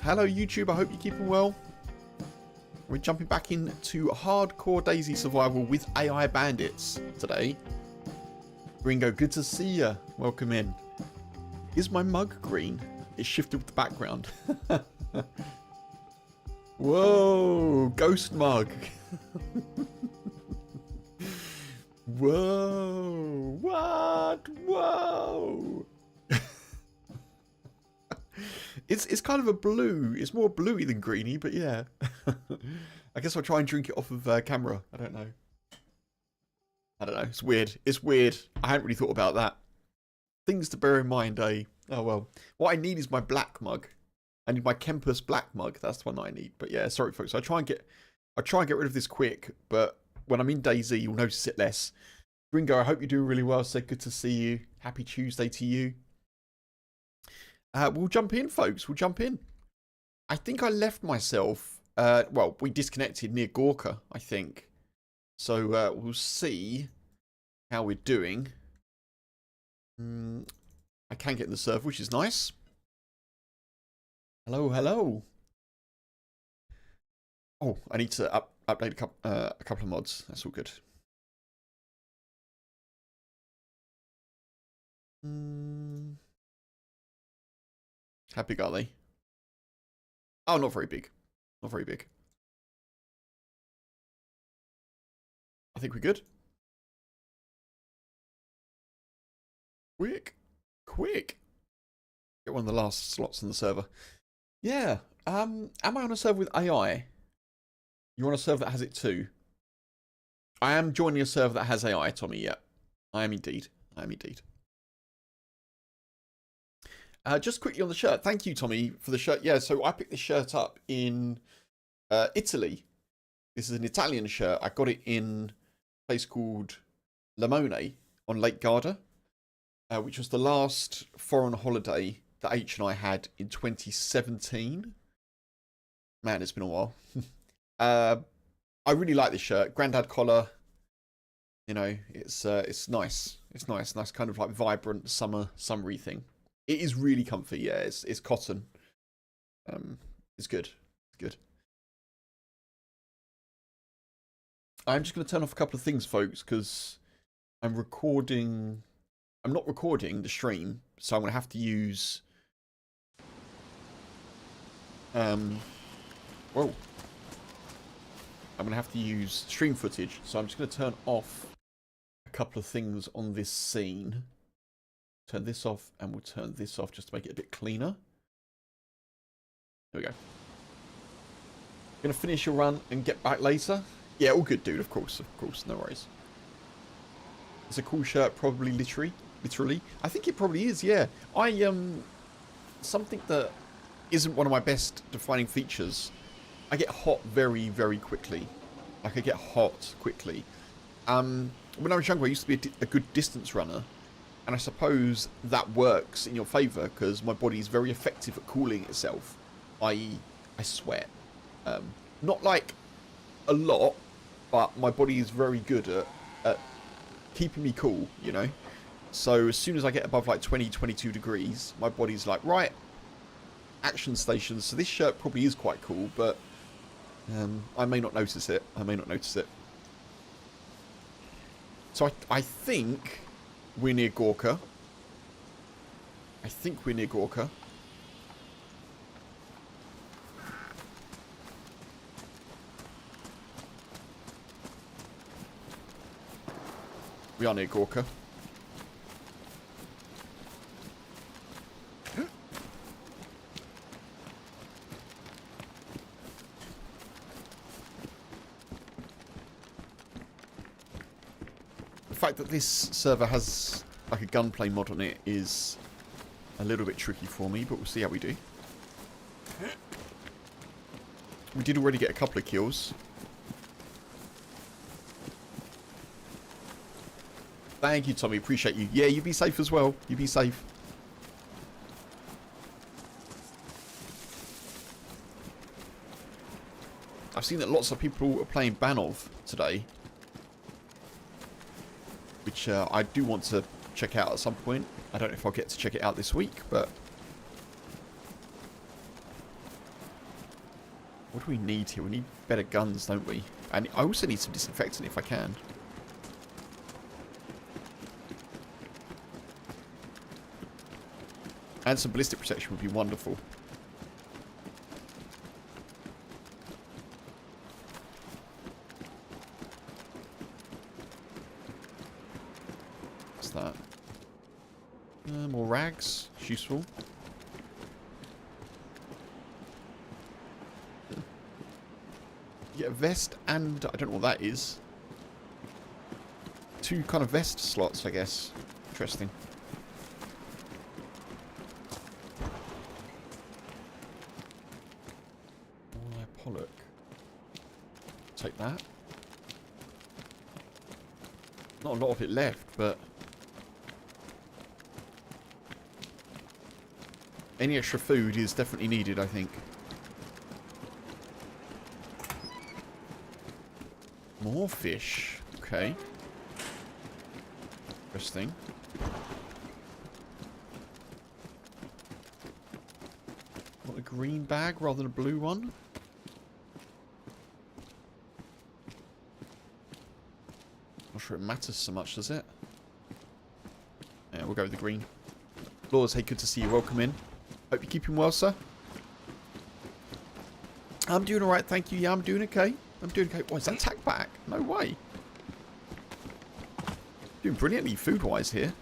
Hello YouTube, I hope you're keeping well. We're jumping back into Hardcore DayZ survival with AI bandits today. Gringo, good to see you. Welcome in. Is my mug green? It's shifted with the background. Whoa, ghost mug. Whoa, what? Whoa. It's kind of a blue. It's more bluey than greeny, but yeah. I guess I'll try and drink it off of camera. I don't know. It's weird. It's weird. I hadn't really thought about that. Things to bear in mind, eh? Oh well. What I need is my black mug. I need my Kempus black mug. That's the one that I need. But yeah, sorry folks. I'll try and get rid of this quick, but when I'm in DayZ, you'll notice it less. Gringo, I hope you're doing really well. So good to see you. Happy Tuesday to you. We'll jump in, folks. We'll jump in. I think I left myself. Well, we disconnected near Gorka, I think. So we'll see how we're doing. I can get in the server, which is nice. Hello, hello. Oh, I need to update a couple of mods. That's all good. How big are they? Oh, not very big. Not very big. I think we're good. Quick. Get one of the last slots on the server. Yeah. Am I on a server with AI? You're on a server that has it too? I am joining a server that has AI, Tommy. Yeah. I am indeed. Just quickly on the shirt. Thank you, Tommy, for the shirt. Yeah, so I picked this shirt up in Italy. This is an Italian shirt. I got it in a place called Limone on Lake Garda, which was the last foreign holiday that H and I had in 2017. Man, it's been a while. I really like this shirt. Grandad collar. You know, it's nice. It's nice. Nice kind of like vibrant summery thing. It is really comfy, yeah. It's cotton. It's good. It's good. I'm just going to turn off a couple of things, folks, because I'm not recording the stream, so I'm going to have to use... Whoa. I'm going to have to use stream footage, so I'm just going to turn off a couple of things on this scene. Turn this off, and we'll turn this off just to make it a bit cleaner. There we go. Gonna finish your run and get back later? Yeah, all good, dude. Of course, no worries. It's a cool shirt, probably literally. I think it probably is, yeah. Something that isn't one of my best defining features. I get hot very, very quickly. Like, I get hot quickly. When I was younger, I used to be a good distance runner. And I suppose that works in your favour because my body is very effective at cooling itself. I sweat. Not like a lot, but my body is very good at keeping me cool, you know. So as soon as I get above like 20, 22 degrees, my body's like, right, action stations. So this shirt probably is quite cool, but I may not notice it. So I think... we're near Gorka. We are near Gorka. The fact that this server has like a gunplay mod on it is a little bit tricky for me, but we'll see how we do. We did already get a couple of kills. Thank you, Tommy. Appreciate you. Yeah, you be safe as well. You be safe. I've seen that lots of people are playing Banov today, which I do want to check out at some point. I don't know if I'll get to check it out this week, but What do we need here? We need better guns, don't we? And I also need some disinfectant if I can. And some ballistic protection would be wonderful. What's that? More rags. It's useful. Yeah, vest and... I don't know what that is. 2 kind of vest slots, I guess. Interesting. Pollock. Take that. Not a lot of it left, but... any extra food is definitely needed, I think. More fish. Okay. Interesting. Want a green bag rather than a blue one? Not sure it matters so much, does it? Yeah, we'll go with the green. Laws, hey, good to see you. Welcome in. Hope you're keeping well, sir. I'm doing alright, thank you. Yeah, I'm doing okay. I'm doing okay. What, is that tack back? No way. Doing brilliantly food-wise here.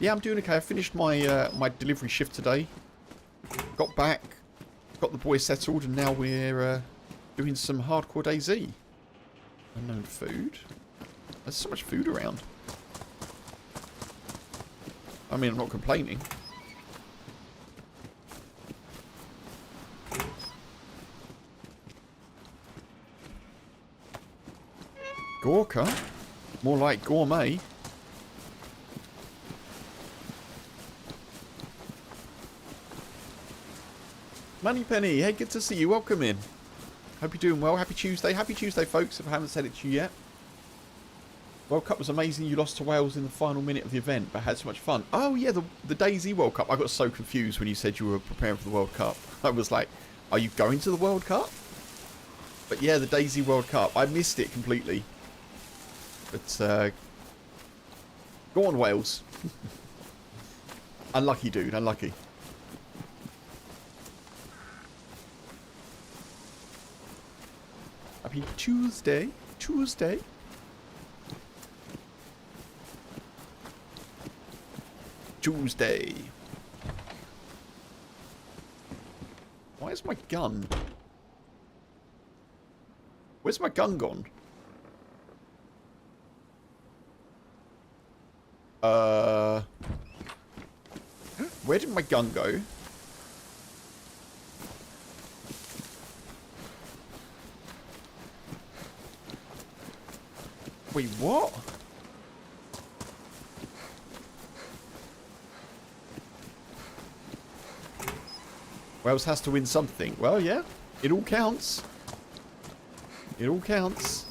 Yeah, I'm doing okay. I finished my my delivery shift today. Got back. Got the boys settled. And now we're doing some Hardcore DayZ. Unknown food. There's so much food around. I mean, I'm not complaining. Gorka? More like gourmet. Moneypenny, hey, good to see you. Welcome in. Hope you're doing well. Happy Tuesday. Happy Tuesday, folks, if I haven't said it to you yet. World Cup was amazing. You lost to Wales in the final minute of the event, but had so much fun. Oh, yeah, the DayZ World Cup. I got so confused when you said you were preparing for the World Cup. I was like, are you going to the World Cup? But yeah, the DayZ World Cup. I missed it completely. But, go on, Wales. Unlucky, dude. Unlucky. Happy Tuesday. Tuesday. Tuesday. Why is my gun? Where's my gun gone? Where did my gun go? Wait, what? Wales has to win something. Well, yeah. It all counts. It all counts.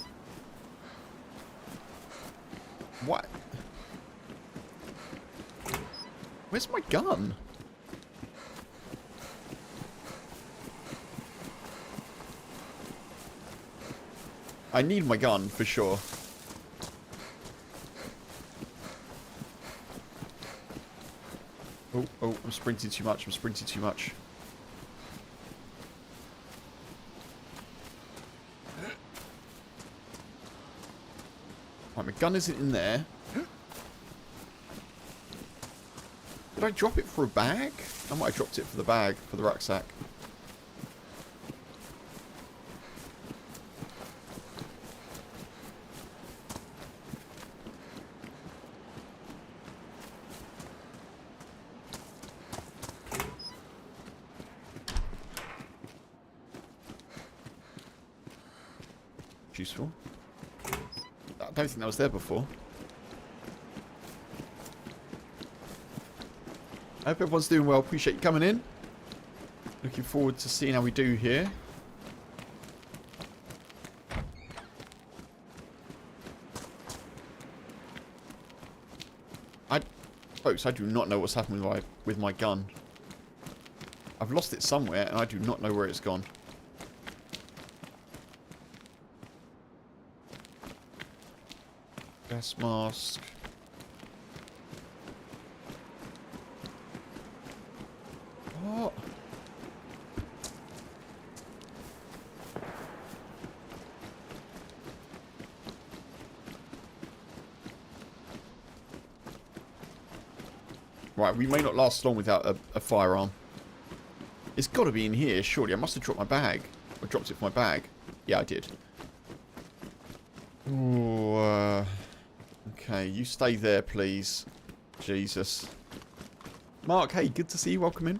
What? Where's my gun? I need my gun, for sure. Oh, I'm sprinting too much. I'm sprinting too much. Right, my gun isn't in there. Did I drop it for a bag? I might have dropped it for the bag, for the rucksack. Useful. I don't think that was there before. I hope everyone's doing well. Appreciate you coming in. Looking forward to seeing how we do here. Folks, I do not know what's happened with my gun. I've lost it somewhere and I do not know where it's gone. Gas mask. What? Right, we may not last long without a firearm. It's got to be in here, surely. I must have dropped my bag. I dropped it from my bag. Yeah, I did. Ooh, okay, you stay there, please. Jesus. Mark, hey, good to see you. Welcome in.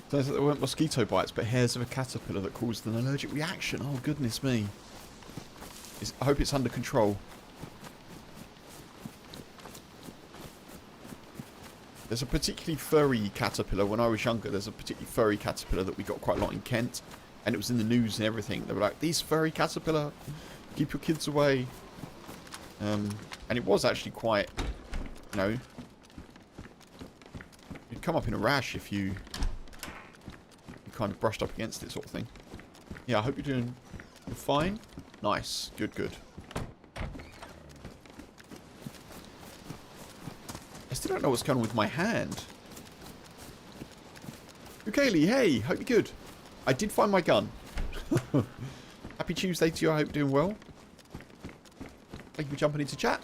Says that there weren't mosquito bites, but hairs of a caterpillar that caused an allergic reaction. Oh, goodness me. I hope it's under control. There's a particularly furry caterpillar. When I was younger, there's a particularly furry caterpillar that we got quite a lot in Kent. And it was in the news and everything. They were like, these furry caterpillar, keep your kids away. And it was actually quite, you know, you'd come up in a rash if you kind of brushed up against it, sort of thing. Yeah, I hope you're doing fine. Nice. Good, good. I still don't know what's going on with my hand. Ukeli, hey, hope you're good. I did find my gun. Happy Tuesday to you, I hope you're doing well. Thank you for jumping into chat.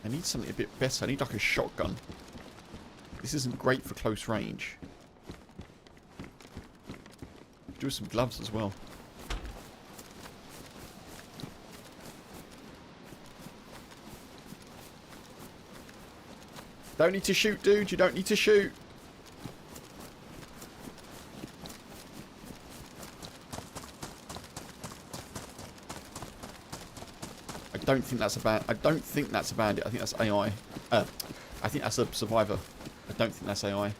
I need something a bit better. I need like a shotgun. This isn't great for close range. Do some gloves as well. Don't need to shoot, dude. You don't need to shoot. I don't think that's a bandit. I don't think that's a bandit. I think that's AI. I think that's a survivor. I don't think that's AI. I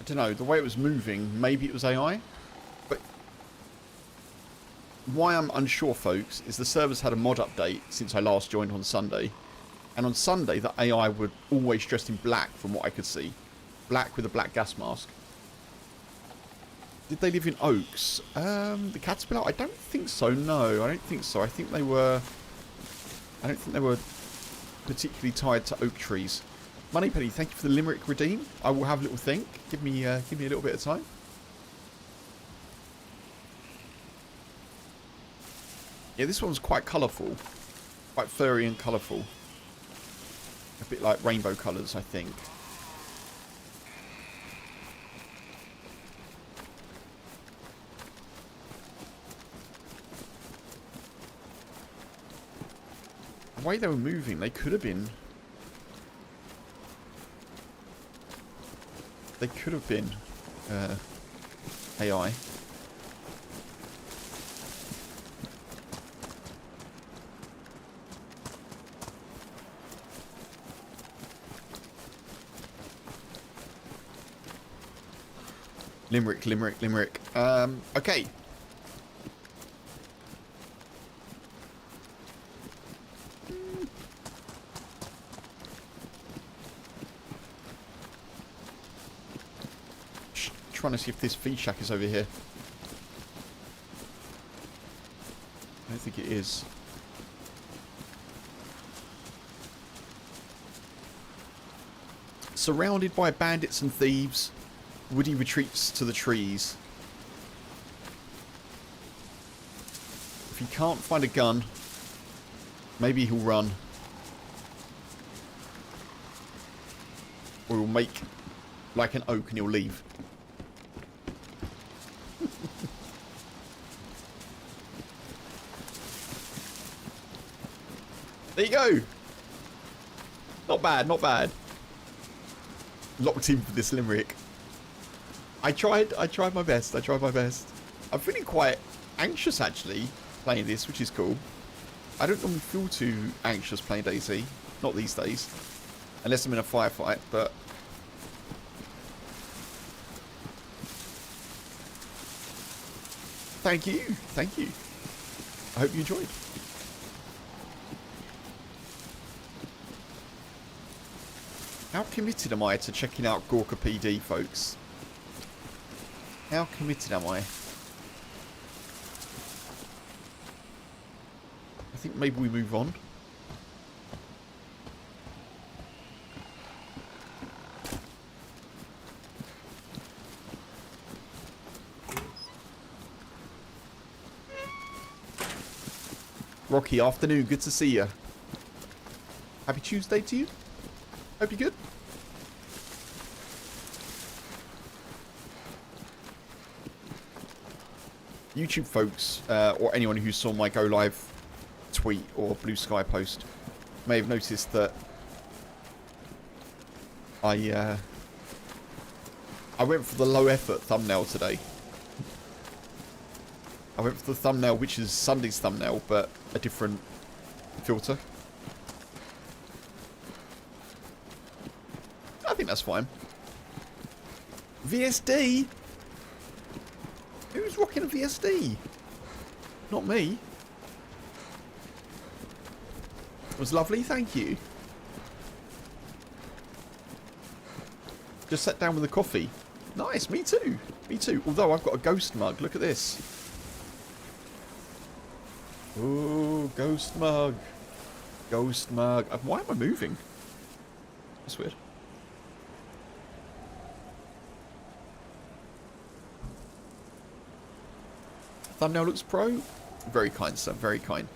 don't know. The way it was moving, maybe it was AI. But why I'm unsure, folks, is the server's had a mod update since I last joined on Sunday. And on Sunday, the AI were always dressed in black, from what I could see. Black with a black gas mask. Did they live in oaks? The caterpillar? I don't think so, no. I don't think so. I think they were... I don't think they were particularly tied to oak trees. Moneypenny, thank you for the limerick redeem. I will have a little think. Give me a little bit of time. Yeah, this one's quite colourful. Quite furry and colourful. A bit like rainbow colours, I think. The way they were moving, they could have been... They could have been AI. Limerick, limerick, limerick. Okay. Trying to see if this feed shack is over here. I don't think it is. Surrounded by bandits and thieves, Woody retreats to the trees. If he can't find a gun, maybe he'll run. Or he'll make like an oak and he'll leave. There you go. Not bad, not bad. Locked in for this limerick. I tried my best. I tried my best. I'm feeling quite anxious, actually, playing this, which is cool. I don't normally feel too anxious playing DayZ. Not these days. Unless I'm in a firefight, but... Thank you. Thank you. I hope you enjoyed. How committed am I to checking out Gorka PD, folks? How committed am I? I think maybe we move on. Rocky, afternoon. Good to see you. Happy Tuesday to you. Hope you're good. YouTube folks, or anyone who saw my Go Live tweet or Blue Sky post, may have noticed that I went for the low effort thumbnail today. I went for the thumbnail which is Sunday's thumbnail, but a different filter. I think that's fine. VSD? Who's rocking a VSD? Not me. It was lovely, thank you. Just sat down with a coffee. Nice, me too. Me too. Although I've got a ghost mug. Look at this. Ooh, ghost mug. Ghost mug. Why am I moving? That's weird. Thumbnail looks pro. Very kind, sir. Very kind.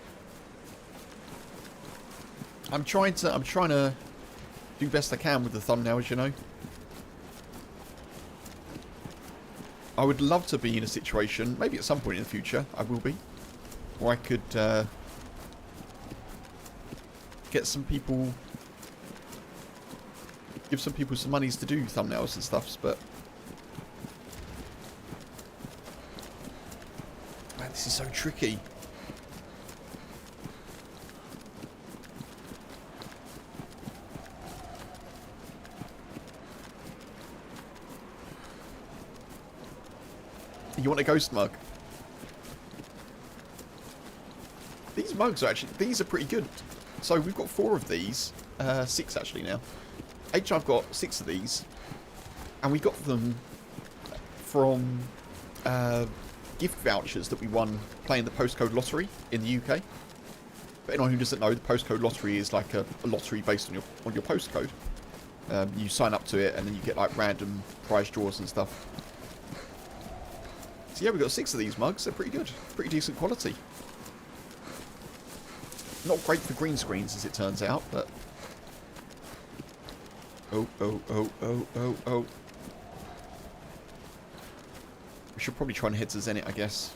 I'm trying to do best I can with the thumbnails, you know. I would love to be in a situation, maybe at some point in the future, I will be, where I could get some people, give some people some monies to do thumbnails and stuffs, but man, this is so tricky. You want a ghost mug? These mugs are actually, these are pretty good. So we've got 4 of these, 6 actually now. I've got 6 of these, and we got them from gift vouchers that we won playing the postcode lottery in the UK. For anyone who doesn't know, the postcode lottery is like a lottery based on your postcode. You sign up to it, and then you get like random prize draws and stuff. So yeah, we got 6 of these mugs. They're pretty good, pretty decent quality. Not great for green screens, as it turns out, but... Oh. We should probably try and head to Zenit, I guess.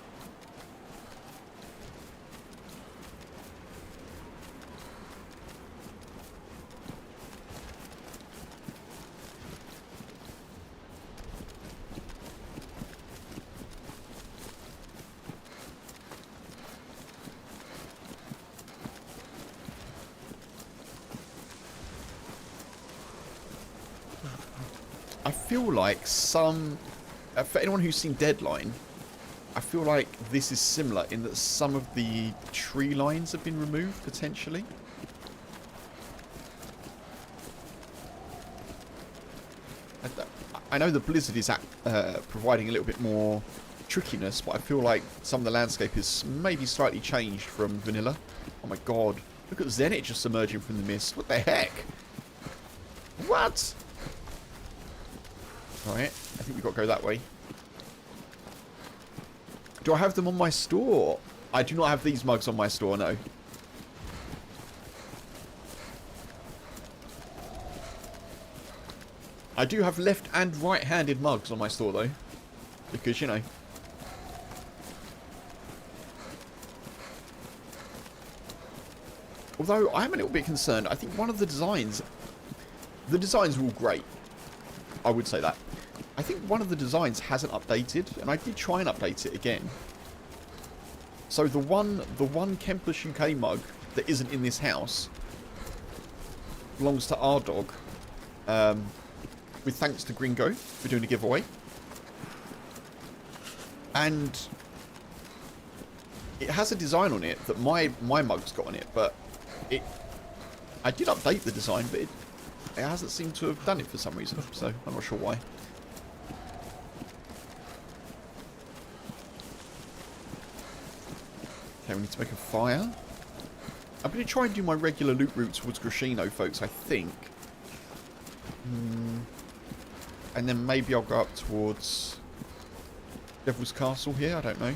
I feel like some... for anyone who's seen Deadline, I feel like this is similar in that some of the tree lines have been removed, potentially. I know the blizzard is providing a little bit more trickiness, but I feel like some of the landscape is maybe slightly changed from vanilla. Oh my god. Look at Zenit just emerging from the mist. What the heck? What? Alright, I think we've got to go that way. Do I have them on my store? I do not have these mugs on my store, no. I do have left and right-handed mugs on my store, though. Because, you know. Although, I am a little bit concerned. I think one of the designs... The designs are all great. I would say that. I think one of the designs hasn't updated, and I did try and update it again. So the one KempasUK mug that isn't in this house belongs to our dog. With thanks to Gringo for doing a giveaway. And it has a design on it that my mug's got on it, but I did update the design, but it hasn't seemed to have done it for some reason, so I'm not sure why. Okay, we need to make a fire. I'm going to try and do my regular loot route towards Grashino, folks, I think. And then maybe I'll go up towards Devil's Castle here, I don't know.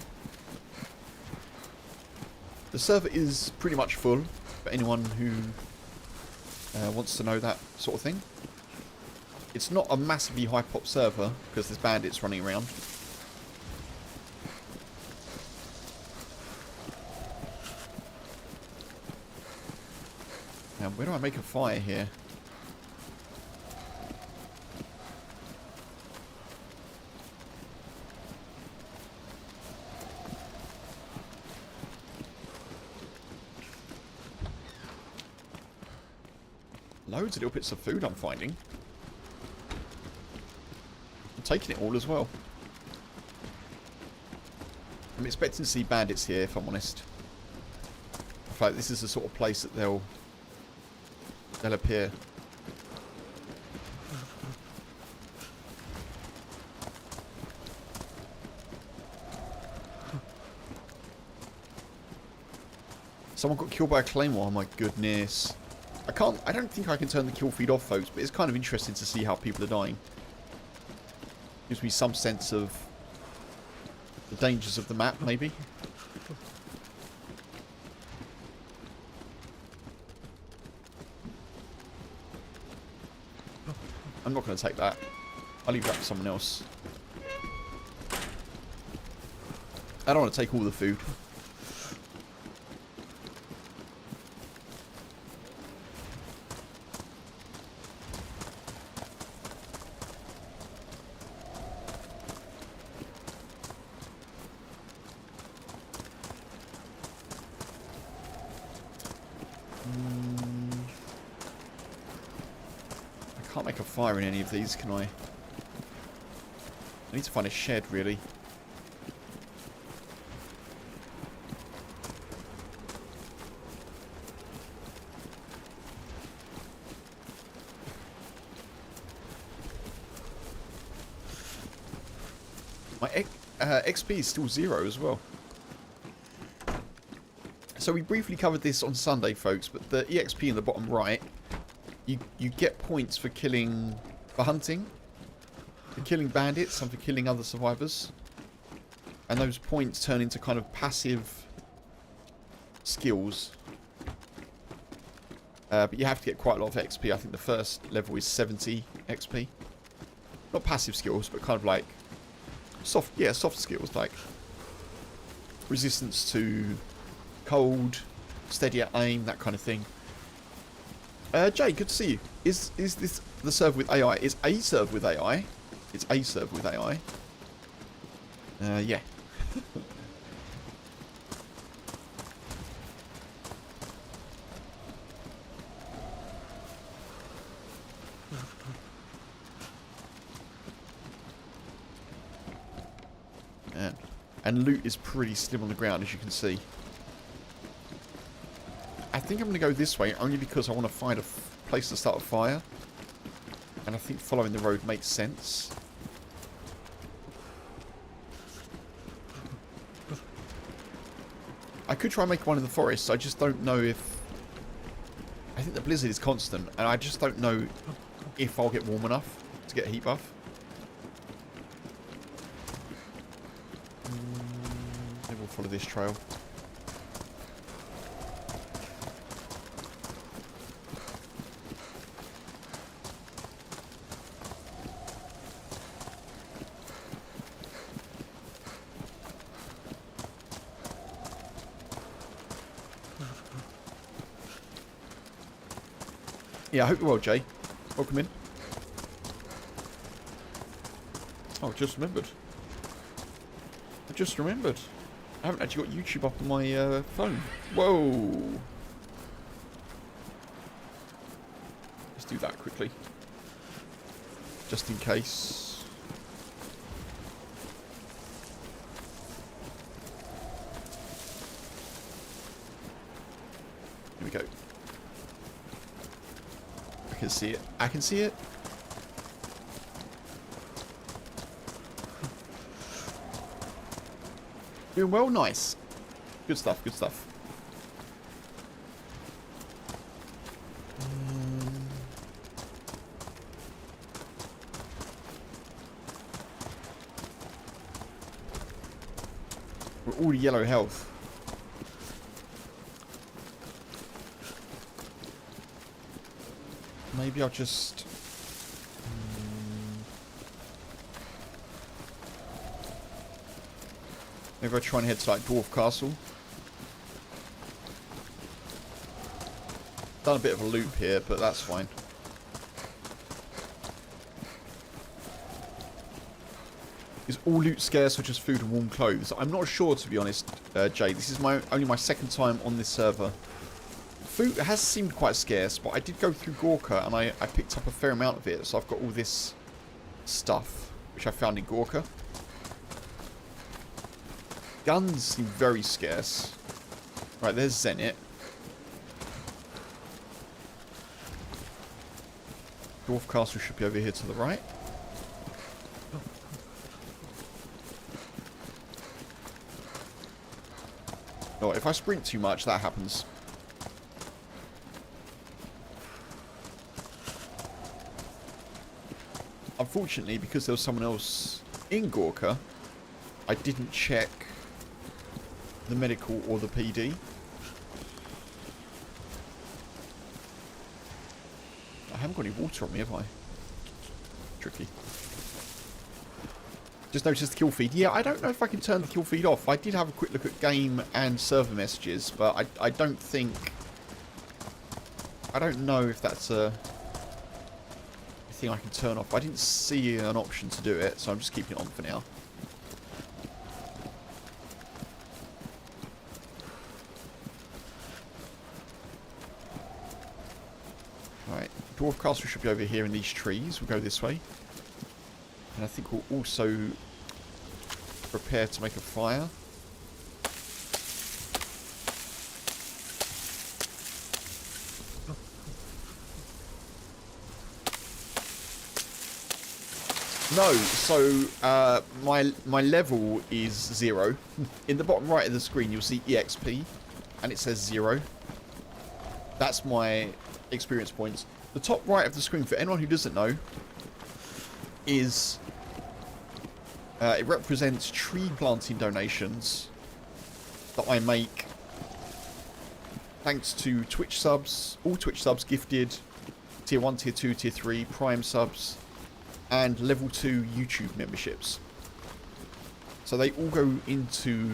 The server is pretty much full for anyone who wants to know that sort of thing. It's not a massively high pop server because there's bandits running around. Now, where do I make a fire here? Loads of little bits of food I'm finding. I'm taking it all as well. I'm expecting to see bandits here, if I'm honest. In fact, this is the sort of place that they'll appear. Someone got killed by a claymore. Oh my goodness. I don't think I can turn the kill feed off, folks, but it's kind of interesting to see how people are dying. Gives me some sense of the dangers of the map, maybe. I'm not going to take that. I'll leave that for someone else. I don't want to take all the food. I can't make a fire in any of these, can I? I need to find a shed, really. My XP is still 0 as well. So we briefly covered this on Sunday, folks, but the EXP in the bottom right, you get points for hunting, for killing bandits, and for killing other survivors. And those points turn into kind of passive skills. But you have to get quite a lot of XP. I think the first level is 70 XP. Not passive skills, but kind of like soft skills, like resistance to cold, steadier aim, that kind of thing. Jay, good to see you. Is this the server with AI? It's a server with AI. It's a server with AI. Yeah. And loot is pretty slim on the ground, as you can see. I think I'm going to go this way only because I want to find a place to start a fire. And I think following the road makes sense. I could try and make one in the forest. I just don't know if... I think the blizzard is constant. And I just don't know if I'll get warm enough to get a heat buff. Maybe we'll follow this trail. Yeah, I hope you're well, Jay. Welcome in. Oh, I just remembered. I just remembered. I haven't actually got YouTube up on my phone. Whoa! Let's do that quickly. Just in case. Here we go. I can see it. I can see it. Doing well, nice. Good stuff, good stuff. We're all yellow health. Maybe I'll just... Maybe I'll try and head to like Dwarf Castle. Done a bit of a loop here, but that's fine. Is all loot scarce or just food and warm clothes? I'm not sure, to be honest, Jay. This is only my second time on this server. Food has seemed quite scarce, but I did go through Gorka and I picked up a fair amount of it. So I've got all this stuff, which I found in Gorka. Guns seem very scarce. Right, there's Zenit. Dwarf Castle should be over here to the right. Oh, if I sprint too much, that happens. Unfortunately, because there was someone else in Gorka, I didn't check the medical or the PD. I haven't got any water on me, have I? Tricky. Just noticed the kill feed. Yeah, I don't know if I can turn the kill feed off. I did have a quick look at game and server messages, but I don't think... I don't know if that's a thing I can turn off. I didn't see an option to do it, so I'm just keeping it on for now. Right, Dwarf Castle should be over here in these trees. We'll go this way. And I think we'll also prepare to make a fire. No, so my level is 0. In the bottom right of the screen you'll see EXP and it says 0. That's my experience points. The top right of the screen, for anyone who doesn't know, is it represents tree planting donations that I make thanks to Twitch subs, all Twitch subs gifted, tier 1, tier 2, tier 3, prime subs, and level 2 YouTube memberships. So they all go into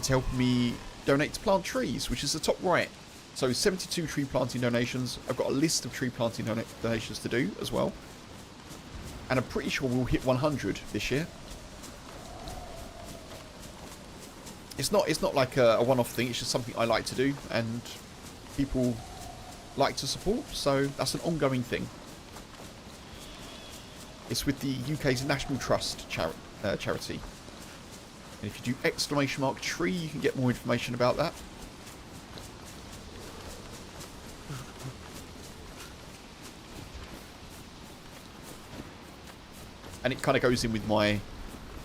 helping me donate to plant trees, which is the top right. So 72 tree planting donations. I've got a list of tree planting donations to do as well. And I'm pretty sure we'll hit 100 this year. It's not like a one-off thing. It's just something I like to do and people like to support. So that's an ongoing thing. It's with the UK's National Trust charity. And if you do !tree, you can get more information about that. And it kind of goes in with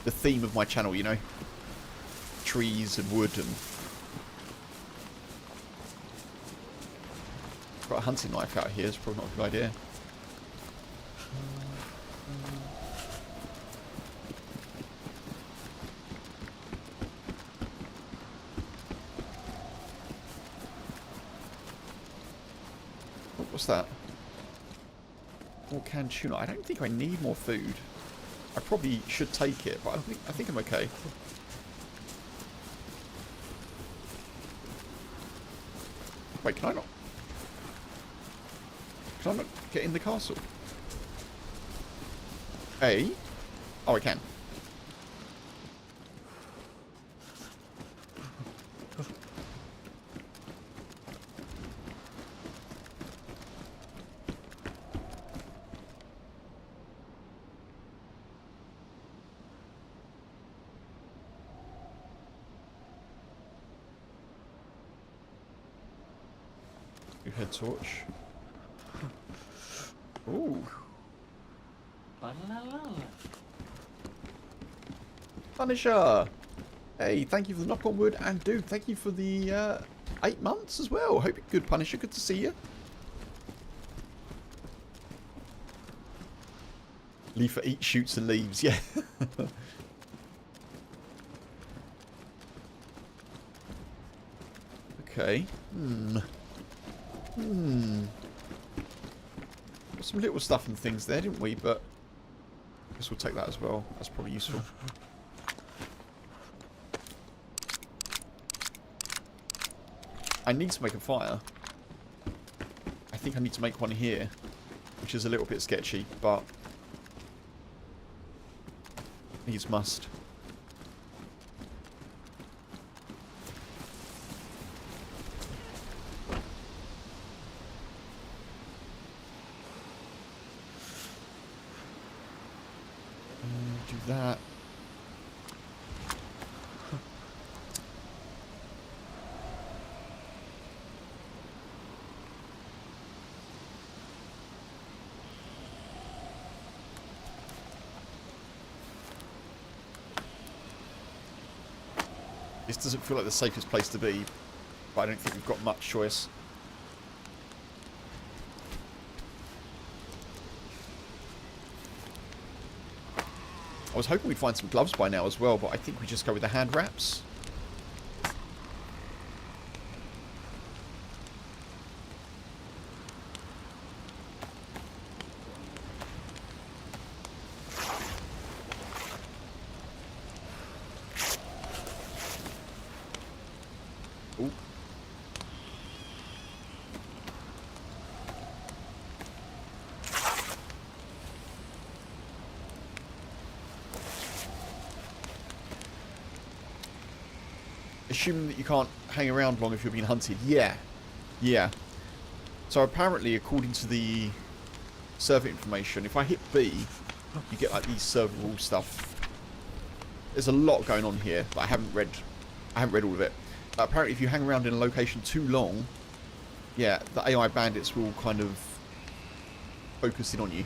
the theme of my channel, you know. Trees and wood and... Got a hunting knife out here, it's probably not a good idea. What's that? More canned tuna. I don't think I need more food. I probably should take it, but I think I'm okay. Wait, can I not get in the castle? Hey. Oh, I can. New head torch. Ooh. Punisher! Hey, thank you for the knock on wood, and dude, thank you for the 8 months as well. Hope you're good, Punisher. Good to see you. Leaf eat, shoots, and leaves. Yeah. Okay. Got some little stuff and things there, didn't we? But I guess we'll take that as well. That's probably useful. I need to make a fire. I think I need to make one here, which is a little bit sketchy, but needs must. Do that. This doesn't feel like the safest place to be, but I don't think we've got much choice. I was hoping we'd find some gloves by now as well, but I think we just go with the hand wraps. Ooh. Assuming that you can't hang around long if you're being hunted. Yeah. Yeah. So apparently, according to the server information, if I hit B, you get like these server rule stuff. There's a lot going on here, but I haven't read all of it. Apparently, if you hang around in a location too long, yeah, the AI bandits will kind of focus in on you.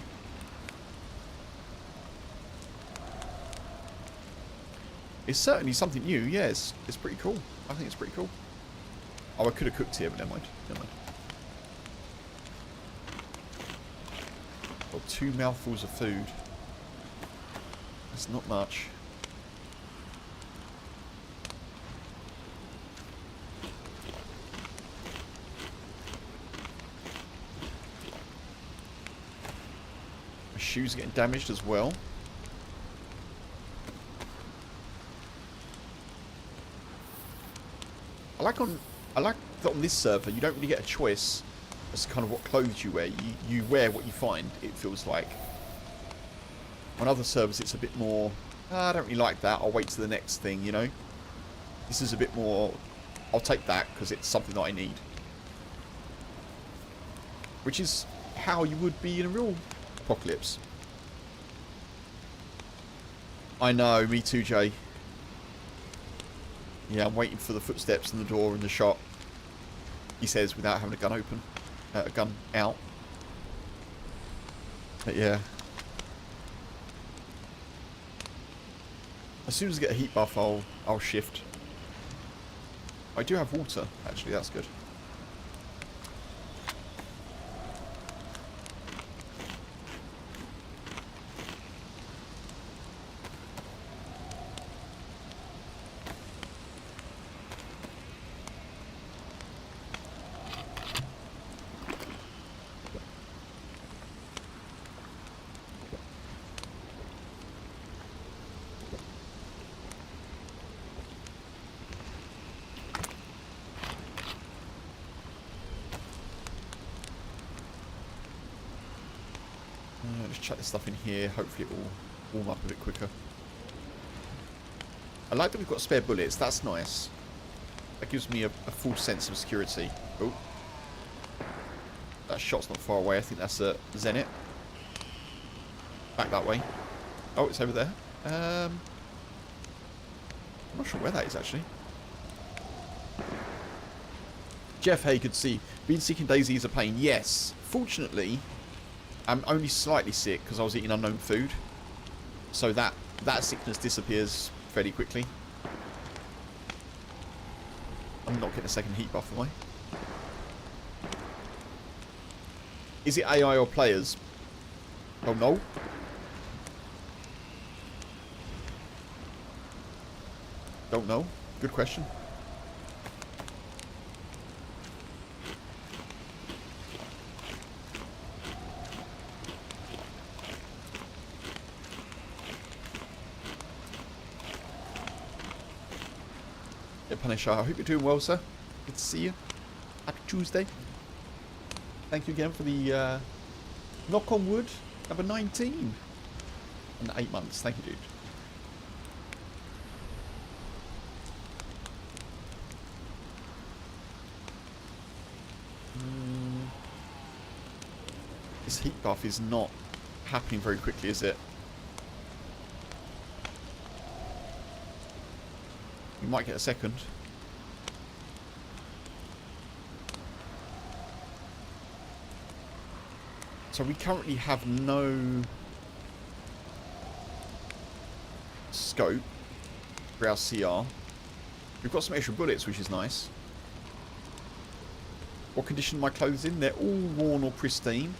It's certainly something new, yeah, it's pretty cool. I think it's pretty cool. Oh, I could have cooked here, but never mind. Never mind. Got 2 mouthfuls of food. That's not much. My shoes are getting damaged as well. I like that on this server you don't really get a choice as to kind of what clothes you wear. You wear what you find, it feels like. On other servers it's a bit more, I don't really like that, I'll wait to the next thing, you know. This is a bit more, I'll take that because it's something that I need. Which is how you would be in a real apocalypse. I know, me too, Jay. Yeah, I'm waiting for the footsteps and the door in the shop. He says without having a gun open. A gun out. But yeah. As soon as I get a heat buff, I'll shift. I do have water, actually, that's good. Just chuck this stuff in here. Hopefully it will warm up a bit quicker. I like that we've got spare bullets. That's nice. That gives me a full sense of security. Oh. That shot's not far away. I think that's a Zenit. Back that way. Oh, it's over there. I'm not sure where that is, actually. Jeff, hey, good to see you. Been sick in DayZ is a pain. Yes. Fortunately, I'm only slightly sick because I was eating unknown food. So that sickness disappears fairly quickly. I'm not getting a second heat buff, am I? Is it AI or players? Oh, no. Don't know. Good question. Yeah, Punisher, I hope you're doing well, sir. Good to see you. Happy Tuesday. Thank you again for the knock on wood, number 19. And 8 months. Thank you, dude. This heat buff is not happening very quickly, is it? You might get a second. So we currently have no scope for our CR. We've got some extra bullets, which is nice. What condition are my clothes in? They're all worn or pristine,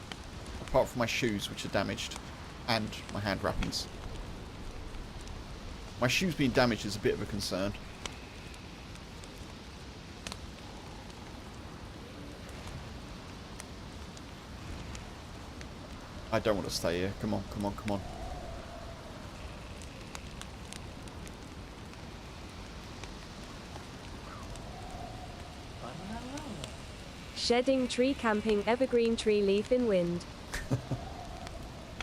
apart from my shoes, which are damaged, and my hand wrappings. My shoes being damaged is a bit of a concern. I don't want to stay here. Come on, come on, come on. Shedding tree camping evergreen tree leaf in wind.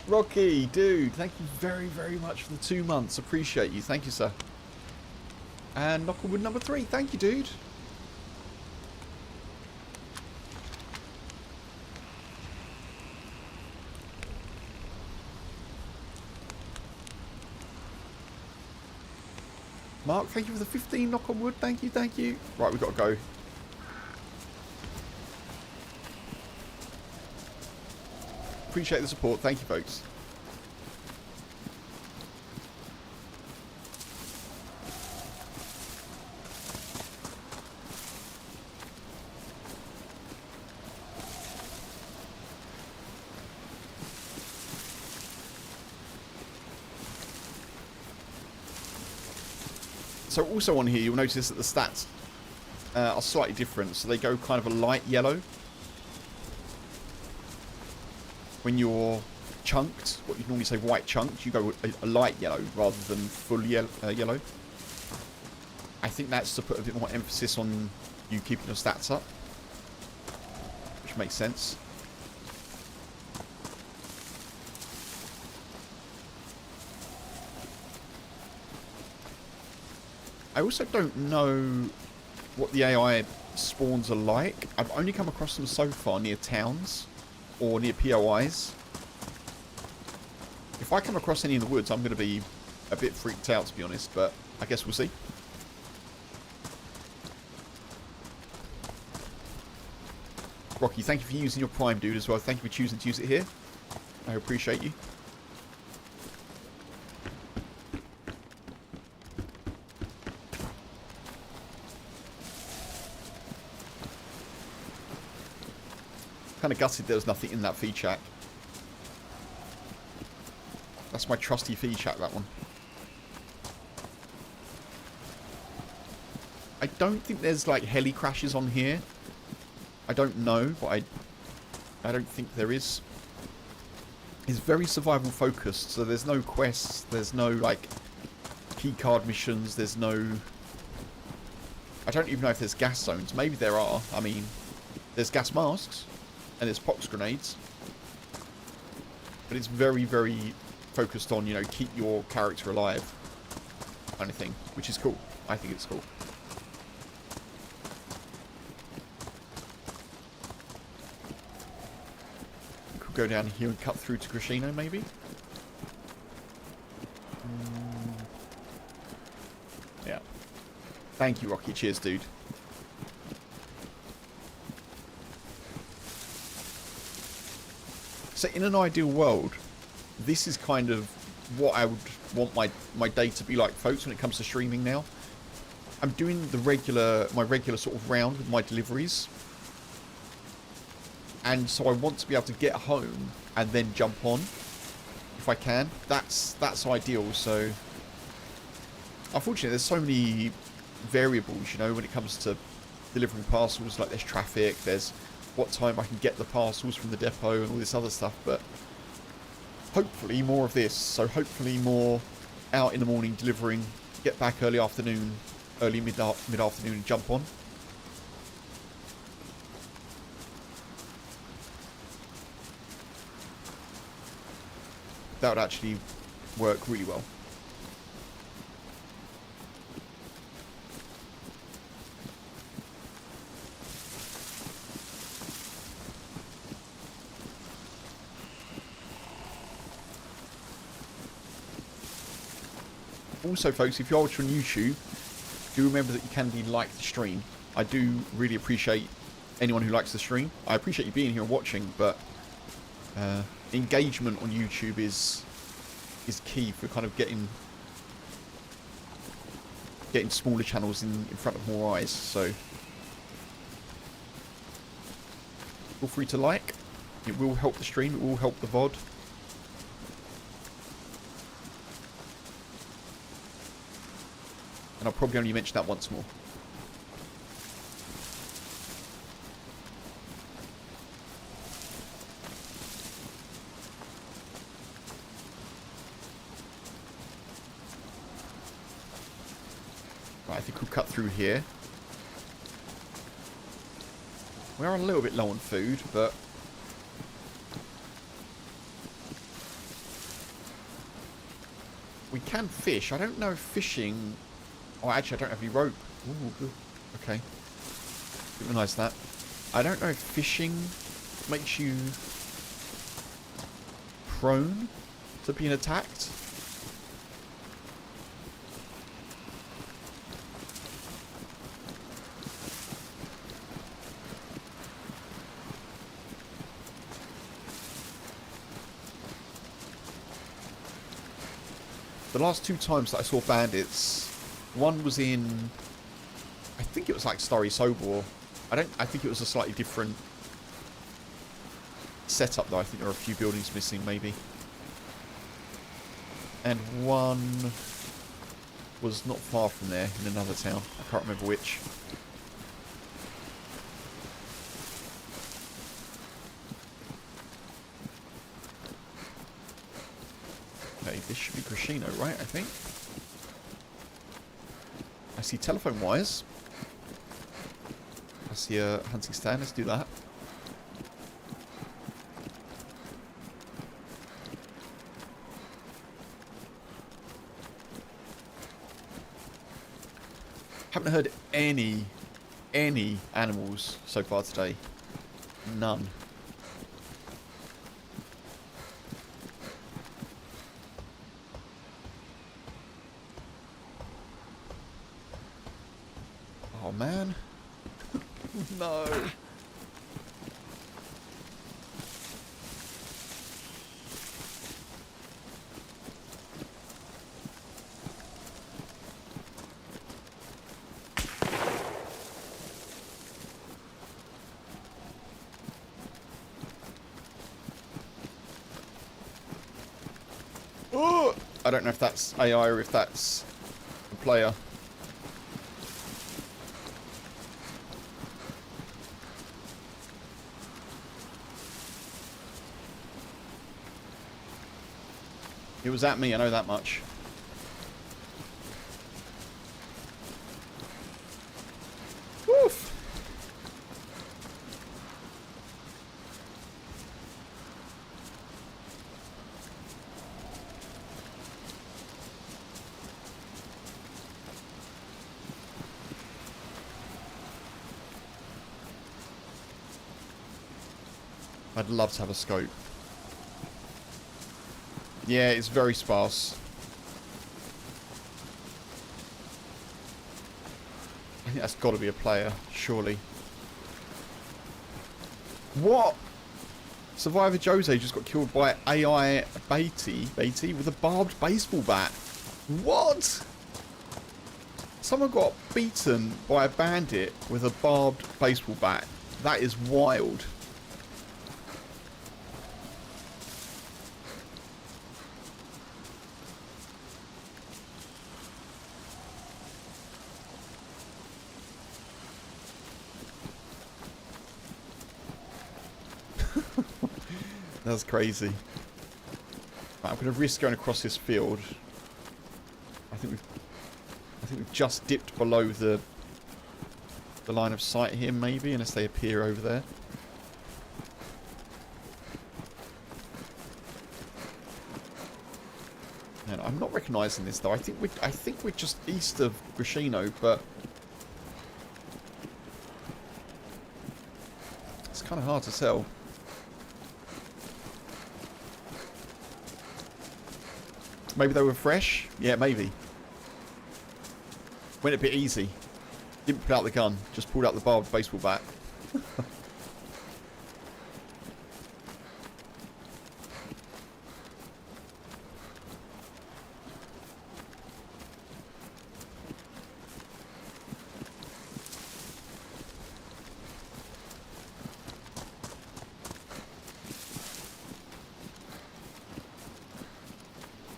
Rocky, dude, thank you very, very much for the 2 months. Appreciate you. Thank you, sir. And Knockwood number 3. Thank you, dude. Mark, thank you for the 15 knock on wood. Thank you, thank you. Right, we've got to go. Appreciate the support. Thank you, folks. So also on here, you'll notice that the stats are slightly different. So they go kind of a light yellow. When you're chunked, what you normally say white chunked, you go a light yellow rather than full yellow. I think that's to put a bit more emphasis on you keeping your stats up, which makes sense. I also don't know what the AI spawns are like. I've only come across them so far near towns or near POIs. If I come across any in the woods, I'm going to be a bit freaked out, to be honest, but I guess we'll see. Rocky, thank you for using your Prime, dude, as well. Thank you for choosing to use it here. I appreciate you. Kind of gutted there was nothing in that feed chat. That's my trusty feed chat, that one. I don't think there's like heli crashes on here. I don't know, but I don't think there is. It's very survival focused, so there's no quests, there's no like keycard missions, there's no... I don't even know if there's gas zones. Maybe there are. I mean, there's gas masks. And there's pox grenades. But it's very, very focused on, you know, keep your character alive kind of thing, which is cool. I think it's cool. Could go down here and cut through to Grishino, maybe? Yeah. Thank you, Rocky. Cheers, dude. So in an ideal world, this is kind of what I would want my day to be like, folks, when it comes to streaming now. I'm doing my regular sort of round with my deliveries. And so I want to be able to get home and then jump on if I can. That's ideal. So unfortunately, there's so many variables, you know, when it comes to delivering parcels. Like, there's traffic, there's what time I can get the parcels from the depot and all this other stuff. But hopefully more of this. So hopefully more out in the morning delivering, get back early afternoon, early mid-afternoon and jump on. That would actually work really well. Also, folks, if you're watching on YouTube, do remember that you can like the stream. I do really appreciate anyone who likes the stream. I appreciate you being here and watching, but engagement on YouTube is key for kind of getting smaller channels in front of more eyes. So feel free to like. It will help the stream. It will help the VOD. And I'll probably only mention that once more. Right, I think we'll cut through here. We are a little bit low on food, but we can fish. I don't know if fishing... Oh, actually, I don't have any rope. Ooh, okay. Didn't realise that. I don't know if fishing makes you prone to being attacked. The last 2 times that I saw bandits, one was in, I think it was like Starry Sobor. I think it was a slightly different setup though. I think there are a few buildings missing maybe. And one was not far from there in another town. I can't remember which. Okay, this should be Grishino, right, I think? I see telephone wires. I see a hunting stand. Let's do that. Haven't heard any animals so far today. None. Oh man. No. Oh! I don't know if that's AI or if that's the player. It was at me, I know that much. Woof! I'd love to have a scope. Yeah, it's very sparse. I think that's got to be a player, surely. What? Survivor Jose just got killed by AI Beatty with a barbed baseball bat. What? Someone got beaten by a bandit with a barbed baseball bat. That is wild. That's crazy. Right, I'm going to risk going across this field. I think we've just dipped below the line of sight here, maybe, unless they appear over there. And I'm not recognising this though. I think we're just east of Grishino, but it's kind of hard to tell. Maybe they were fresh? Yeah, maybe. Went a bit easy. Didn't pull out the gun, just pulled out the barbed baseball bat.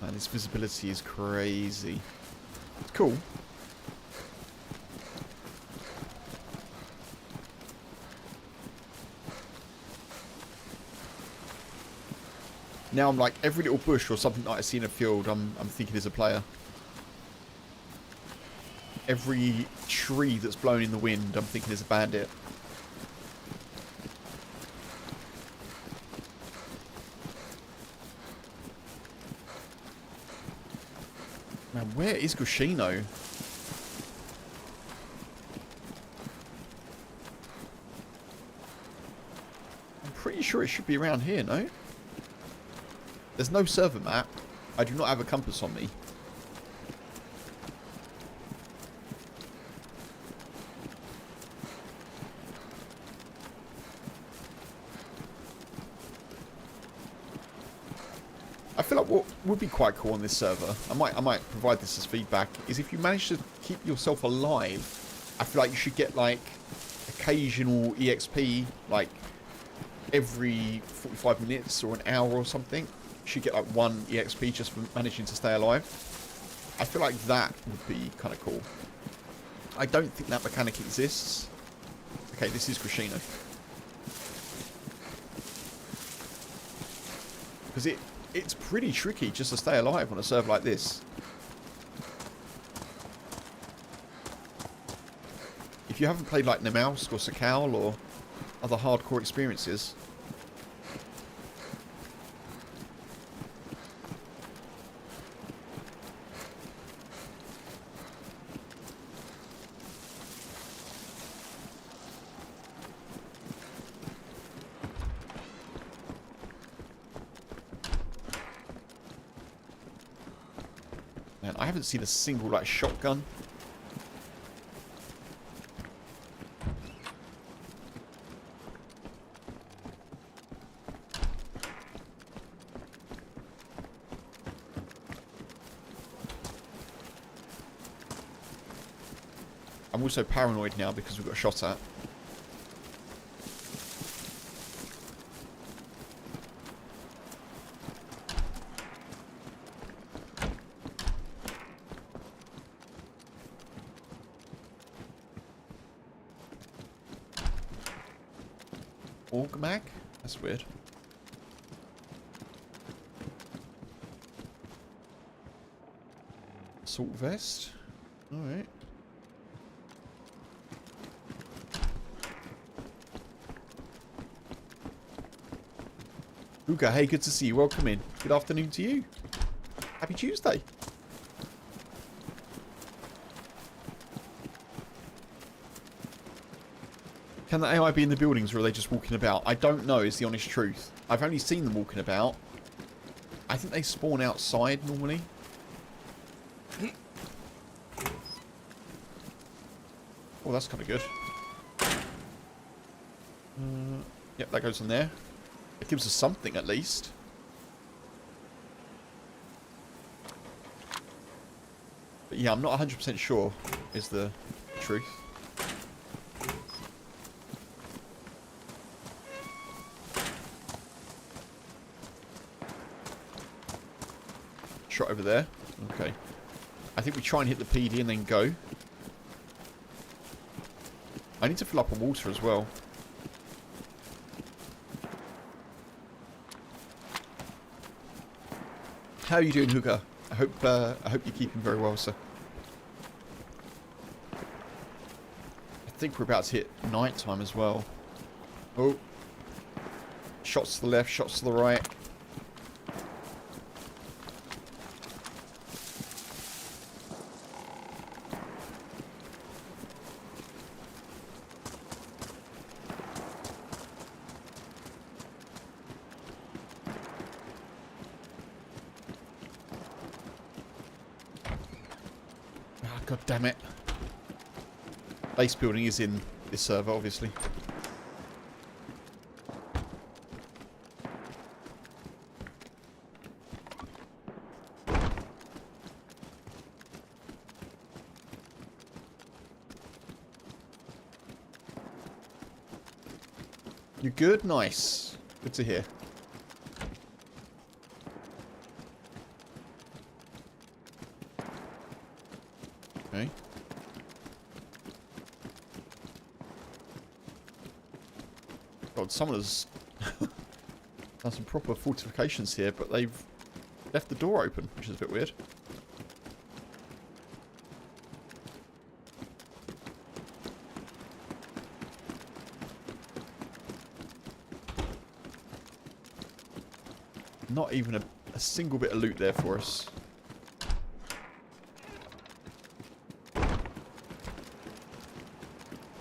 Man, this visibility is crazy. It's cool. Now I'm like, every little bush or something that I see in a field, I'm thinking is a player. Every tree that's blown in the wind, I'm thinking is a bandit. Man, where is Gushino? I'm pretty sure it should be around here, no? There's no server map. I do not have a compass on me. I feel like what would be quite cool on this server, I might provide this as feedback, is if you manage to keep yourself alive, I feel like you should get like occasional EXP, like every 45 minutes or an hour or something. You should get like 1 EXP just for managing to stay alive. I feel like that would be kind of cool. I don't think that mechanic exists. Okay, this is Grishino. Because it's pretty tricky just to stay alive on a server like this. If you haven't played like Nemausk or Sakal or other hardcore experiences, man, I haven't seen a single like shotgun. I'm also paranoid now because we got shot at. Orgmag? That's weird. Assault vest? Alright. Uga, hey, good to see you. Welcome in. Good afternoon to you. Happy Tuesday. Can the AI be in the buildings or are they just walking about? I don't know is the honest truth. I've only seen them walking about. I think they spawn outside normally. Oh, that's kind of good. Yep, that goes in there. It gives us something at least. But yeah, I'm not 100% sure is the truth. Shot over there. Okay. I think we try and hit the PD and then go. I need to fill up on water as well. How are you doing, Huga? I hope you're keeping very well, sir. I think we're about to hit night time as well. Oh. Shots to the left, shots to the right. God damn it. Base building is in this server, obviously. You good? Nice. Good to hear. Okay. God, someone has done some proper fortifications here, but they've left the door open, which is a bit weird. Not even a single bit of loot there for us.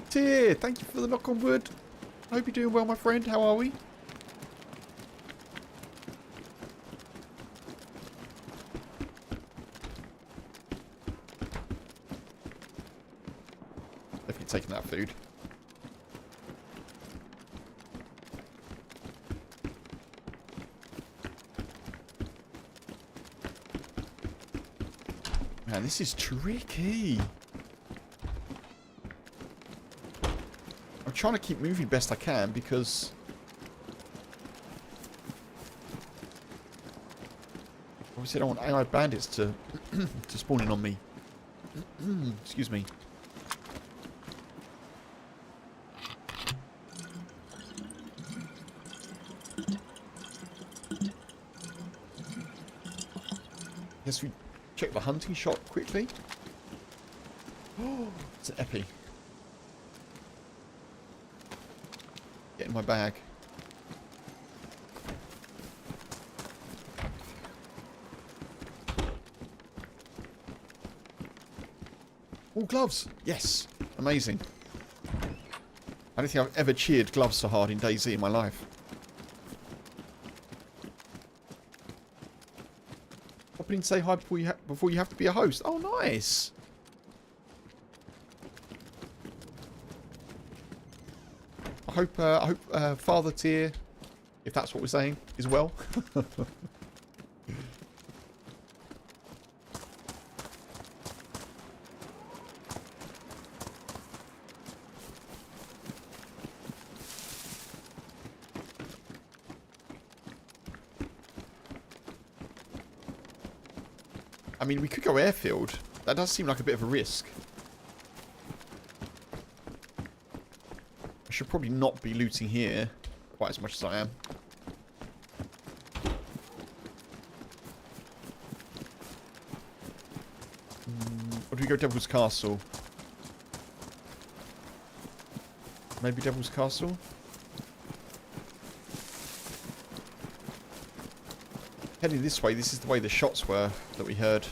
Tier, thank you for the knock on wood. I hope you're doing well, my friend. How are we? Definitely taking that food. Man, this is tricky. I'm trying to keep moving best I can because obviously I don't want AI bandits to to spawn in on me. Excuse me. Guess we check the hunting shot quickly. Oh, it's an epi. Get in my bag. Oh, gloves! Yes! Amazing. I don't think I've ever cheered gloves so hard in DayZ in my life. Pop in and say hi before you have to be a host. Oh, nice! I hope Father Tier, if that's what we're saying, is well. I mean, we could go airfield. That does seem like a bit of a risk. I should probably not be looting here quite as much as I am. Or do we go Devil's Castle? Maybe Devil's Castle? Heading this way, this is the way the shots were that we heard.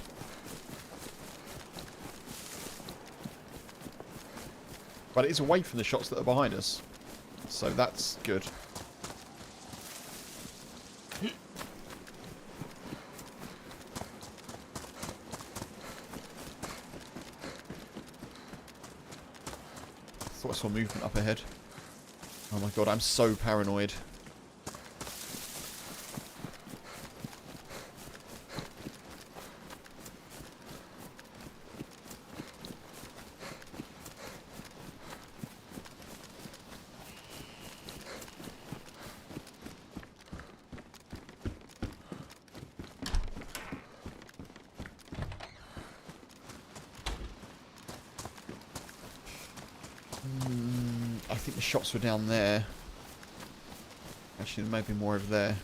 But it is away from the shots that are behind us. So that's good. Thought I saw movement up ahead. Oh my god, I'm so paranoid. I think the shots were down there. Actually, there may be more over there.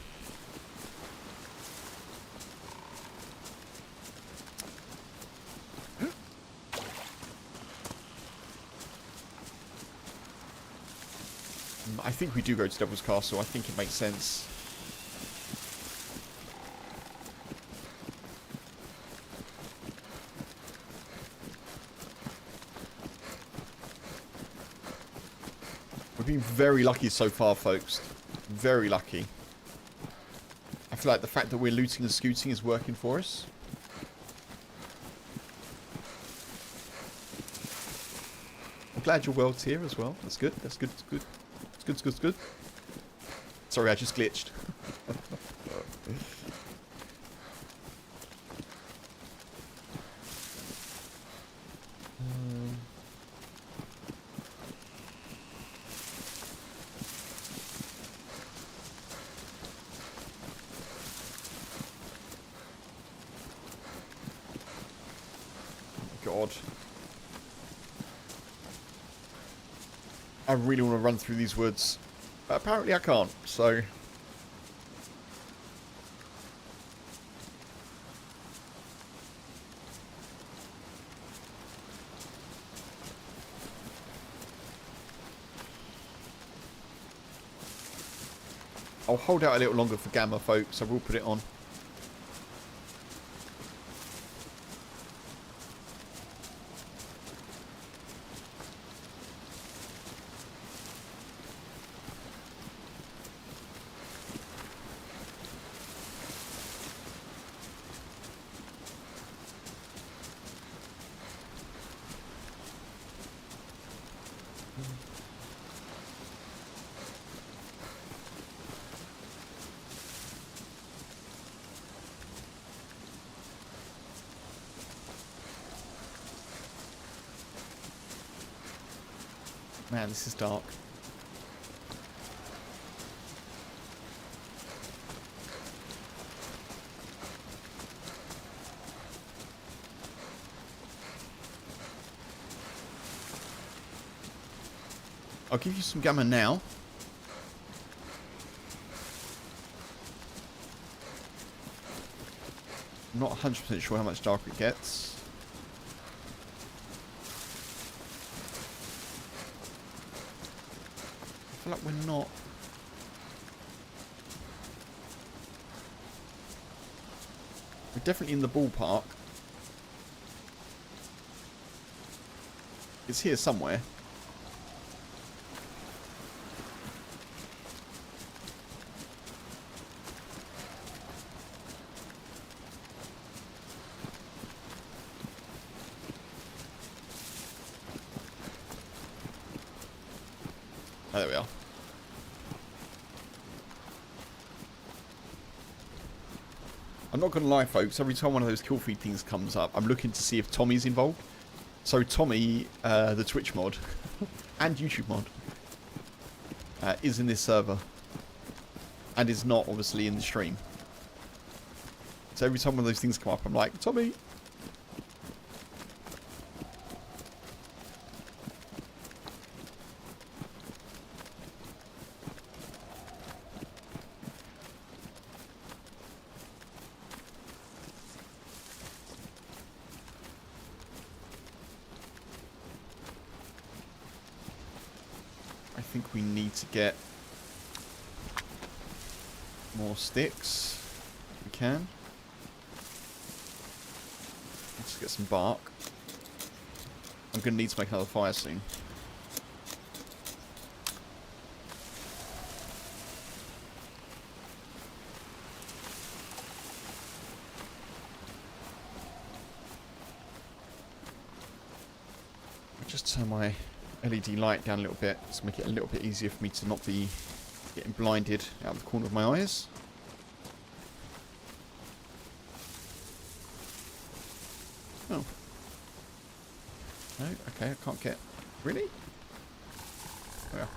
I think we do go to Devil's Castle. I think it makes sense. We've been very lucky so far, folks. Very lucky. I feel like the fact that we're looting and scooting is working for us. I'm glad your world's here as well. That's good. That's good. That's good. It's good. It's good. It's good. Sorry, I just glitched. God. I really want to run through these woods. But apparently I can't, so... I'll hold out a little longer for Gamma, folks. I will put it on. Man, this is dark. I'll give you some gamma now. I'm not 100% sure how much darker it gets. I feel like we're not. We're definitely in the ballpark. It's here somewhere. Oh, there we are. I'm not going to lie, folks. Every time one of those kill feed things comes up, I'm looking to see if Tommy's involved. So Tommy, the Twitch mod, and YouTube mod, is in this server. And is not, obviously, in the stream. So every time one of those things come up, I'm like, Tommy! I think we need to get more sticks if we can. Let's get some bark. I'm going to need to make another fire soon. just turn my LED light down a little bit to make it a little bit easier for me to not be getting blinded out of the corner of my eyes. Oh. No, okay, I can't get... Really? Well.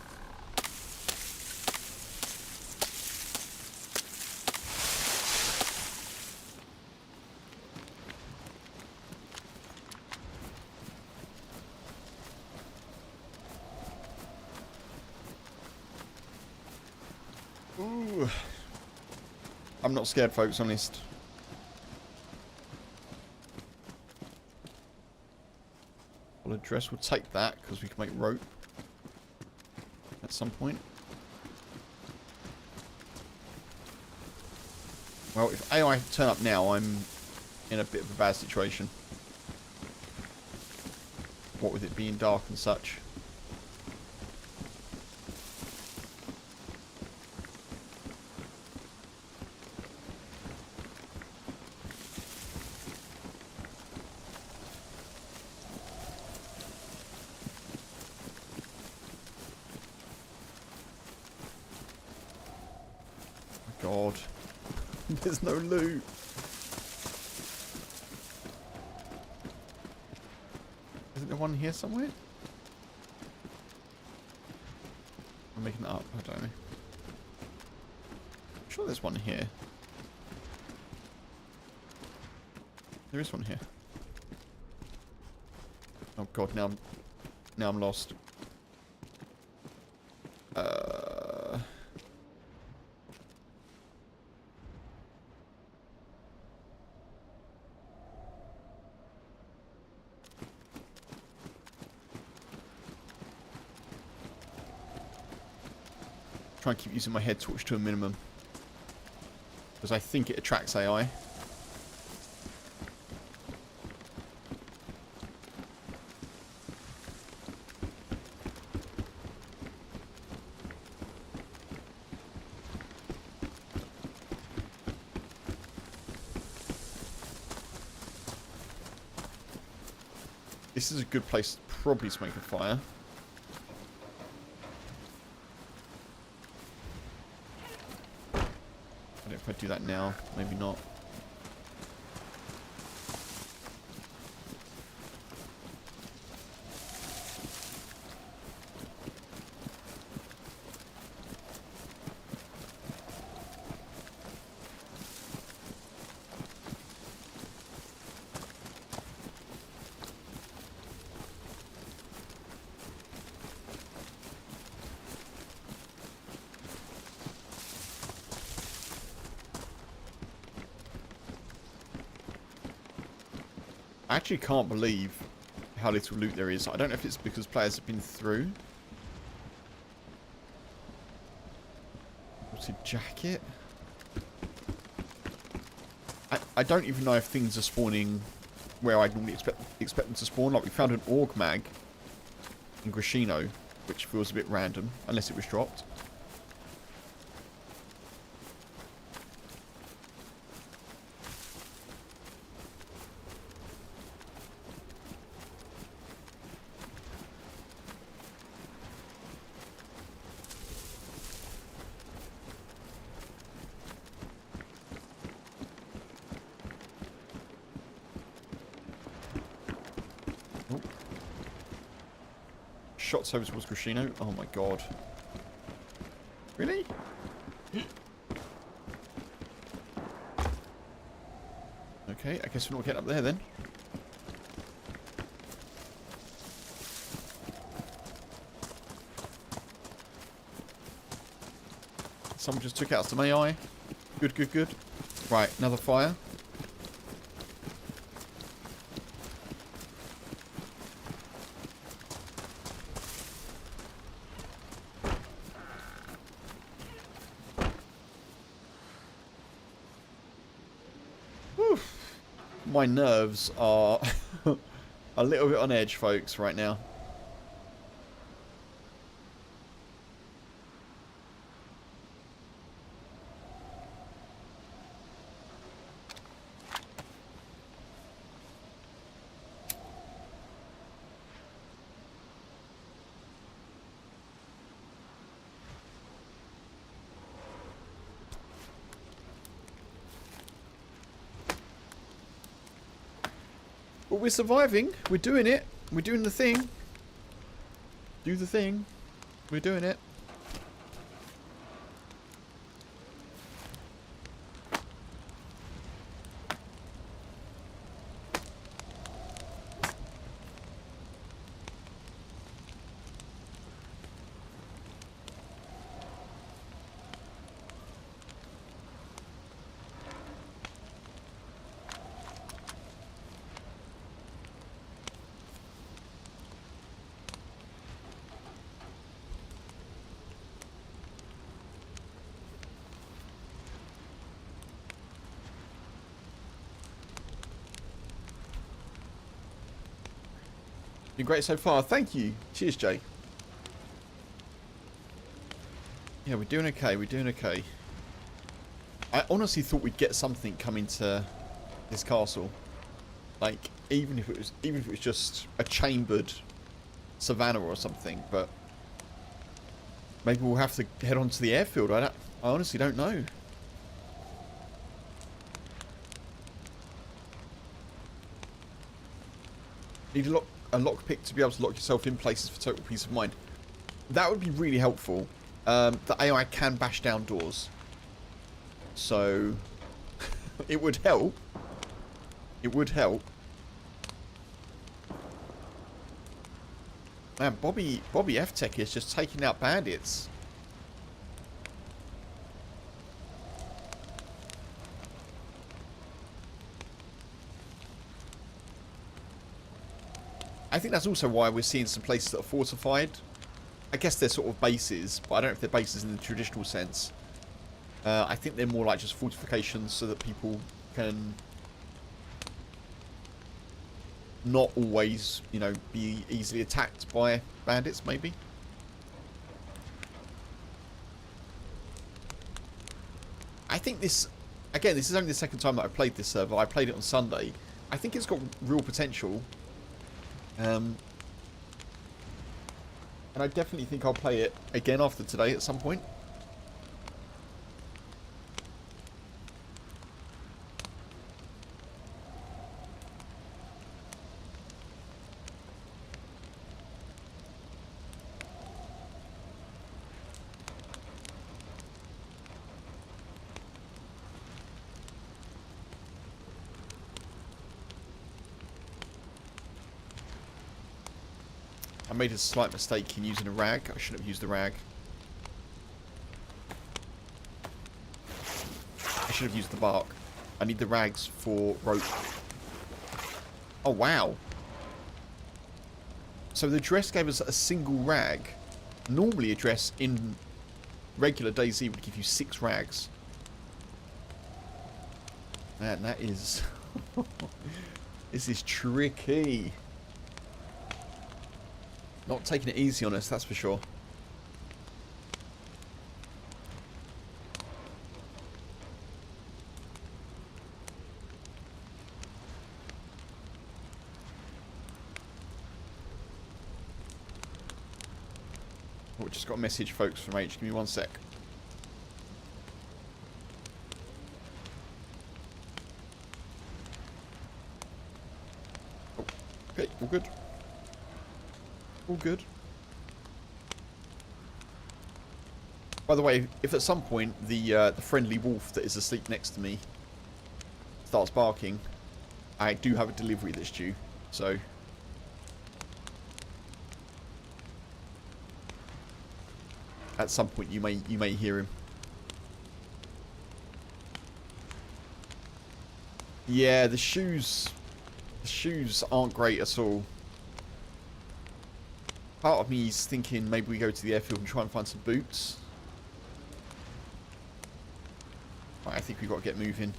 Ooh. I'm not scared, folks, honest. Well, address will take that because we can make rope at some point. Well, if AI turn up now, I'm in a bit of a bad situation. What with it being dark and such. God. There's no loot. Isn't there one here somewhere? I'm making that up. I don't know. I'm sure there's one here. There is one here. Oh God, now I'm lost. Try and keep using my head torch to a minimum, because I think it attracts AI. This is a good place to probably make a fire. I don't know if I do that now. Maybe not. I actually can't believe how little loot there is. I don't know if it's because players have been through. What's a jacket? I don't even know if things are spawning where I'd normally expect them to spawn. Like, we found an org mag in Grishino, which feels a bit random, unless it was dropped. Shots over towards Grishino. Oh my God. Really? Okay, I guess we're not getting up there then. Someone just took out some AI. Good, good, good. Right, another fire. My nerves are a little bit on edge, folks, right now. But we're surviving. We're doing it. We're doing the thing. Do the thing. We're doing it. Been great so far. Thank you. Cheers, Jay. Yeah, we're doing okay. We're doing okay. I honestly thought we'd get something coming to this castle. Like, even if it was just a chambered savannah or something, but maybe we'll have to head on to the airfield. I honestly don't know. Need a lockpick to be able to lock yourself in places for total peace of mind. That would be really helpful. The AI can bash down doors, so it would help. It would help. Man, Bobby F Tech is just taking out bandits. I think that's also why we're seeing some places that are fortified. I guess they're sort of bases, but I don't know if they're bases in the traditional sense. I think they're more like just fortifications so that people can not always, you know, be easily attacked by bandits, maybe. I think this, again, this is only the second time that I've played this server. I played it on Sunday. I think it's got real potential. And I definitely think I'll play it again after today at some point. I made a slight mistake in using a rag. I shouldn't have used the rag. I should have used the bark. I need the rags for rope. Oh, wow. So the dress gave us a single rag. Normally a dress in regular DayZ would give you 6 rags. Man, that is... This is tricky. Not taking it easy on us, that's for sure. Oh, just got a message, folks, from H. Give me 1 sec. Oh, okay, all good. All good. By the way, if at some point the friendly wolf that is asleep next to me starts barking, I do have a delivery that's due. So at some point you may hear him. Yeah, the shoes aren't great at all. Part of me is thinking maybe we go to the airfield and try and find some boots. Right, I think we've got to get moving.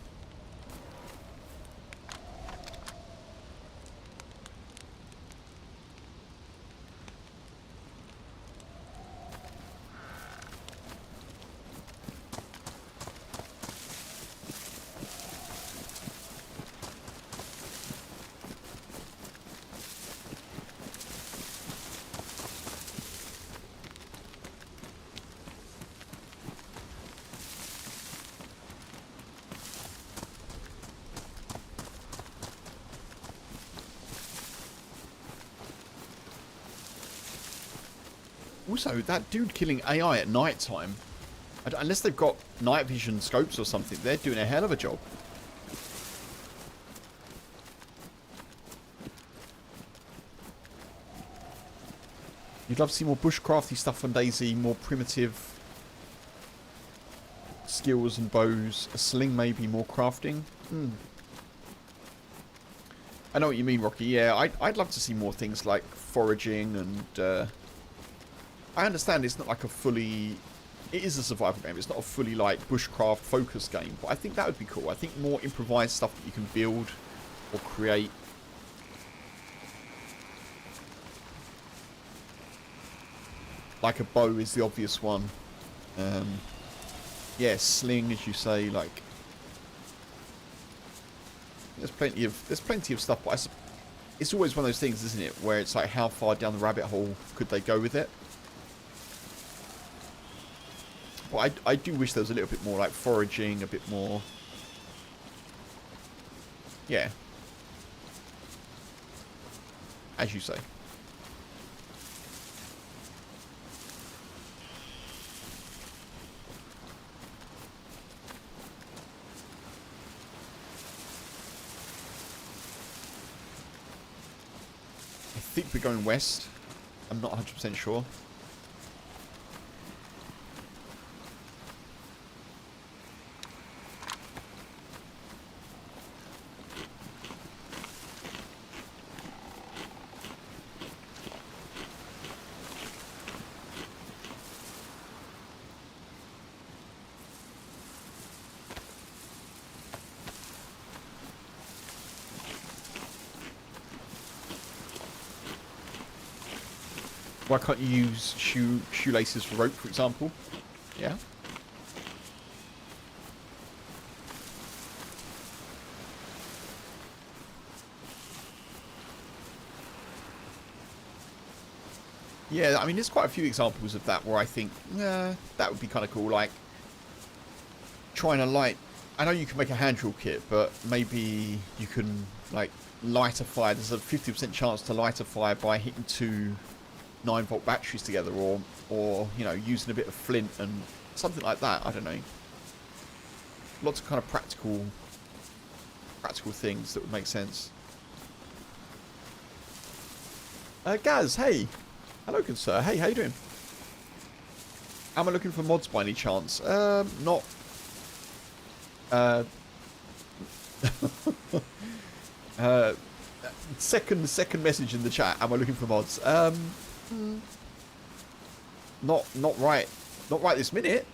Also, that dude killing AI at night time, unless they've got night vision scopes or something, they're doing a hell of a job. You'd love to see more bushcrafty stuff on DayZ, more primitive skills and bows, a sling maybe, more crafting. I know what you mean, Rocky. Yeah, I'd love to see more things like foraging and... I understand it's not like a fully... It is a survival game. It's not a fully like bushcraft focused game, but I think that would be cool. I think more improvised stuff that you can build or create. Like a bow is the obvious one. Yeah, sling, as you say. Like, there's plenty of stuff. But it's always one of those things, isn't it, where it's like, how far down the rabbit hole could they go with it? But I do wish there was a little bit more like foraging, a bit more. Yeah. As you say. I think we're going west. I'm not 100% sure. Why can't you use shoelaces for rope, for example? Yeah. Yeah, I mean, there's quite a few examples of that where I think, that would be kind of cool. Like, trying to light... I know you can make a hand drill kit, but maybe you can, like, light a fire. There's a 50% chance to light a fire by hitting two 9-volt batteries together, or you know, using a bit of flint and something like that. I don't know. Lots of kind of practical things that would make sense. Gaz, hey, hello, good sir. Hey, how you doing? Am I looking for mods by any chance? Not. Second message in the chat. Am I looking for mods? Not right this minute.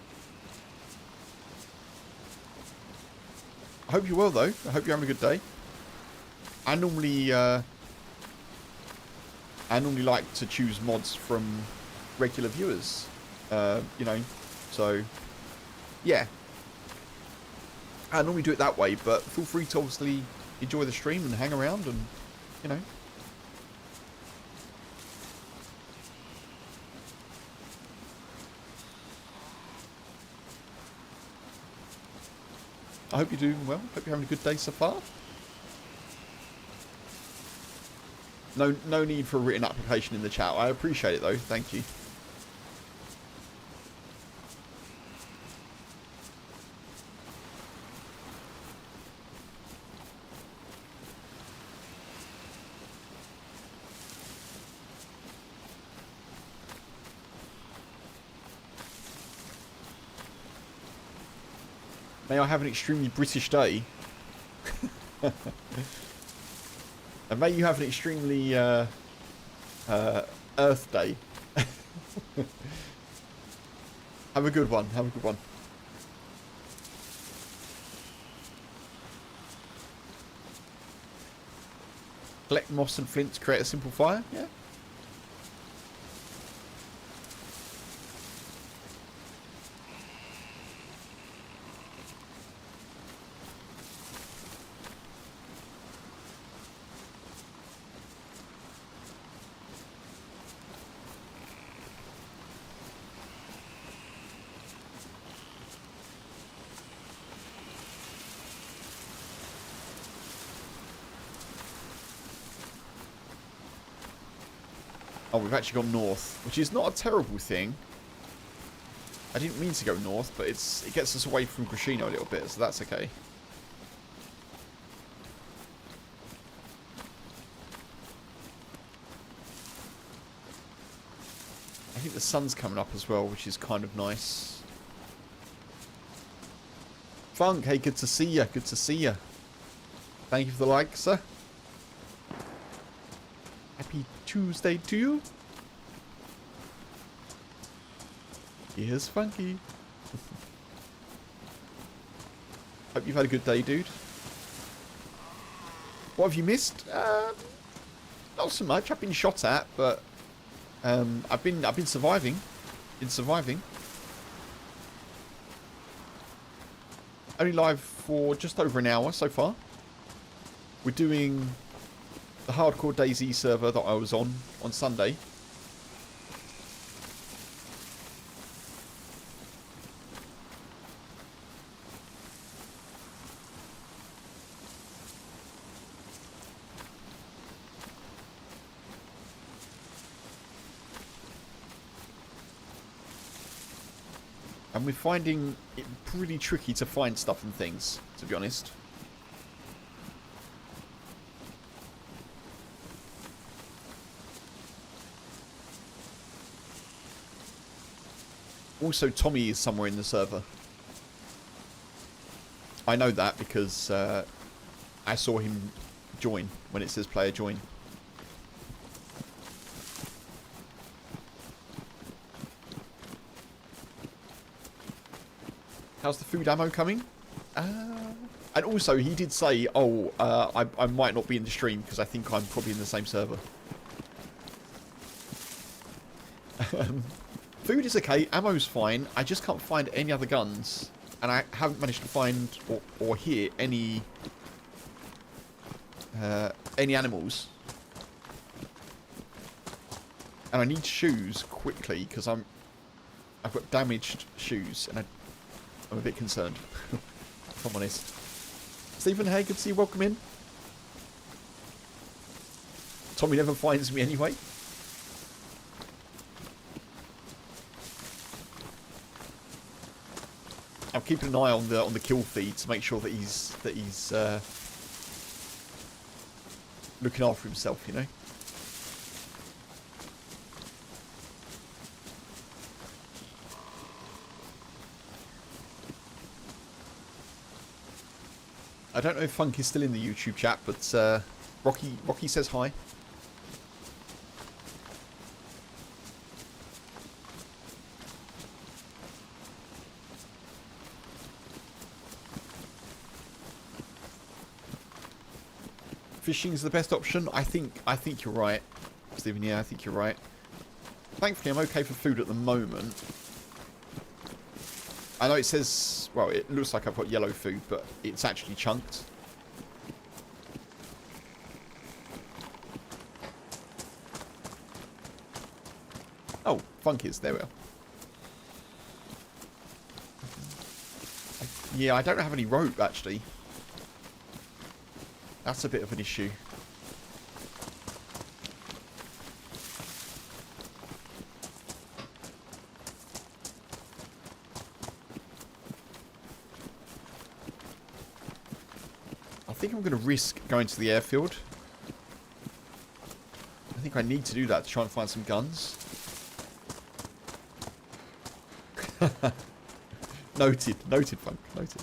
I hope you're well though. I hope you're having a good day. I normally like to choose mods from regular viewers. You know, so yeah. I normally do it that way, but feel free to obviously enjoy the stream and hang around and, you know. I hope you're doing well. Hope you're having a good day so far. No need for a written application in the chat. I appreciate it though. Thank you. May I have an extremely British day. And may you have an extremely Earth Day. Have a good one. Have a good one. Collect moss and flint to create a simple fire. Yeah. Oh, we've actually gone north, which is not a terrible thing. I didn't mean to go north, but it gets us away from Grishino a little bit, so that's okay. I think the sun's coming up as well, which is kind of nice. Funk, hey, good to see you. Good to see you. Thank you for the like, sir. Happy Tuesday to you. Here's Funky. Hope you've had a good day, dude. What have you missed? Not so much. I've been shot at, but I've been surviving. Only live for just over an hour so far. We're doing the Hardcore DayZ server that I was on Sunday. And we're finding it pretty tricky to find stuff and things, to be honest. Also, Tommy is somewhere in the server. I know that because I saw him join when it says player join. How's the food ammo coming? And also, he did say, oh, I might not be in the stream because I think I'm probably in the same server. Food is okay, ammo's fine. I just can't find any other guns. And I haven't managed to find or hear any animals. And I need shoes quickly because I've got damaged shoes and I'm a bit concerned, if I'm honest. Stephen, hey, good to see you. Welcome in. Tommy never finds me anyway. I'm keeping an eye on the kill feed to make sure that he's looking after himself, you know. I don't know if Funk is still in the YouTube chat, but Rocky says hi. Fishing's the best option. I think you're right, Stephen. Yeah, I think you're right. Thankfully, I'm okay for food at the moment. I know it says, well, it looks like I've got yellow food, but it's actually chunked. Oh, Funkies, there we are. Yeah, I don't have any rope, actually. That's a bit of an issue. I think I'm going to risk going to the airfield. I think I need to do that to try and find some guns. Noted, Funk, noted.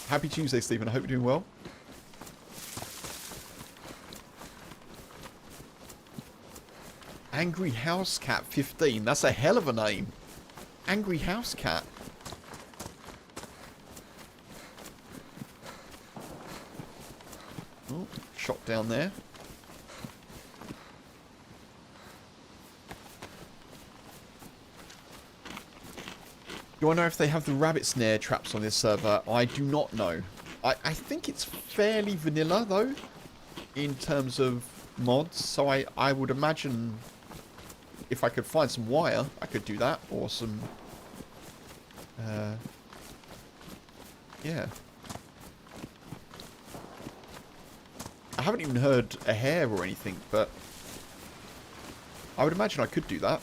Happy Tuesday, Stephen. I hope you're doing well. Angry House Cat 15. That's a hell of a name. Angry House Cat. Oh, shot down there. Do I know if they have the rabbit snare traps on this server? I do not know. I think it's fairly vanilla, though, in terms of mods. So I would imagine if I could find some wire, I could do that. Or some... yeah. I haven't even heard a hare or anything, but I would imagine I could do that.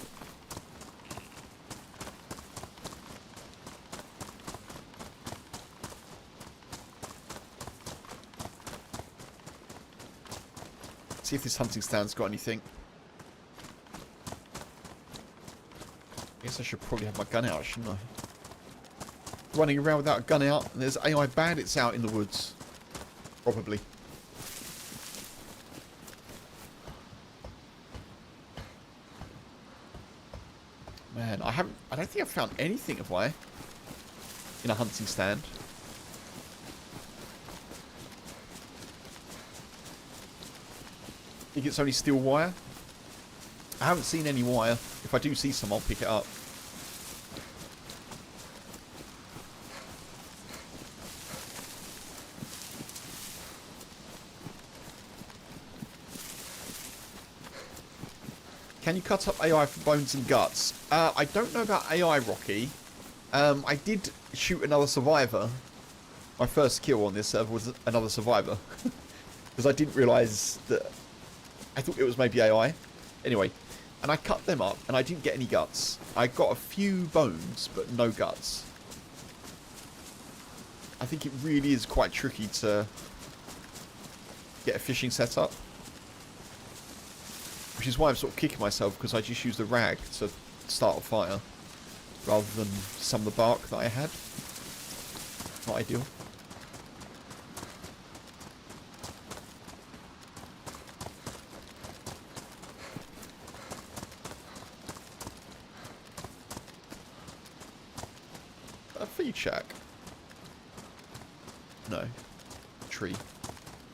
See if this hunting stand's got anything. I guess I should probably have my gun out, shouldn't I? Running around without a gun out, and there's AI bandits out in the woods. Probably. Man, I don't think I've found anything, have I? In a hunting stand. I think it's only steel wire. I haven't seen any wire. If I do see some, I'll pick it up. Can you cut up AI for bones and guts? I don't know about AI, Rocky. I did shoot another survivor. My first kill on this server was another survivor. Because I didn't realise that... I thought it was maybe AI. Anyway, and I cut them up, and I didn't get any guts. I got a few bones, but no guts. I think it really is quite tricky to get a fishing setup. Which is why I'm sort of kicking myself, because I just used a rag to start a fire, rather than some of the bark that I had. Not ideal. A feed shack? No. Tree.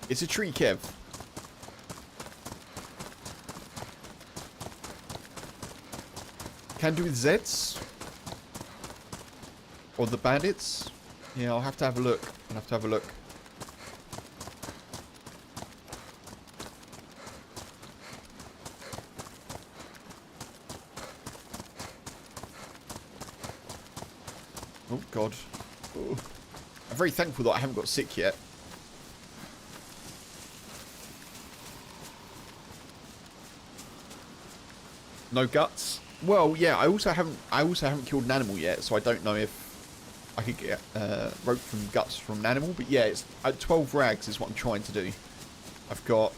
It's a tree, Kev. Can do with Zeds? Or the bandits? Yeah, I'll have to have a look. I'll have to have a look. Oh, God. Oh. I'm very thankful that I haven't got sick yet. No guts? Well, yeah, I also haven't killed an animal yet, so I don't know if I could get rope from guts from an animal. But yeah, it's 12 rags is what I'm trying to do. I've got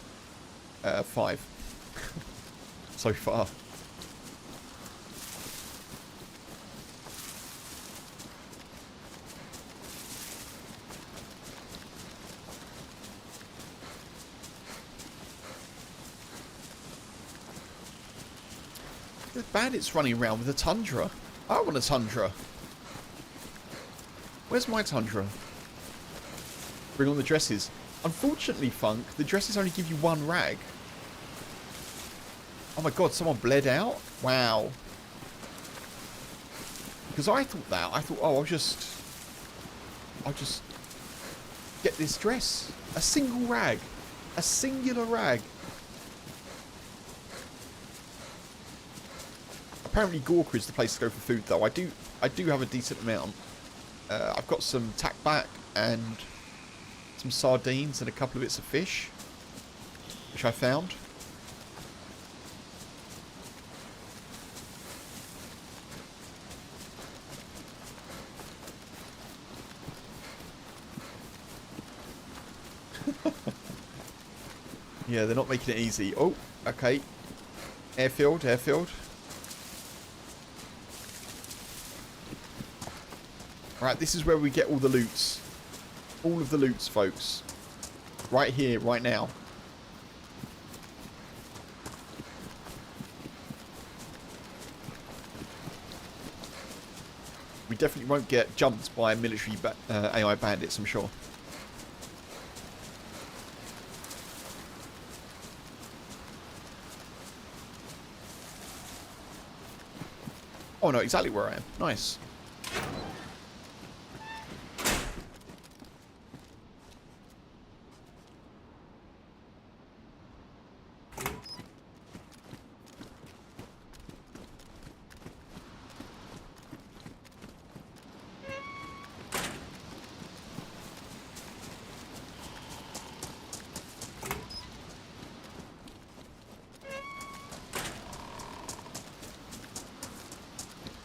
5 so far. The bandits running around with a tundra. I want a tundra. Where's my tundra? Bring on the dresses. Unfortunately, Funk, the dresses only give you 1 rag. Oh my god, someone bled out? Wow. Because I thought that. I thought, oh, I'll just get this dress. A single rag. A singular rag. Apparently Gorka is the place to go for food, though. I do have a decent amount. I've got some tack back and some sardines and a couple of bits of fish, which I found. Yeah, they're not making it easy. Oh, okay. Airfield, airfield. Alright, this is where we get all the loots. All of the loots, folks. Right here, right now. We definitely won't get jumped by military AI bandits, I'm sure. Oh, no, exactly where I am. Nice.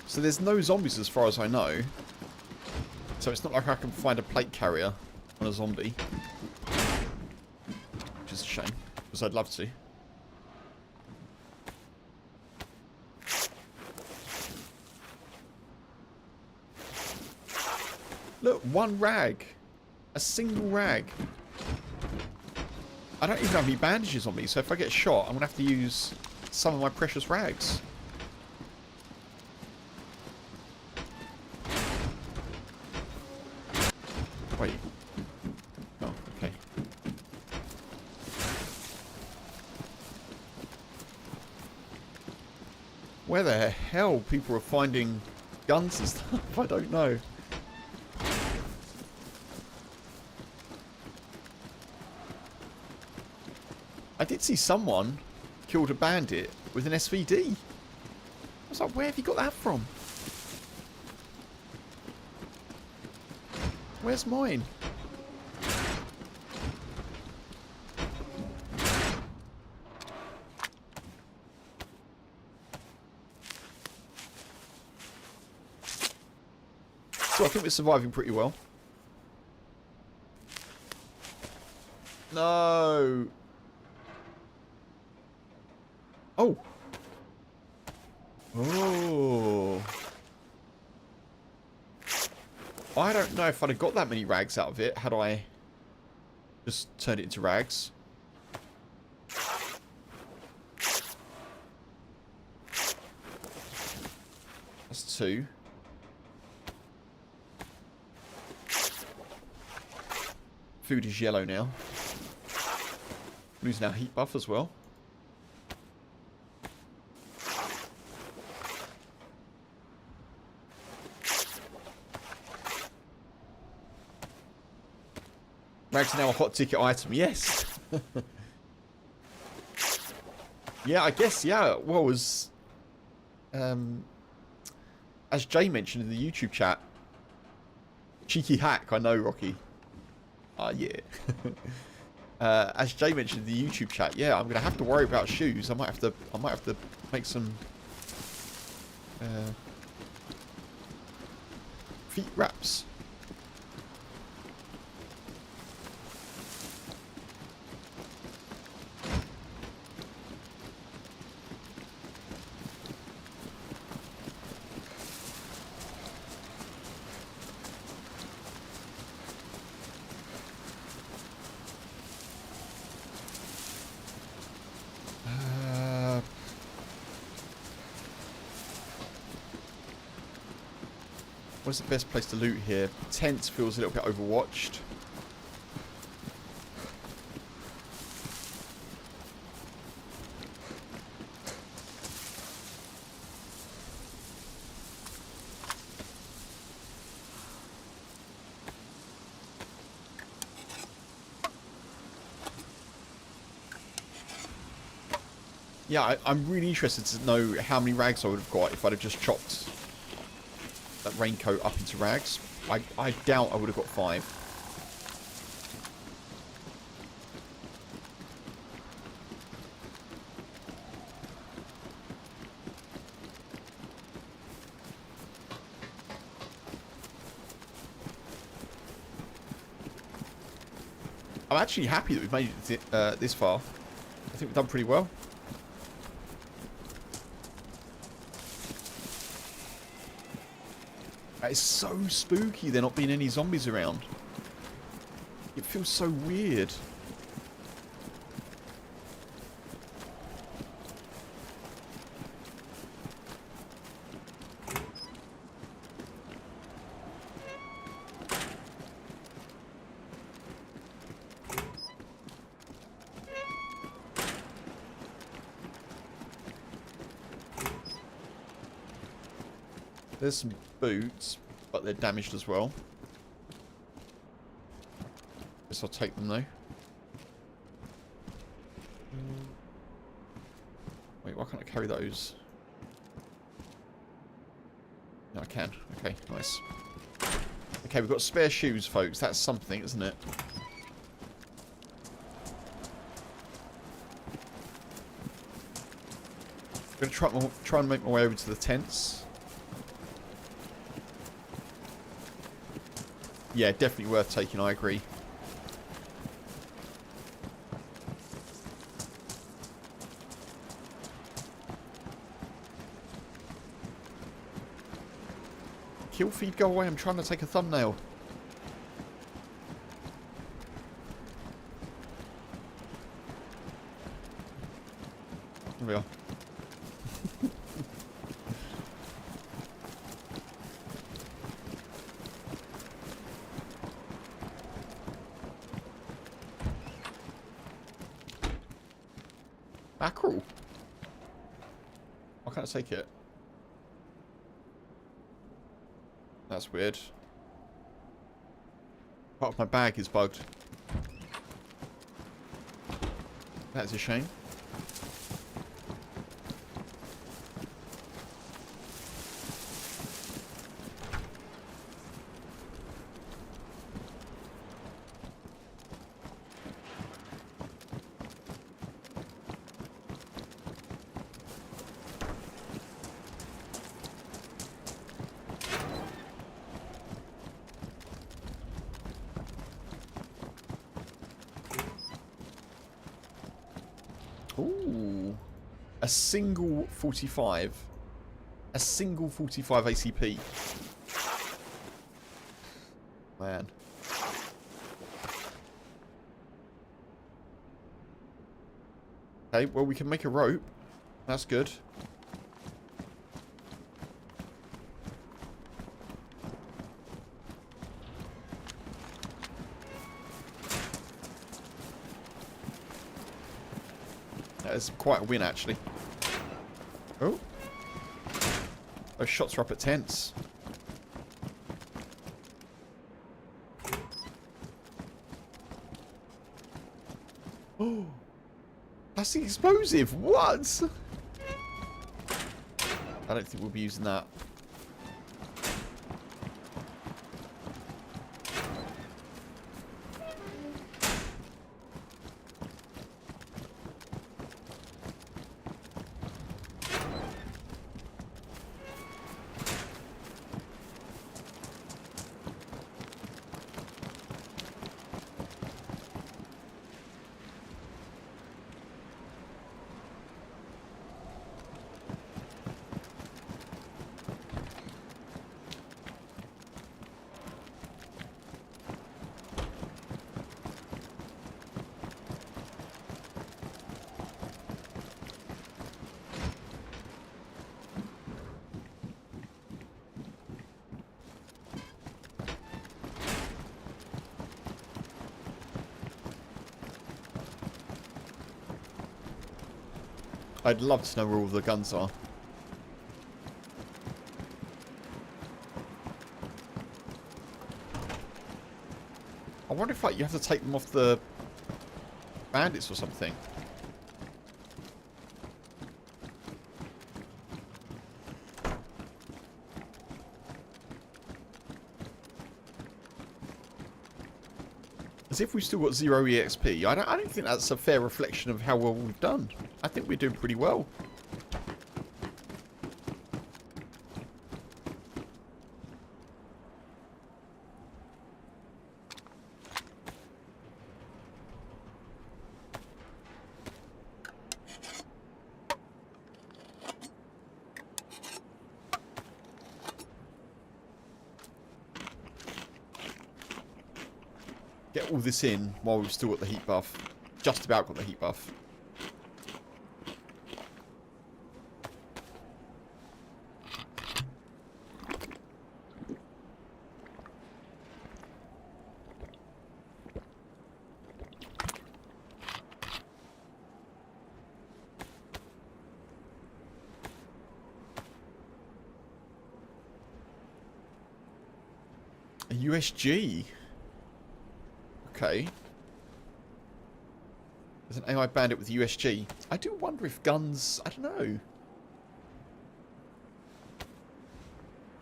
So there's no zombies as far as I know. So it's not like I can find a plate carrier on a zombie. Which is a shame, because I'd love to. Look, one rag. A single rag. I don't even have any bandages on me, so if I get shot, I'm going to have to use some of my precious rags. Wait. Oh, okay. Where the hell people are finding guns and stuff? I don't know. I did see someone killed a bandit with an SVD. I was like, where have you got that from? Where's mine? So I think we're surviving pretty well. No. Oh. Oh. I don't know if I'd have got that many rags out of it had I just turned it into rags. That's 2. Food is yellow now. Losing our heat buff as well. Rags are now a hot ticket item. Yes. Yeah, I guess. Yeah. Well, as Jay mentioned in the YouTube chat, cheeky hack. I know, Rocky. Yeah. As Jay mentioned in the YouTube chat, yeah, I'm gonna have to worry about shoes. I might have to make some feet wraps. What's the best place to loot here? Tent feels a little bit overwatched. Yeah, I'm really interested to know how many rags I would have got if I'd have just chopped that raincoat up into rags. I doubt I would have got 5. I'm actually happy that we've made it this far. I think we've done pretty well. It's so spooky there not being any zombies around. It feels so weird. There's some boots, but they're damaged as well. Guess I'll take them though. Wait, why can't I carry those? No, I can. Okay, nice. Okay, we've got spare shoes, folks. That's something, isn't it? I'm going to try and make my way over to the tents. Yeah, definitely worth taking, I agree. Kill feed, go away. I'm trying to take a thumbnail. Here we are. Mackerel. Why can't I take it? That's weird. Part of my bag is bugged. That's a shame. Ooh. A single 45. A single 45 ACP. Man. Okay, well, we can make a rope. That's good. That is quite a win, actually. Oh. Those shots are up at tents. Oh. That's the explosive. What? I don't think we'll be using that. I'd love to know where all the guns are. I wonder if, like, you have to take them off the bandits or something. As if we've still got 0 EXP. I don't think that's a fair reflection of how well we've done. I think we're doing pretty well. Get all this in while we've still got the heat buff. Just about got the heat buff. A USG? Okay. There's an AI bandit with USG. I do wonder if guns... I don't know.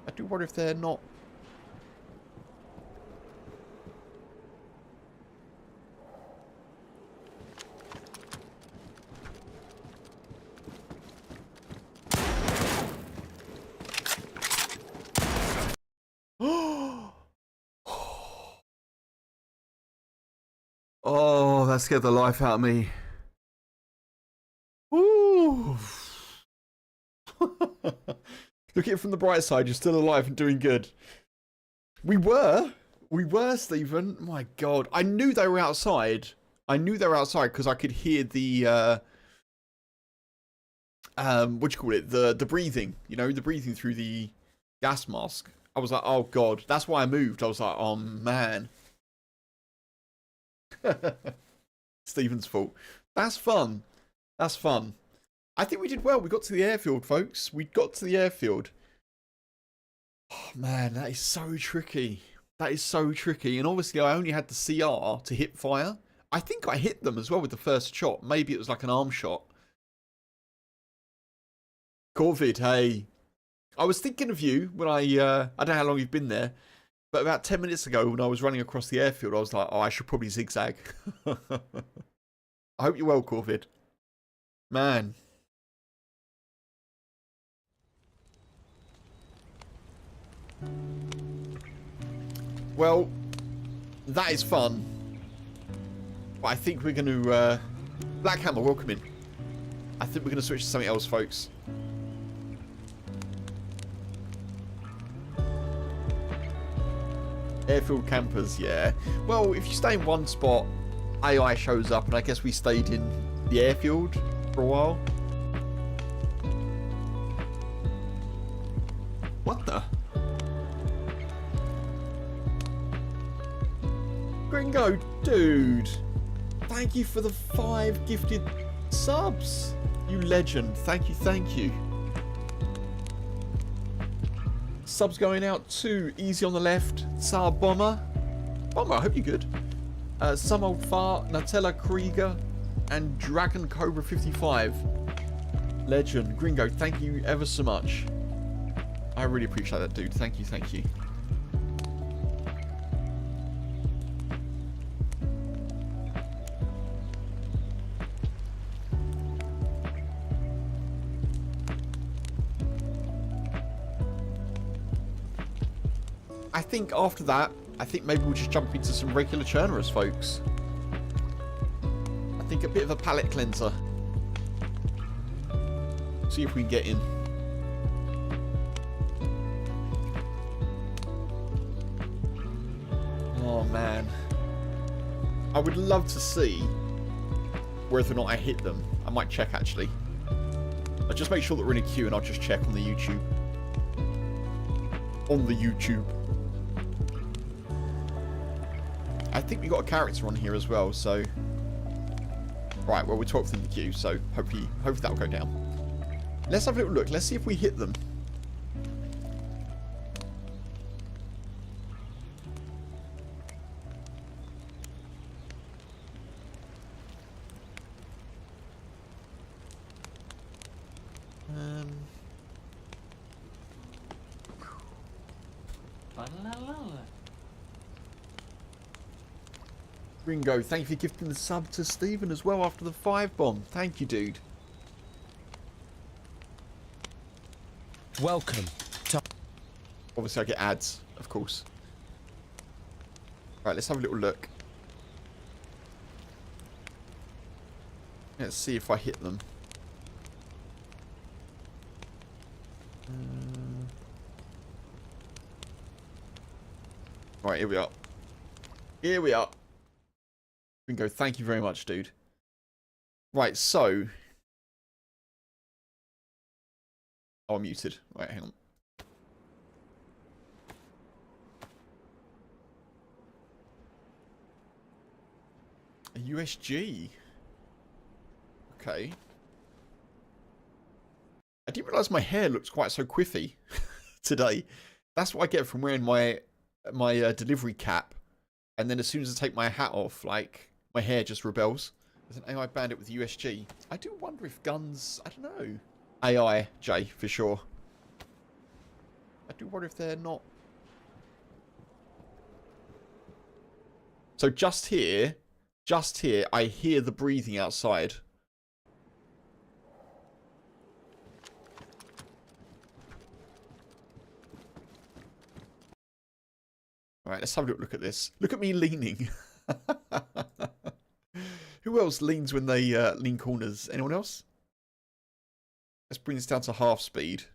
I do wonder if they're not... that scared the life out of me. Woo! Look at it from the bright side. You're still alive and doing good. We were, Stephen. My God, I knew they were outside. I knew they were outside because I could hear the what do you call it? The breathing. You know, the breathing through the gas mask. I was like, oh God. That's why I moved. I was like, oh man. Stephen's fault. That's fun. That's fun. I think we did well. We got to the airfield, folks. We got to the airfield. Oh, man, that is so tricky. That is so tricky. And obviously, I only had the CR to hip fire. I think I hit them as well with the first shot. Maybe it was like an arm shot. Corvid, hey. I was thinking of you when I don't know how long you've been there. But about 10 minutes ago, when I was running across the airfield, I was like, oh, I should probably zigzag. I hope you're well, Corvid. Man. Well, that is fun. But I think we're going to... Black Hammer, welcome in. I think we're going to switch to something else, folks. Airfield campers, yeah. Well, if you stay in one spot, AI shows up, and I guess we stayed in the airfield for a while. What the? Gringo, dude. Thank you for the 5 gifted subs. You legend. Thank you, thank you. Subs going out to Easy on the Left, Tsar Bomber. Bomber, I hope you're good. Some Old Fart, Nutella Krieger, and Dragon Cobra 55. Legend. Gringo, thank you ever so much. I really appreciate that, dude. Thank you, thank you. I think after that, I think maybe we'll just jump into some regular Chernarus, folks. I think a bit of a palate cleanser. See if we can get in. Oh man. I would love to see whether or not I hit them. I might check actually. I'll just make sure that we're in a queue and I'll just check on the YouTube. On the YouTube. I think we got a character on here as well, so... Right, well, we're 12th in the queue, so hopefully that'll go down. Let's have a little look. Let's see if we hit them. Ringo, thank you for gifting the sub to Stephen as well after the 5 bomb. Thank you, dude. Welcome to... Obviously, I get ads, of course. Right, let's have a little look. Let's see if I hit them. Right, here we are. Here we are. Ringo, thank you very much, dude. Right, so... Oh, I'm muted. Right, hang on. A USG. Okay. I didn't realise my hair looked quite so quiffy today. That's what I get from wearing my delivery cap. And then as soon as I take my hat off, like, my hair just rebels. There's an AI bandit with USG. I do wonder if guns... I don't know. AI, Jay, for sure. I do wonder if they're not... So just here, I hear the breathing outside. Alright, let's have a look at this. Look at me leaning. Who else leans when they lean corners? Anyone else? Let's bring this down to half speed.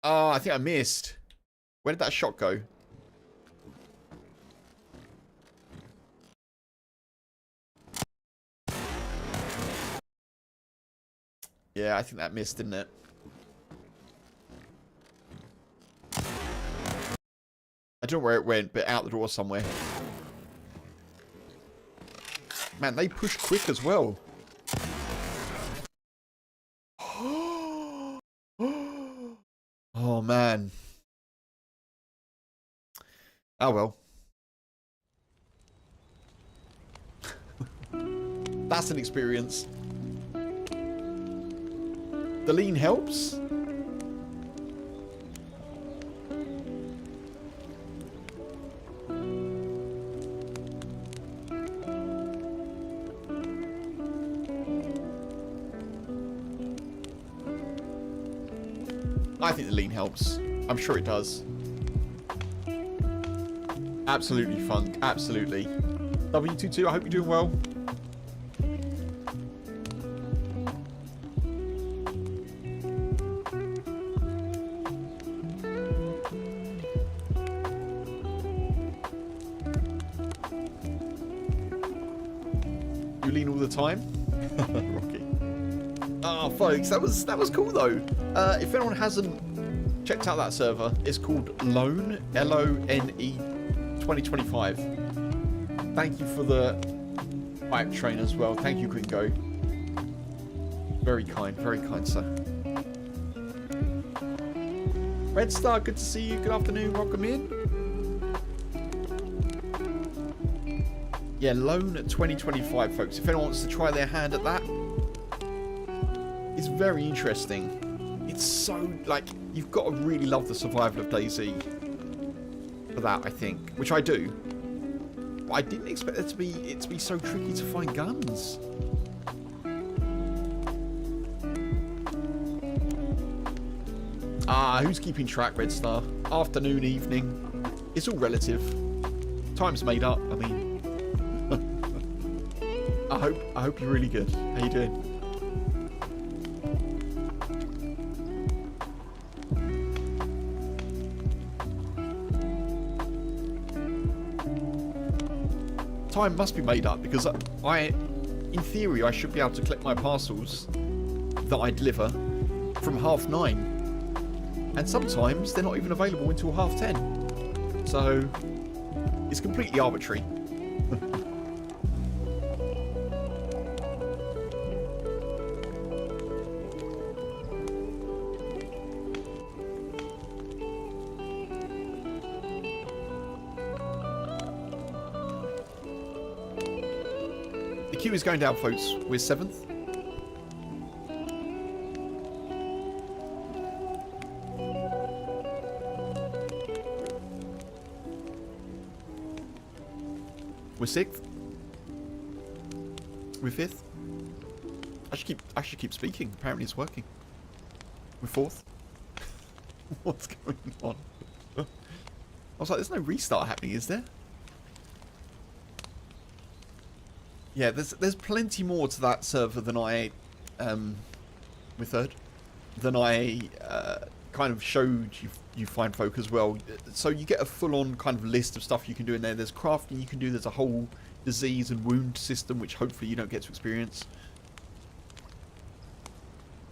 Oh, I think I missed. Where did that shot go? Yeah, I think that missed, didn't it? I don't know where it went, but out the door somewhere. Man, they push quick as well. Oh, man. Oh, well. That's an experience. The lean helps. I think the lean helps. I'm sure it does. Absolutely fun. Absolutely. W22, I hope you're doing well. You lean all the time? Rocky. Oh, folks, that was cool though. If anyone hasn't checked out that server, it's called Lone, L-O-N-E 2025. Thank you for the hype train as well. Thank you, Gringo. Very kind, sir. Red Star, good to see you. Good afternoon, welcome in. Yeah, Lone 2025, folks. If anyone wants to try their hand at that, it's very interesting. It's so, like, you've got to really love the survival of DayZ for that, I think, which I do. But I didn't expect it to be so tricky to find guns. Ah, who's keeping track, Red Star? Afternoon, evening. It's all relative. Time's made up, I mean. I hope you're really good. How you doing? Time must be made up because in theory, I should be able to collect my parcels that I deliver from 9:30, and sometimes they're not even available until 10:30. So it's completely arbitrary. The queue is going down, folks. We're 7th. We're 6th. We're 5th. I should keep speaking. Apparently it's working. We're 4th. What's going on? I was like, there's no restart happening, is there? Yeah, there's plenty more to that server than I, we're 3rd, than I kind of showed you fine folk as well. So you get a full-on kind of list of stuff you can do in there. There's crafting you can do. There's a whole disease and wound system, which hopefully you don't get to experience.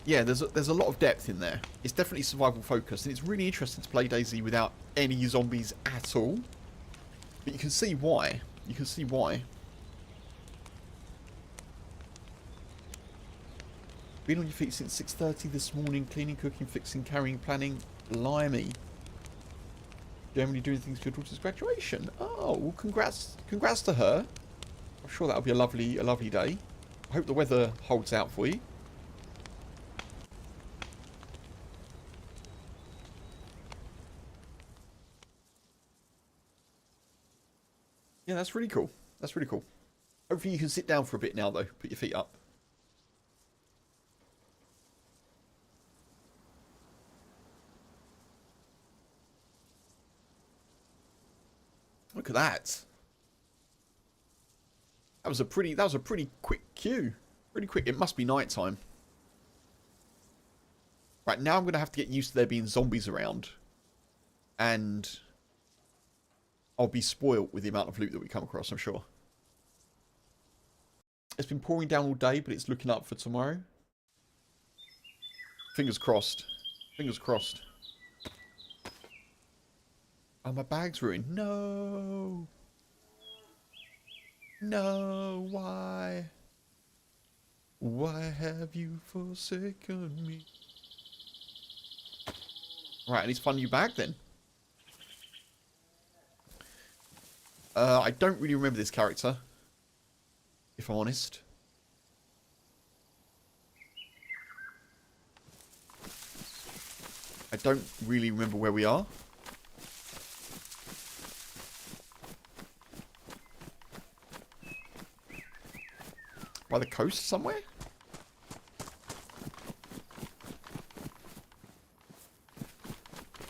Yeah, there's a lot of depth in there. It's definitely survival focused, and it's really interesting to play DayZ without any zombies at all. But you can see why. You can see why. Been on your feet since 6:30 this morning, cleaning, cooking, fixing, carrying, planning. Blimey. Germany doing things for your daughter's graduation. Oh, well, congrats to her. I'm sure that'll be a lovely day. I hope the weather holds out for you. Yeah, that's really cool. That's really cool. Hopefully you can sit down for a bit now, though. Put your feet up. Look at that. That was a pretty quick queue. Pretty quick. It must be night time. Right, now I'm going to have to get used to there being zombies around. And I'll be spoilt with the amount of loot that we come across, I'm sure. It's been pouring down all day, but it's looking up for tomorrow. Fingers crossed. Fingers crossed. Oh, my bag's ruined. No. No, why? Why have you forsaken me? Right, I need to find a new bag then. I don't really remember this character, if I'm honest. I don't really remember where we are. By the coast somewhere?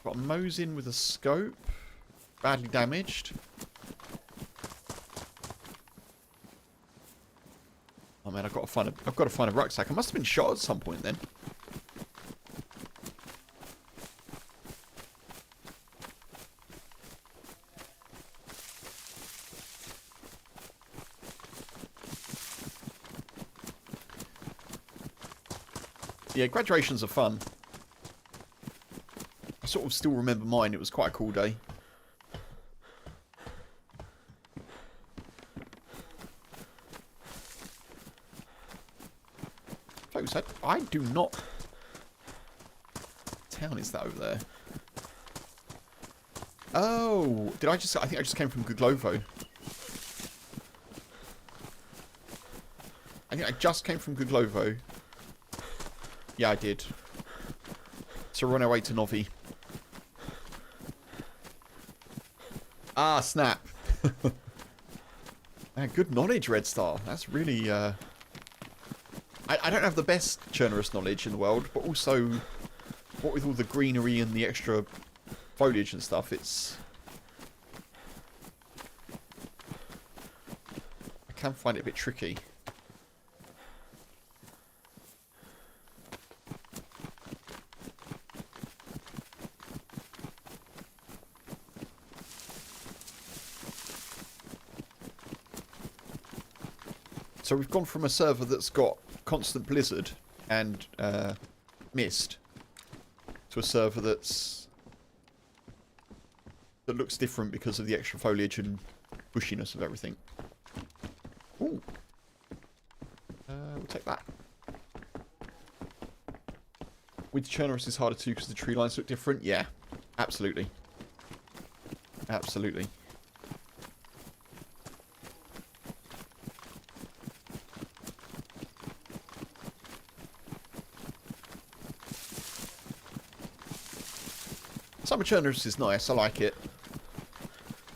Got a Mosin with a scope. Badly damaged. Oh man, I've got to find a rucksack. I must have been shot at some point then. Yeah, graduations are fun. I sort of still remember mine. It was quite a cool day. Folks, I do not... What town is that over there? Oh, I think I just came from Guglovo. I think I just came from Guglovo. Yeah, I did. So we're on our way to Novi. Ah, snap. Man, good knowledge, Red Star. That's really... I don't have the best Chernarus knowledge in the world, but also, what with all the greenery and the extra foliage and stuff, it's... I can find it a bit tricky. So we've gone from a server that's got constant blizzard and mist to a server that looks different because of the extra foliage and bushiness of everything. Ooh. We'll take that. With Chernarus is harder too because the tree lines look different. Yeah, absolutely. Absolutely. Summer Chernarus is nice, I like it.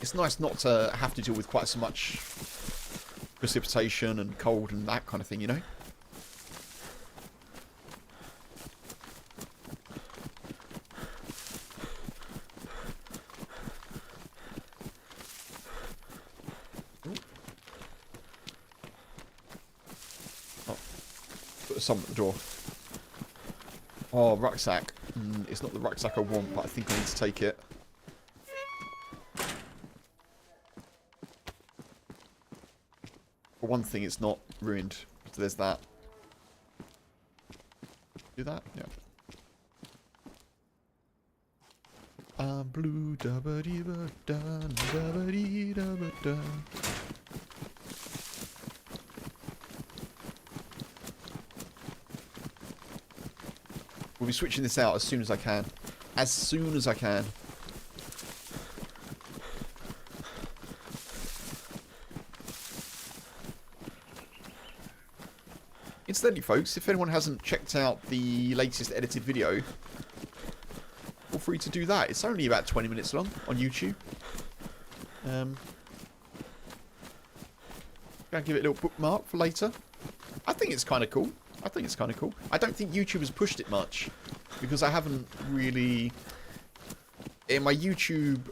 It's nice not to have to deal with quite so much precipitation and cold and that kind of thing, you know? Oh, put some at the door. Oh, rucksack. It's not the rucksack I want, but I think I need to take it. For one thing, it's not ruined. So there's that. Do that? Yeah. I'm blue, da ba dee ba da, da ba dee da ba da. We'll be switching this out as soon as I can. As soon as I can. Incidentally, folks, if anyone hasn't checked out the latest edited video, feel free to do that. It's only about 20 minutes long on YouTube. Gonna give it a little bookmark for later. I think it's kind of cool. I think it's kind of cool. I don't think YouTube has pushed it much because I haven't really... In my YouTube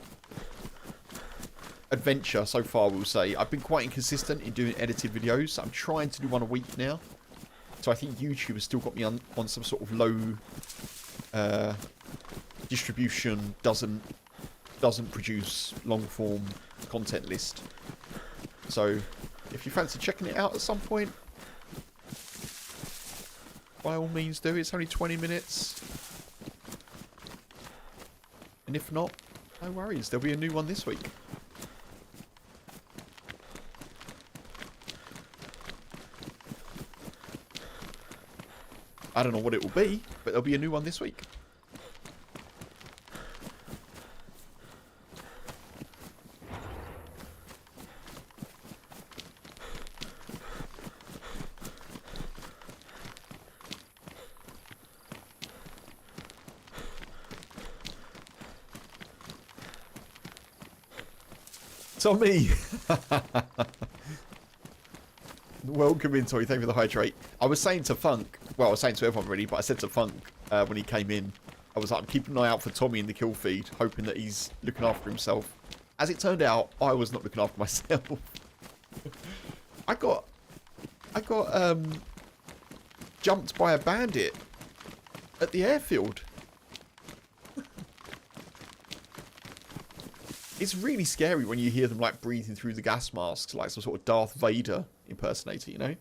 adventure so far, we'll say. I've been quite inconsistent in doing edited videos. I'm trying to do one a week now. So I think YouTube has still got me on some sort of low distribution, doesn't produce long form content list. So if you fancy checking it out at some point, by all means do. It's only 20 minutes. And if not, no worries. There'll be a new one this week. I don't know what it will be, but there'll be a new one this week. Tommy! Welcome in, Tommy. Thank you for the hydrate. I was saying to Funk, well, I was saying to everyone really, but I said to Funk when he came in, I was like, I'm keeping an eye out for Tommy in the kill feed, hoping that he's looking after himself. As it turned out, I was not looking after myself. I got jumped by a bandit at the airfield. It's really scary when you hear them like breathing through the gas masks, like some sort of Darth Vader impersonator, you know?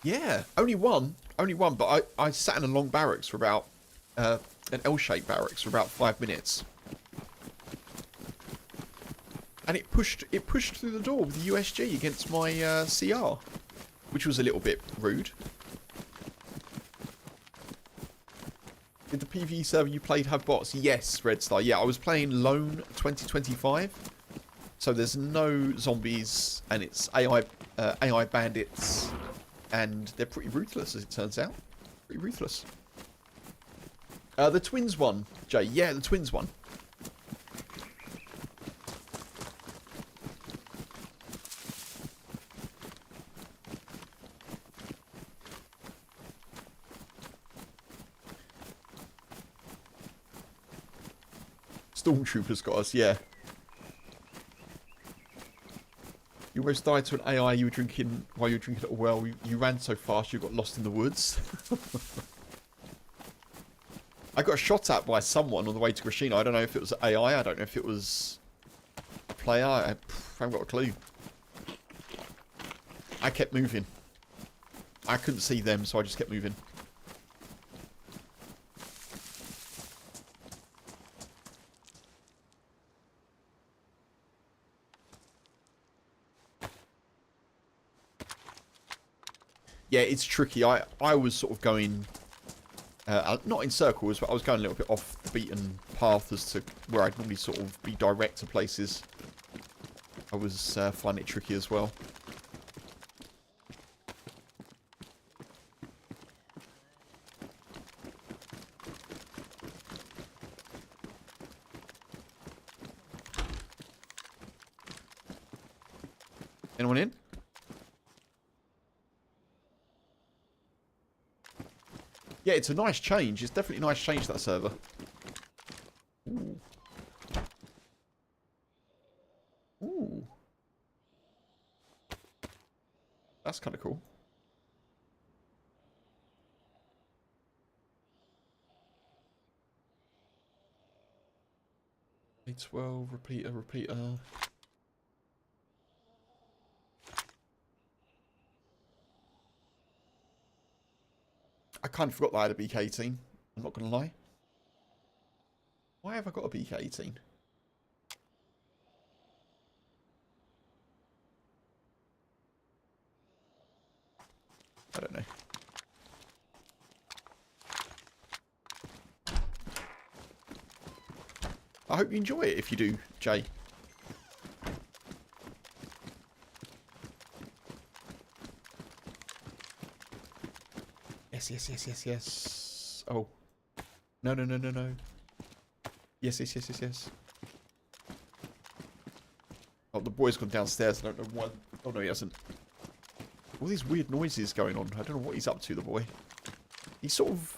Yeah, only one, but I sat in a long barracks for about, an L-shaped barracks for about 5 minutes. And it pushed through the door with the USG against my CR, which was a little bit rude. Did the PvE server you played have bots? Yes, Red Star. Yeah, I was playing Lone 2025. So there's no zombies, and it's AI bandits, and they're pretty ruthless, as it turns out. Pretty ruthless. The twins one, Jay. Yeah, the twins one. Stormtroopers got us, yeah. You almost died to an AI you were drinking while you were drinking at a well. You ran so fast you got lost in the woods. I got shot at by someone on the way to Grashina. I don't know if it was AI. I don't know if it was a player. I haven't got a clue. I kept moving. I couldn't see them, so I just kept moving. Yeah, it's tricky. I was sort of going, not in circles, but I was going a little bit off the beaten path as to where I'd normally sort of be direct to places. I was finding it tricky as well. Anyone in? Yeah, it's a nice change. It's definitely a nice change, that server. Ooh. Ooh. That's kind of cool. A12, repeater. I kind of forgot that I had a BK-18. I'm not going to lie. Why have I got a BK-18? I don't know. I hope you enjoy it if you do, Jay. Yes. Oh. No. Yes. Oh, the boy's gone downstairs. I don't know why. Oh, no, he hasn't. All these weird noises going on. I don't know what he's up to, the boy. He's sort of...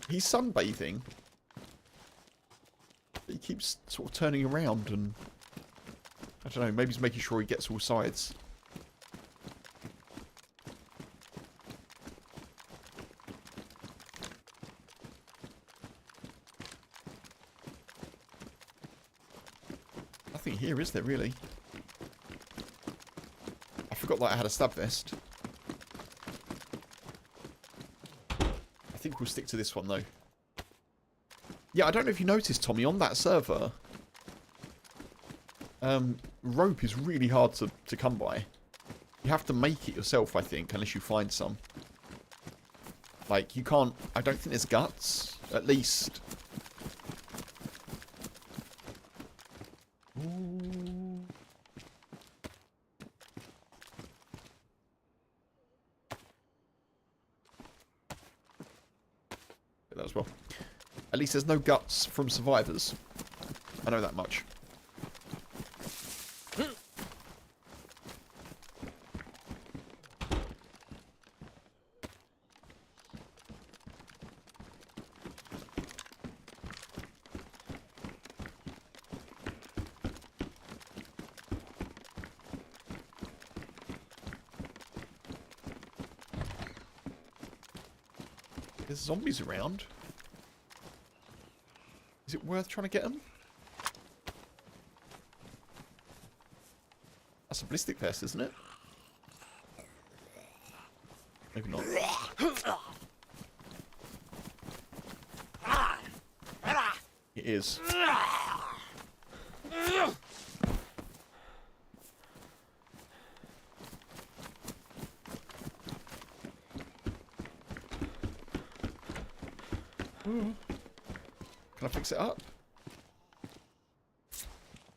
He's sunbathing. He keeps sort of turning around and... I don't know, maybe he's making sure he gets all sides. Nothing here, is there, really? I forgot that I had a stab vest. I think we'll stick to this one, though. Yeah, I don't know if you noticed, Tommy, on that server, rope is really hard to come by. You have to make it yourself, I think, unless you find some. Like, you can't... I don't think there's guts, at least. Ooh. Get that as well. At least there's no guts from survivors. I know that much. There's zombies around. Is it worth trying to get them? That's a ballistic vest, isn't it? Maybe not. It is. Can I fix it up?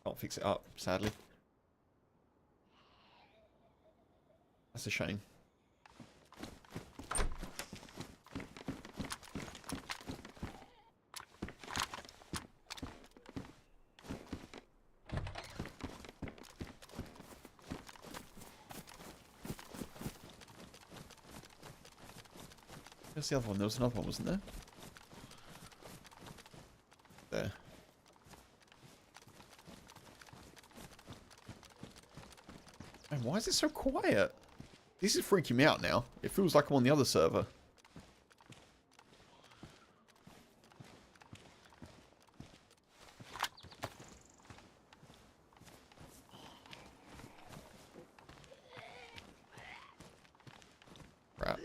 Can't fix it up, sadly. That's a shame. Where's the other one? There was another one, wasn't there? There. And why is it so quiet? This is freaking me out now. It feels like I'm on the other server. Crap.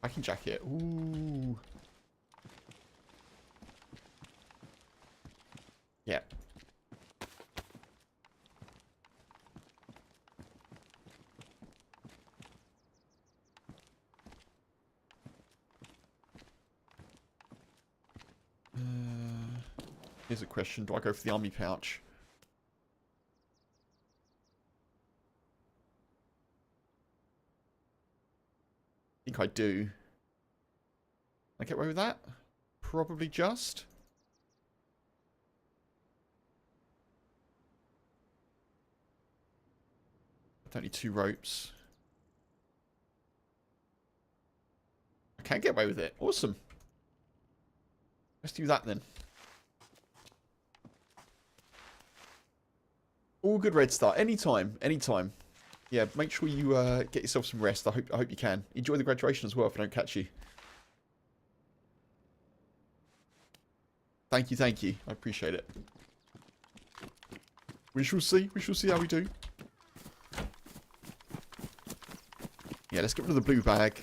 Hiking jacket. Ooh. Yeah. Here's a question. Do I go for the army pouch? I think I do. I get away with that? Probably just. I don't need 2 ropes. I can get away with it. Awesome. Let's do that then. All good, Red Star. Anytime. Anytime. Yeah, make sure you get yourself some rest. I hope you can. Enjoy the graduation as well if I don't catch you. Thank you, thank you. I appreciate it. We shall see. We shall see how we do. Yeah, let's get rid of the blue bag.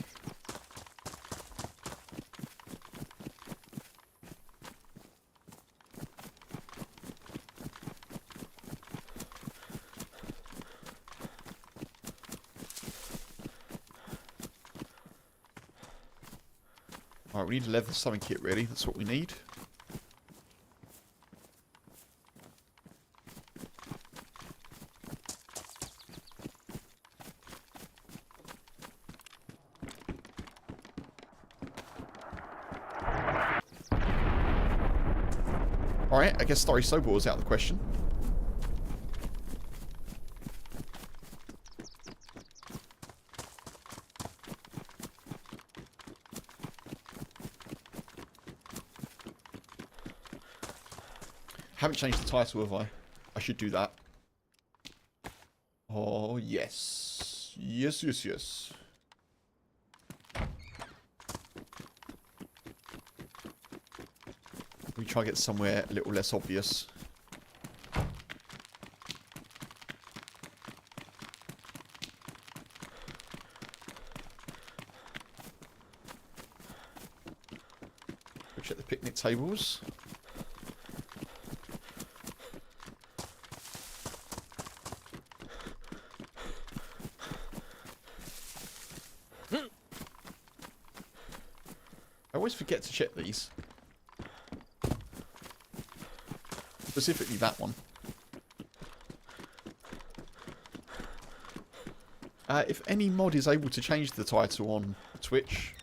Alright, we need a leather summon kit, really. That's what we need. Alright, I guess Starry Snowball is out of the question. Haven't changed the title, have I? I should do that. Oh, yes. Yes, yes, yes. We try to get somewhere a little less obvious. Go check the picnic tables. I always forget to check these. Specifically that one. If any mod is able to change the title on Twitch,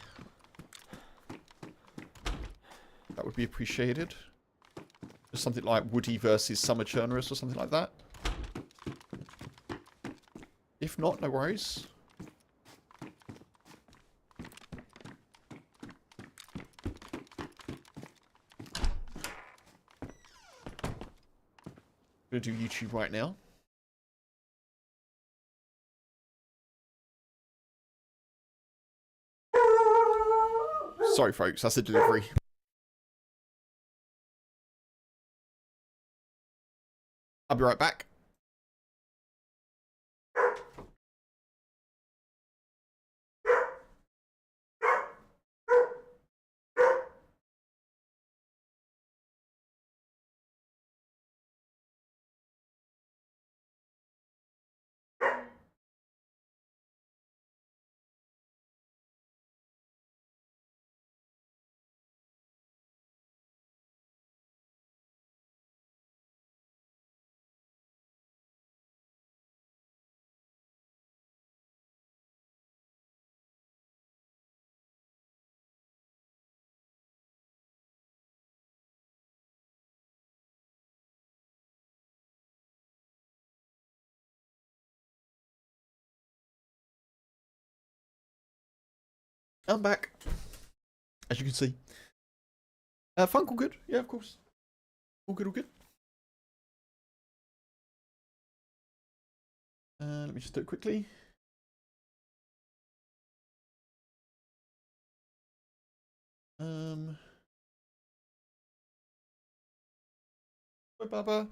that would be appreciated. Just something like Woody versus Summer Chernarus or something like that. If not, no worries. I'm going to do YouTube right now. Sorry, folks, that's a delivery. I'll be right back. I'm back. As you can see. Funk all good? Yeah, of course. All good, all good. Let me just do it quickly. Bye, Baba.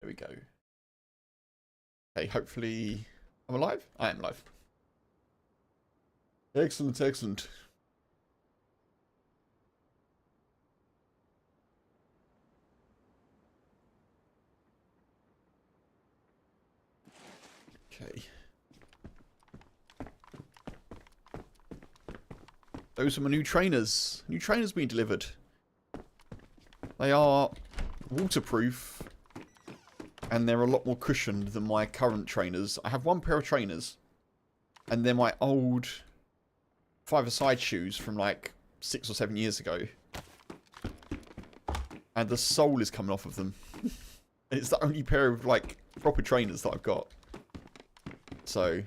There we go. Okay, hopefully I'm alive. I am alive. Excellent, excellent. Okay. Those are my new trainers. New trainers being delivered. They are waterproof. And they're a lot more cushioned than my current trainers. I have one pair of trainers. And they're my old five-a-side shoes from like 6 or 7 years ago. And the sole is coming off of them. And it's the only pair of like proper trainers that I've got. So,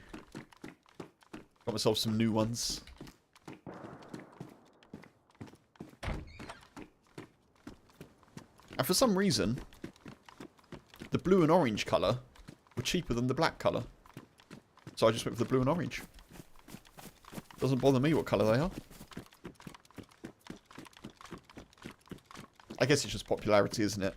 got myself some new ones. And for some reason, the blue and orange colour were cheaper than the black colour. So I just went for the blue and orange. Doesn't bother me what colour they are. I guess it's just popularity, isn't it?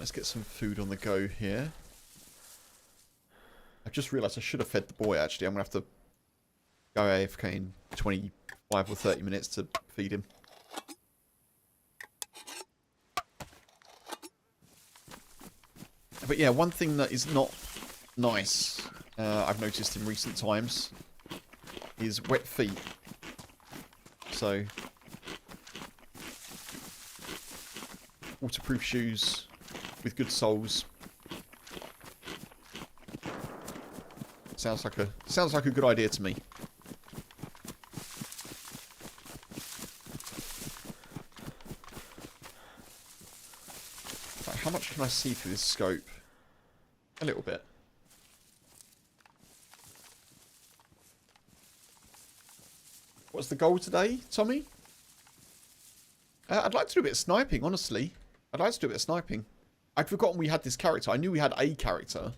let's get some food on the go here. I've just realised I should have fed the boy, actually. I'm going to have to go AFK in 25 or 30 minutes to feed him. But yeah, one thing that is not nice, I've noticed in recent times, is wet feet. So, waterproof shoes with good soles. Sounds like a good idea to me. Right, how much can I see through this scope? A little bit. What's the goal today, Tommy? I'd like to do a bit of sniping, honestly. I'd like to do a bit of sniping. I'd forgotten we had this character. I knew we had a character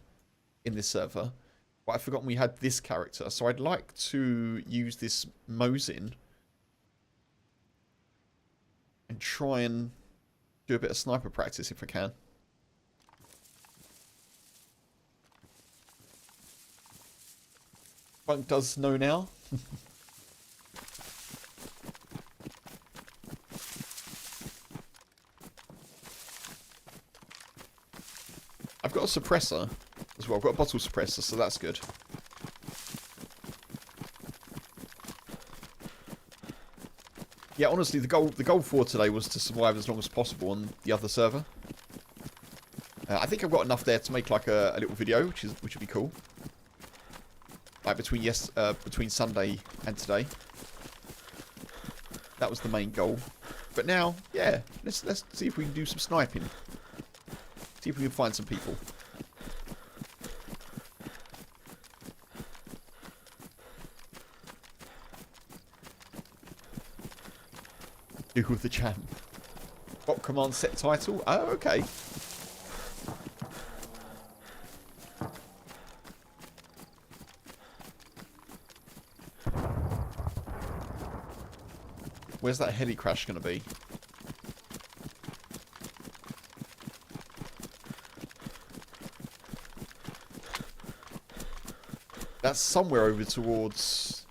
in this server, but I'd forgotten we had this character. So I'd like to use this Mosin and try and do a bit of sniper practice if I can. Bunk does know now. I've got a suppressor as well. I've got a bottle suppressor, so that's good. Yeah, honestly, the goal for today was to survive as long as possible on the other server. I think I've got enough there to make like a little video, which would be cool. Like between Sunday and today. That was the main goal. But now, yeah, let's see if we can do some sniping. See if we can find some people. Google the champ. Bot command set title. Oh, okay. Where's that heli crash going to be? That's somewhere over towards...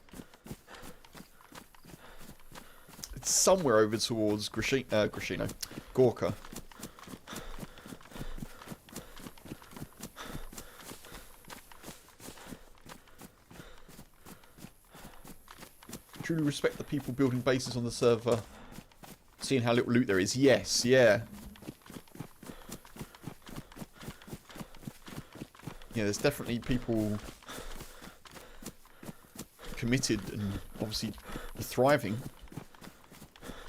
It's somewhere over towards Gorka. Truly respect the people building bases on the server. Seeing how little loot there is. Yes, yeah. Yeah, there's definitely people committed and obviously thriving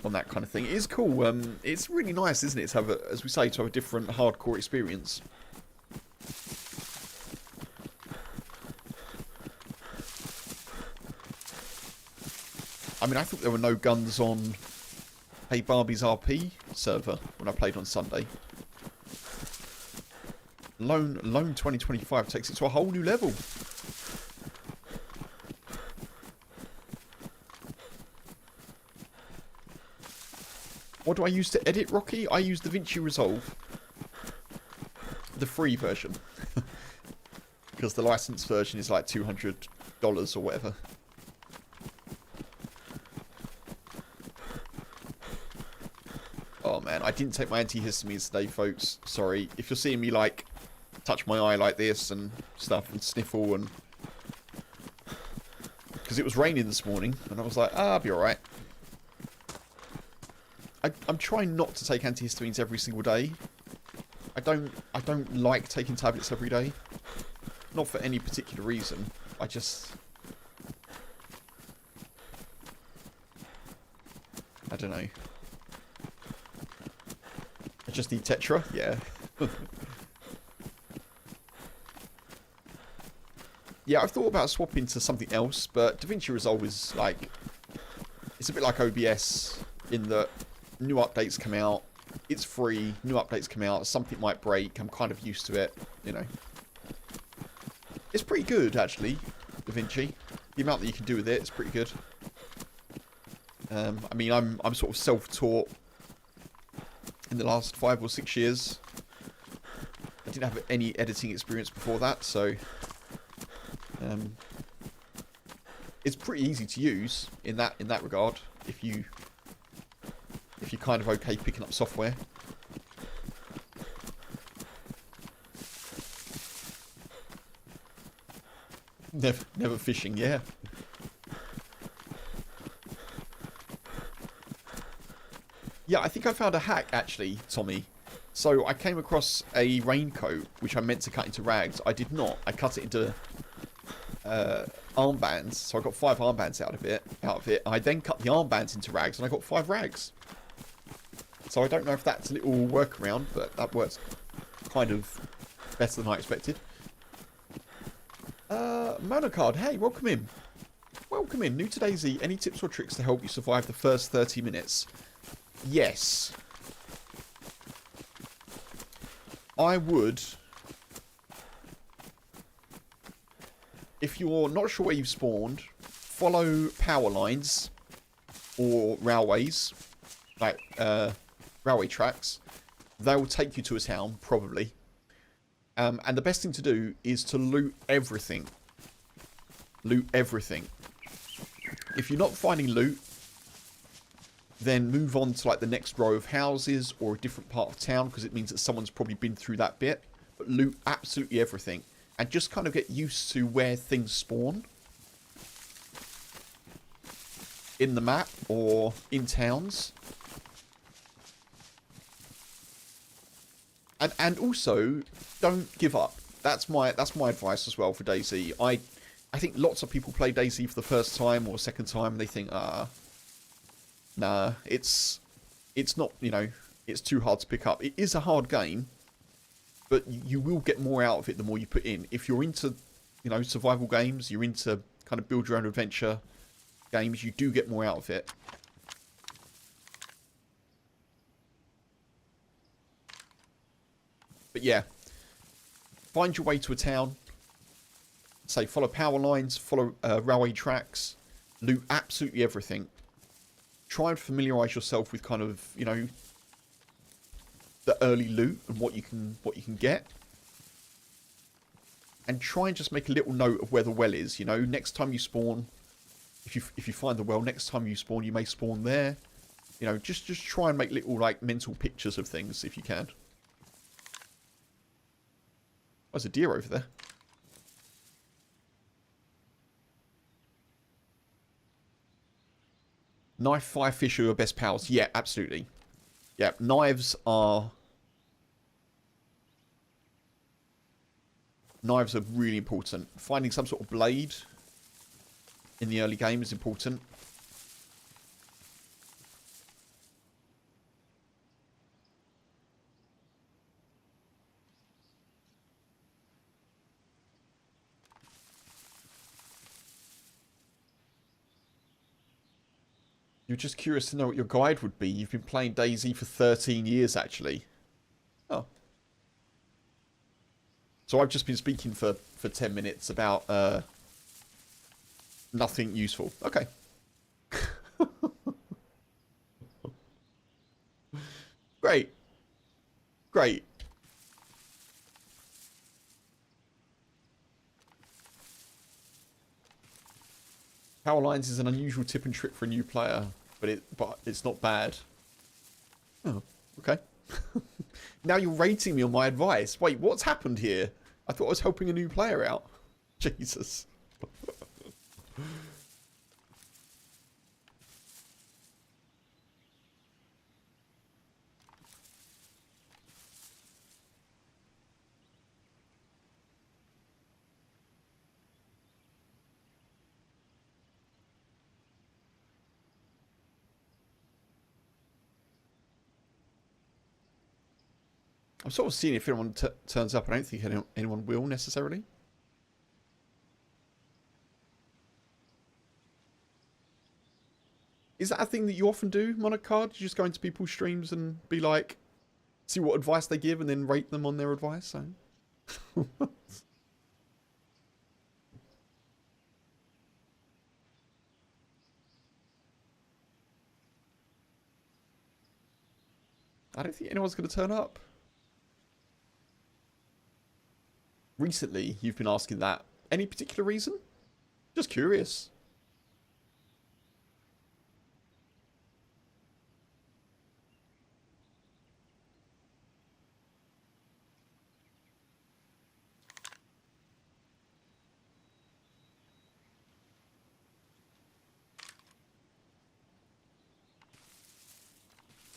on that kind of thing. It is cool. It's really nice, isn't it, to have as we say, to have a different hardcore experience. I mean, I thought there were no guns on Hey Barbie's RP server when I played on Sunday. Lone 2025 takes it to a whole new level. What do I use to edit, Rocky? I use DaVinci Resolve. The free version. Because the licensed version is like $200 or whatever. Oh man, I didn't take my antihistamines today, folks. Sorry. If you're seeing me like touch my eye like this and stuff and sniffle and... Because it was raining this morning and I was like, I'll be alright. I'm trying not to take antihistamines every single day. I don't like taking tablets every day. Not for any particular reason. I don't know. I just need Tetra, yeah. Yeah, I've thought about swapping to something else, but DaVinci Resolve is like... It's a bit like OBS in that new updates come out, it's free, new updates come out, something might break, I'm kind of used to it, you know. It's pretty good, actually, DaVinci. The amount that you can do with it is pretty good. I mean, I'm sort of self-taught in the last 5 or 6 years. didn't have any editing experience before that, so it's pretty easy to use in that regard if you're kind of okay picking up software. Never fishing, yeah. Yeah, I think I found a hack actually, Tommy. So I came across a raincoat which I meant to cut into rags. I did not. I cut it into armbands, so I got 5 armbands out of it. I then cut the armbands into rags, and I got 5 rags. So I don't know if that's a little workaround, but that works kind of better than I expected. Monocard, hey, welcome in. Welcome in. New to DayZ. Any tips or tricks to help you survive the first 30 minutes? Yes. I would... If you're not sure where you've spawned, follow power lines or railways, like railway tracks. They will take you to a town, probably. And the best thing to do is to loot everything. Loot everything. If you're not finding loot, then move on to like the next row of houses or a different part of town, because it means that someone's probably been through that bit. But loot absolutely everything. And just kind of get used to where things spawn in the map or in towns. And also, don't give up. That's my advice as well for DayZ. I think lots of people play DayZ for the first time or second time, and they think, nah, it's not, you know, it's too hard to pick up. It is a hard game, but you will get more out of it the more you put in. If you're into, you know, survival games, you're into kind of build your own adventure games, you do get more out of it. But yeah, find your way to a town. Say, follow power lines, follow railway tracks, loot absolutely everything. Try and familiarise yourself with kind of, you know, the early loot and what you can get. And try and just make a little note of where the well is. You know, next time you spawn, if you find the well, next time you spawn, you may spawn there. You know, just try and make little like mental pictures of things if you can. There's a deer over there. Knife, fire, fish are your best pals. Yeah, absolutely. Yeah, knives are really important. Finding some sort of blade in the early game is important. You're just curious to know what your guide would be. You've been playing DayZ for 13 years, actually. Oh. So I've just been speaking for 10 minutes about nothing useful. Okay. Great. Great. Power lines is an unusual tip and trick for a new player, but it's not bad. Oh, okay. Now you're rating me on my advice. Wait, what's happened here? I thought I was helping a new player out. Jesus. I'm sort of seeing if anyone turns up. I don't think anyone will necessarily. Is that a thing that you often do, Monocard? You just go into people's streams and be like, see what advice they give and then rate them on their advice? So. I don't think anyone's going to turn up. recently you've been asking that. Any particular reason? Just curious.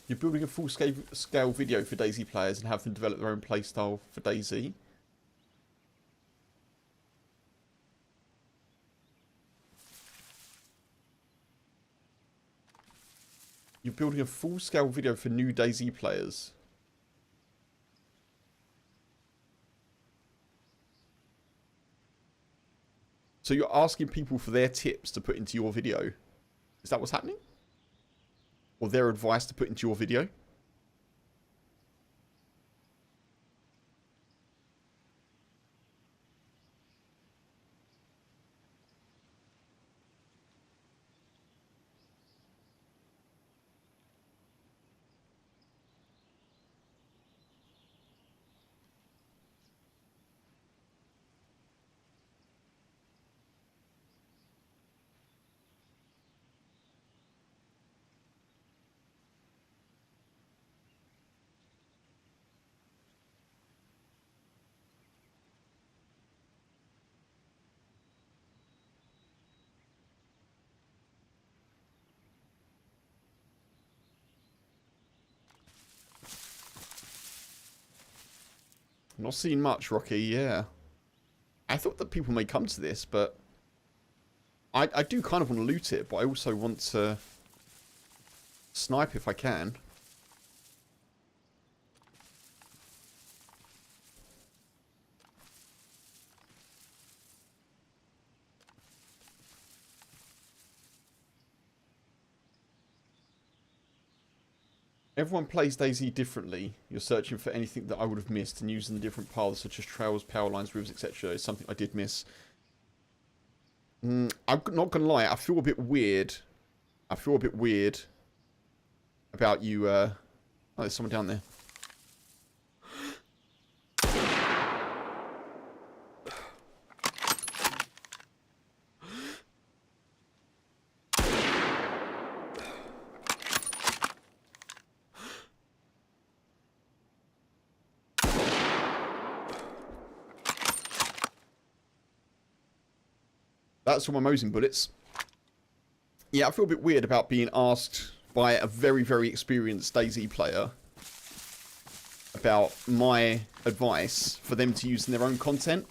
You're building a full-scale video for DayZ players and have them develop their own playstyle for DayZ. You're building a full-scale video for new DayZ players. So you're asking people for their tips to put into your video. Is that what's happening? Or their advice to put into your video? I'm not seeing much, Rocky, yeah. I thought that people may come to this, but I do kind of want to loot it, but I also want to snipe if I can. Everyone plays DayZ differently. You're searching for anything that I would have missed and using the different paths such as trails, power lines, rivers, etc. is something I did miss. I'm not going to lie, I feel a bit weird. I feel a bit weird about you. Oh, there's someone down there. That's all my Mosin bullets. Yeah, I feel a bit weird about being asked by a very, very experienced DayZ player about my advice for them to use in their own content.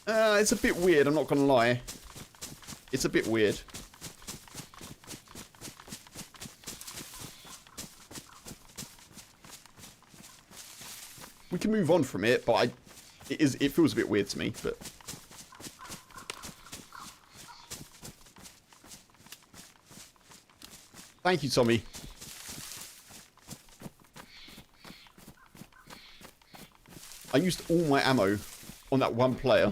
It's a bit weird, I'm not going to lie. It's a bit weird. We can move on from it, but it feels a bit weird to me, but... Thank you, Tommy. I used all my ammo on that one player.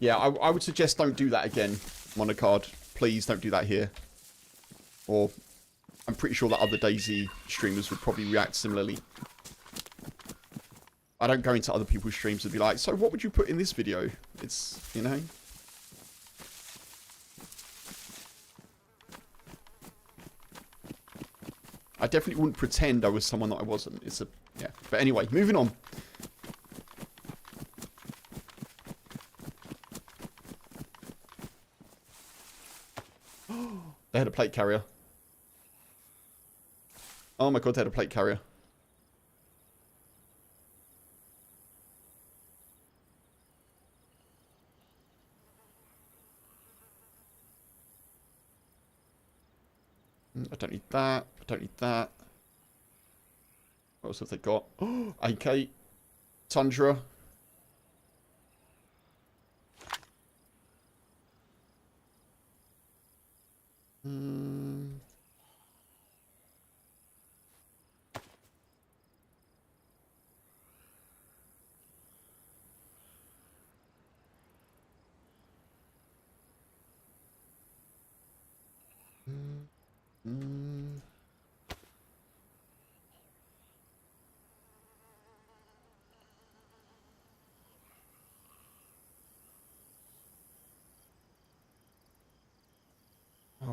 Yeah, I would suggest don't do that again, Monocard. Please don't do that here. Or I'm pretty sure that other DayZ streamers would probably react similarly. I don't go into other people's streams and be like, so what would you put in this video? It's, you know... I definitely wouldn't pretend I was someone that I wasn't. It's a... yeah. But anyway, moving on. They had a plate carrier. Oh my god, they had a plate carrier. I don't need that. I don't need that. What else have they got? Oh, AK. Tundra.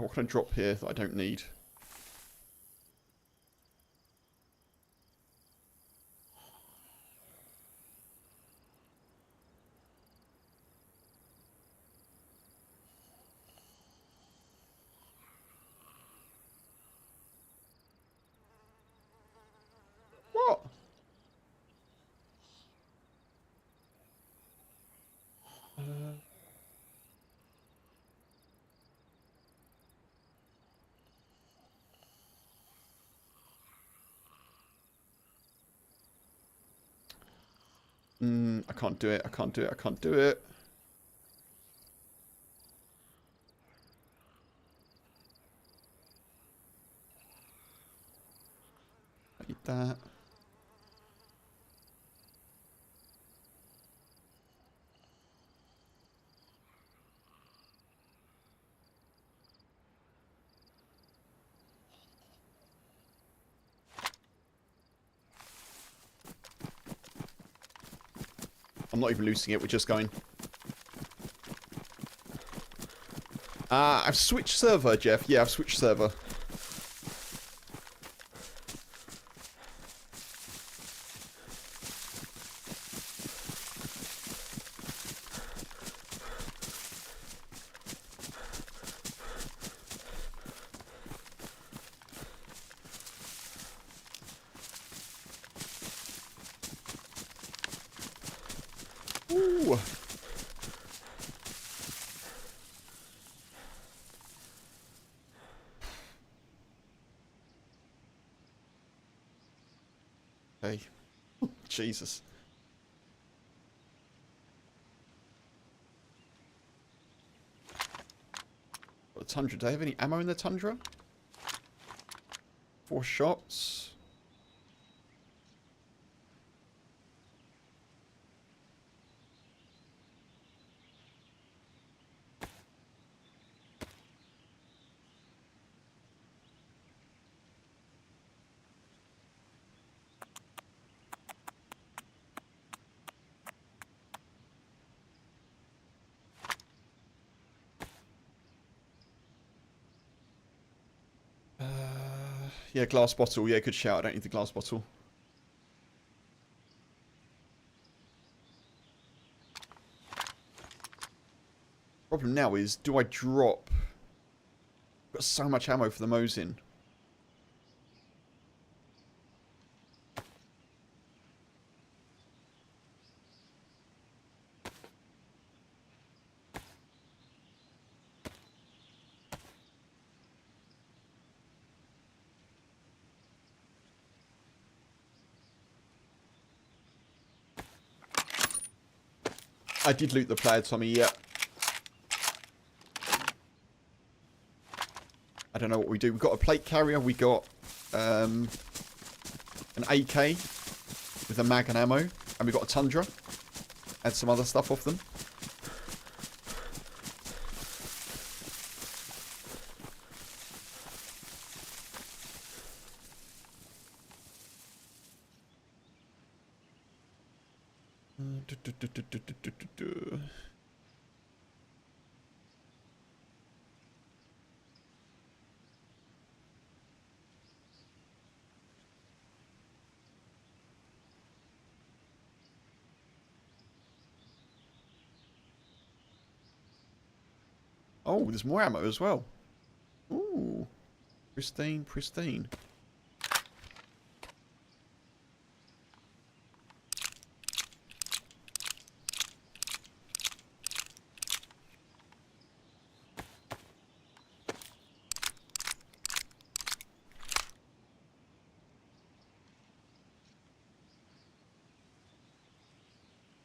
what can I drop here that I don't need? What? I can't do it. I can't do it. I can't do it. I need that. I'm not even loosing it. We're just going. I've switched server, Jeff. Yeah, I've switched server. Ooh. Hey. Jesus. Got a Tundra. Do they have any ammo in the Tundra? 4 shots. Yeah, glass bottle. Yeah, good shout. I don't need the glass bottle. Problem now is, do I drop? I've got so much ammo for the Mosin. I did loot the plaid, Tommy, yeah. I don't know what we do. We've got a plate carrier. We got an AK with a mag and ammo. And we've got a Tundra. And some other stuff off them. Oh, there's more ammo as well. Ooh. Pristine, pristine.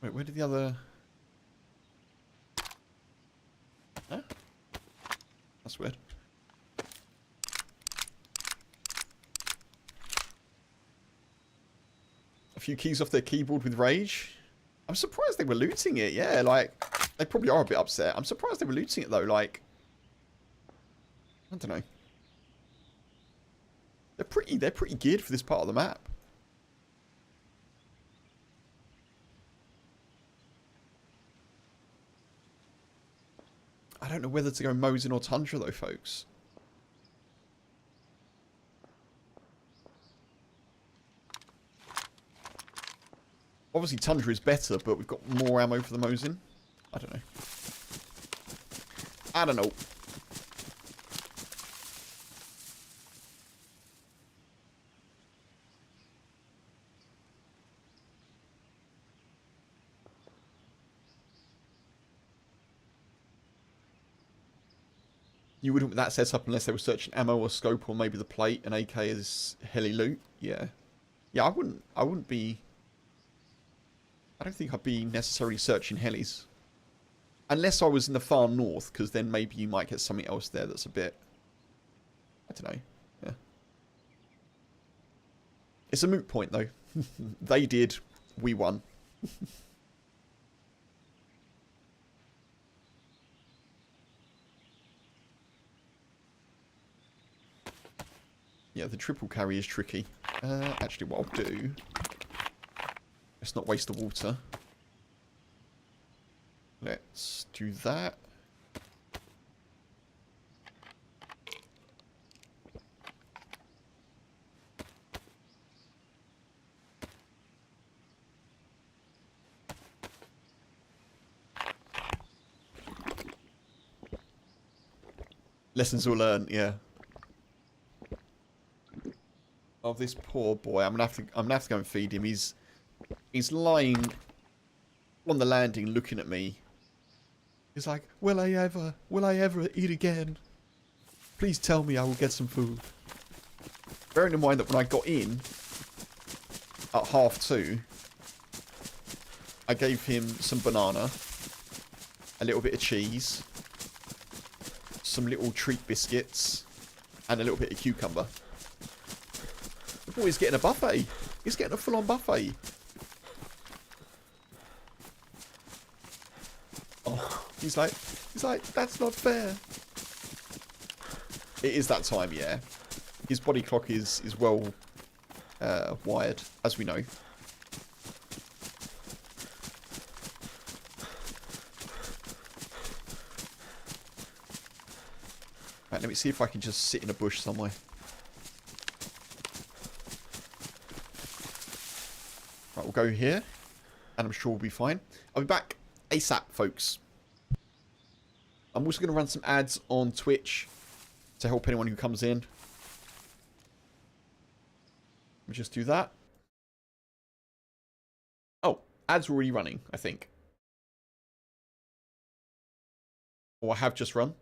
Wait, where did the other... Huh? That's weird. A few keys off their keyboard with rage. I'm surprised they were looting it, yeah, like... They probably are a bit upset. I'm surprised they were looting it, though, like... I don't know. They're pretty geared for this part of the map. I don't know whether to go Mosin or Tundra, though, folks. Obviously, Tundra is better, but we've got more ammo for the Mosin. I don't know. I don't know. You wouldn't with that setup unless they were searching ammo or scope or maybe the plate and AK is heli loot. Yeah. Yeah, I wouldn't be... I don't think I'd be necessarily searching helis. Unless I was in the far north, because then maybe you might get something else there that's a bit... I don't know. Yeah. It's a moot point, though. They did. We won. Yeah, the triple carry is tricky. Actually, what I'll do... Let's not waste the water. Let's do that. Lessons all learned, yeah. Oh, this poor boy. I'm gonna have to go and feed him. He's lying on the landing looking at me. He's like, will I ever eat again? Please tell me I will get some food. Bearing in mind that when I got in at 2:30, I gave him some banana, a little bit of cheese, some little treat biscuits, and a little bit of cucumber. The boy's getting a buffet. He's getting a full-on buffet. Oh, he's like, that's not fair. It is that time, yeah. His body clock is well wired, as we know. Right, let me see if I can just sit in a bush somewhere. Right, we'll go here, and I'm sure we'll be fine. I'll be back ASAP, folks. I'm also going to run some ads on Twitch to help anyone who comes in. Let me just do that. Oh, ads are already running, I think. Or I have just run.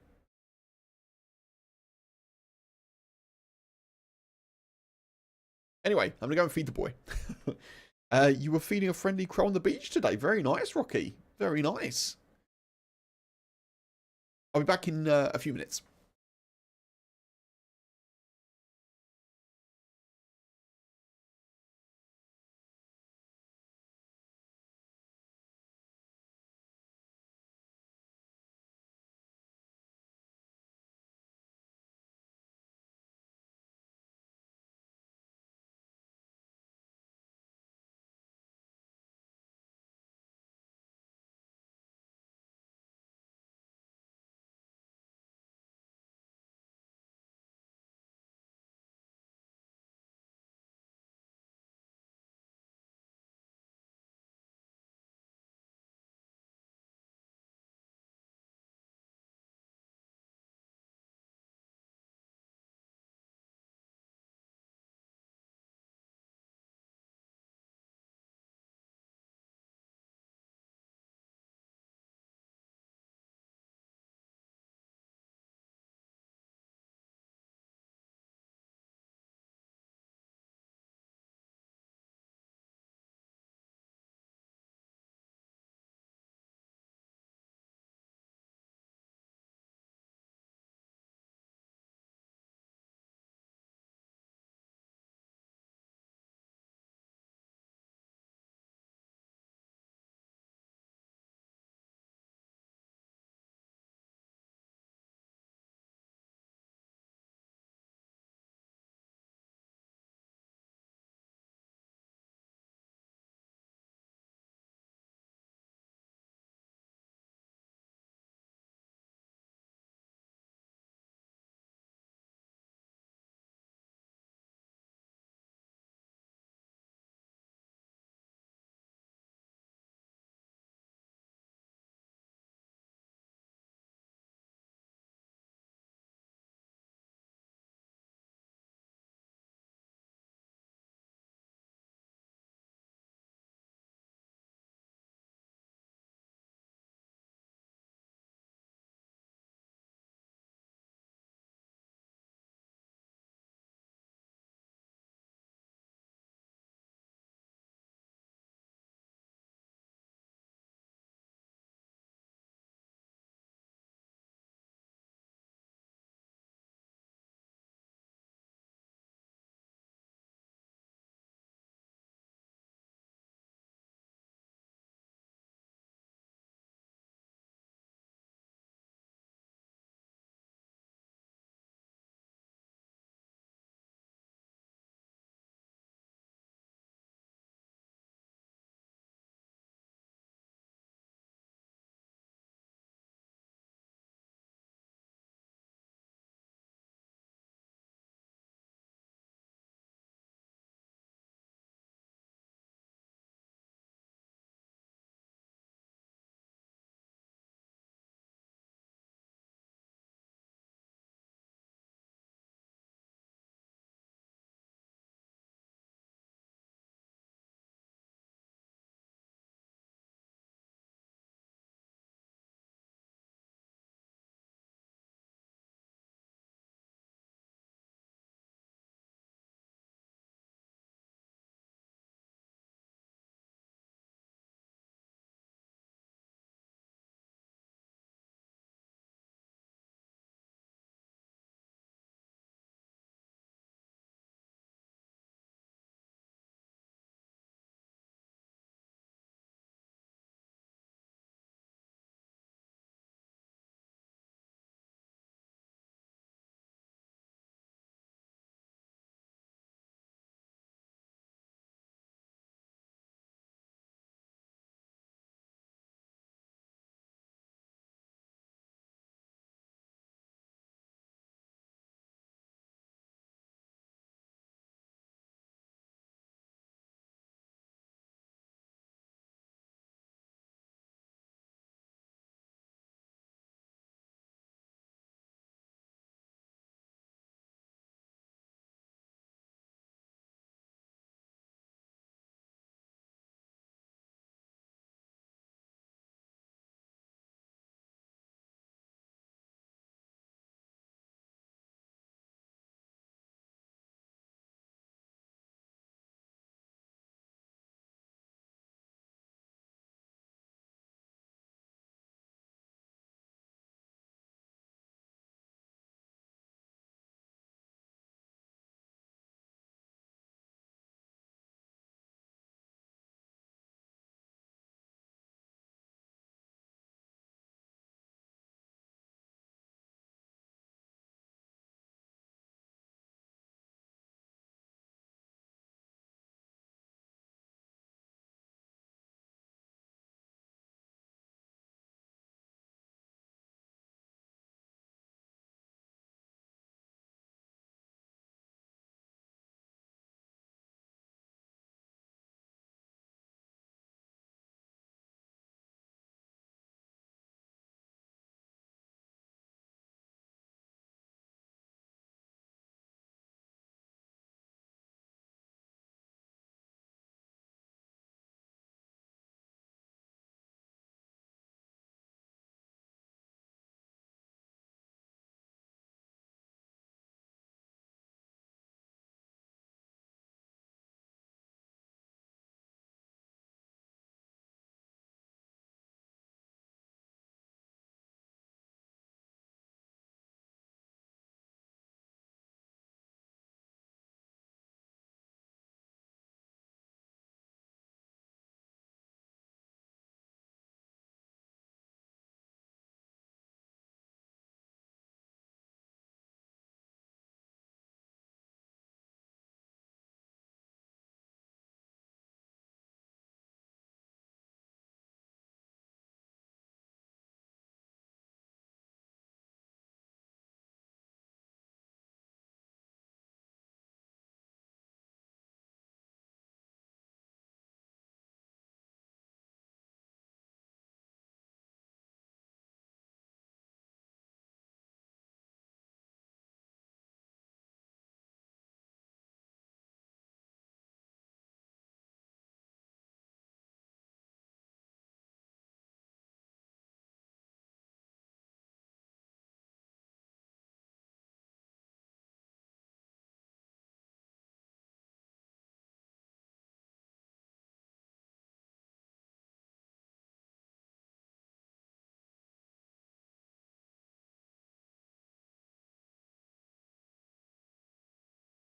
Anyway, I'm going to go and feed the boy. You were feeding a friendly crow on the beach today. Very nice, Rocky. Very nice. I'll be back in a few minutes.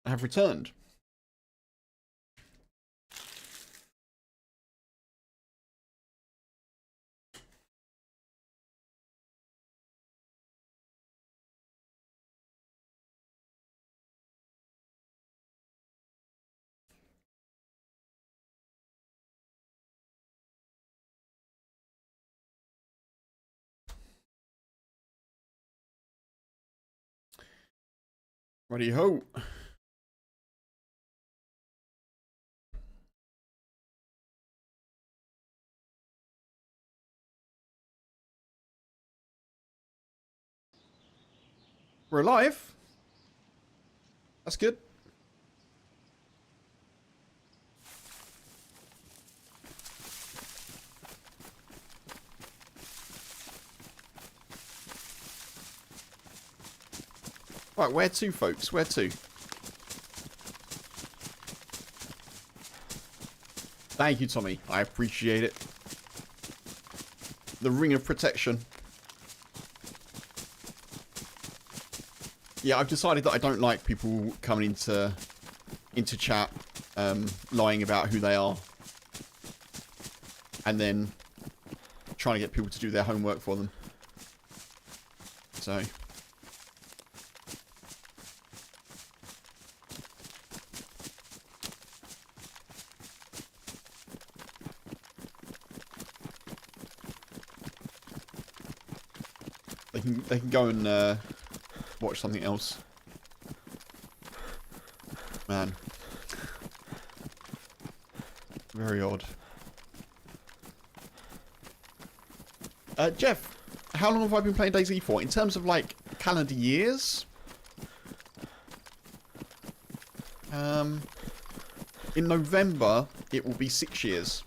have returned. Righty ho. We're alive. That's good. Right, where to, folks? Where to? Thank you, Tommy. I appreciate it. The ring of protection. Yeah, I've decided that I don't like people coming into chat, lying about who they are, and then trying to get people to do their homework for them. So. They can go and watch something else. Man. Very odd. Jeff, how long have I been playing DayZ for? In terms of, like, calendar years? In November, it will be 6 years.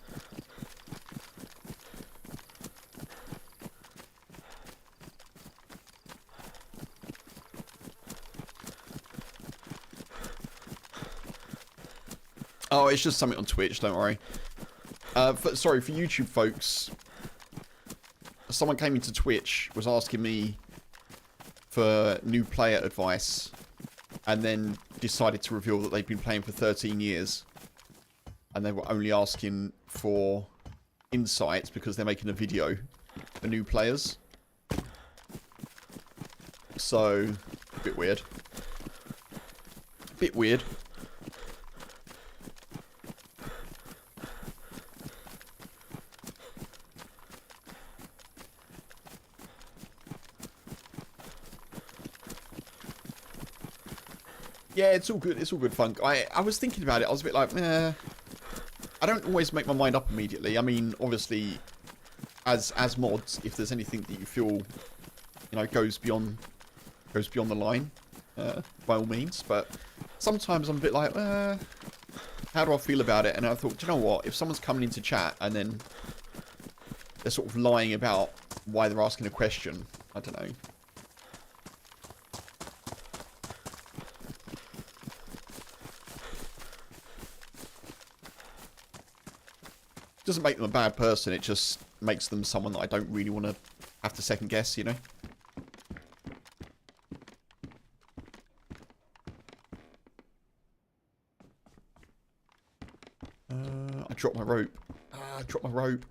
Oh, it's just something on Twitch, don't worry. Sorry, for YouTube folks, someone came into Twitch, was asking me for new player advice, and then decided to reveal that they'd been playing for 13 years. And they were only asking for insights because they're making a video for new players. So, a bit weird. Bit weird. Yeah, it's all good. It's all good fun. I was thinking about it. I was a bit like, I don't always make my mind up immediately. I mean, obviously, as mods, if there's anything that you feel, you know, goes beyond the line, by all means. But sometimes I'm a bit like, how do I feel about it? And I thought, do you know what? If someone's coming into chat and then they're sort of lying about why they're asking a question, I don't know. Doesn't make them a bad person, it just makes them someone that I don't really want to have to second guess, you know? I dropped my rope. I dropped my rope.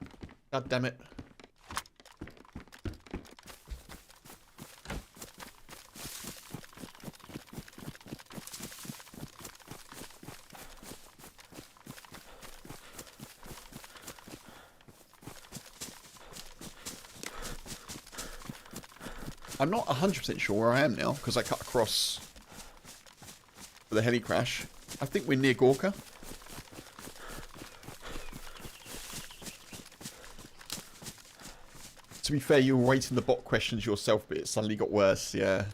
God damn it. I'm not 100% sure where I am now, because I cut across the heli crash. I think we're near Gorka. To be fair, you were waiting the bot questions yourself, but it suddenly got worse, yeah.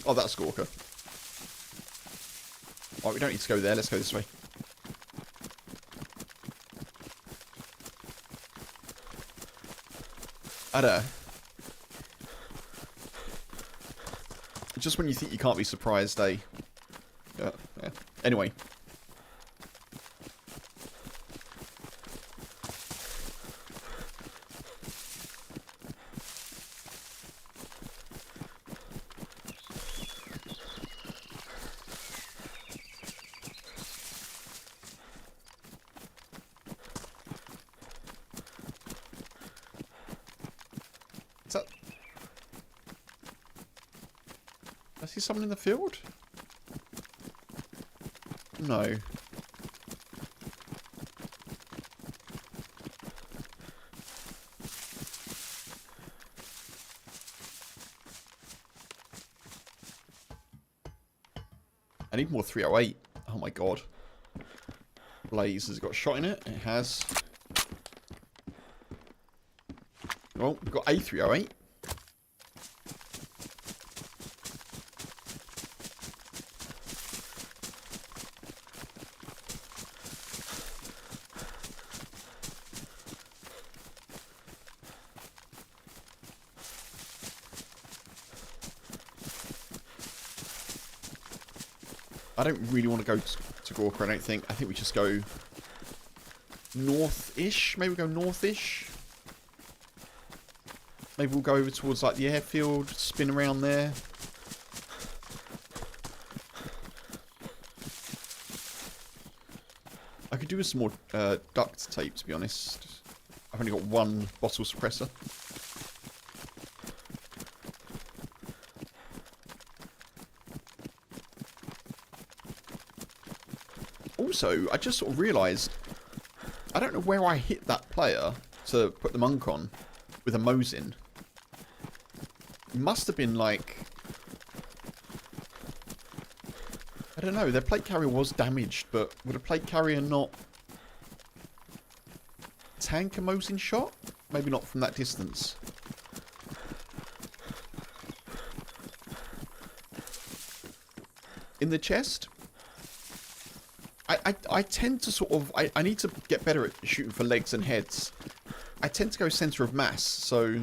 Oh, that's Gorka. Oh, we don't need to go there. Let's go this way. I don't know. Just when you think you can't be surprised, eh? Yeah. Anyway. see someone in the field? No. I need more 308. Oh my god. Blaze has got a shot in it. It has. Well, we've got a 308. I don't really want to go to Gorka, I don't think. I think we just go north-ish. Maybe we'll go north-ish. Maybe we'll go over towards like the airfield, spin around there. I could do with some more duct tape, to be honest. I've only got one bottle suppressor. Also, I just sort of realised, I don't know where I hit that player to put the monk on with a Mosin. It must have been like, I don't know, their plate carrier was damaged, but would a plate carrier not tank a Mosin shot? Maybe not from that distance. In the chest? I tend to sort of... I need to get better at shooting for legs and heads. I tend to go centre of mass, so...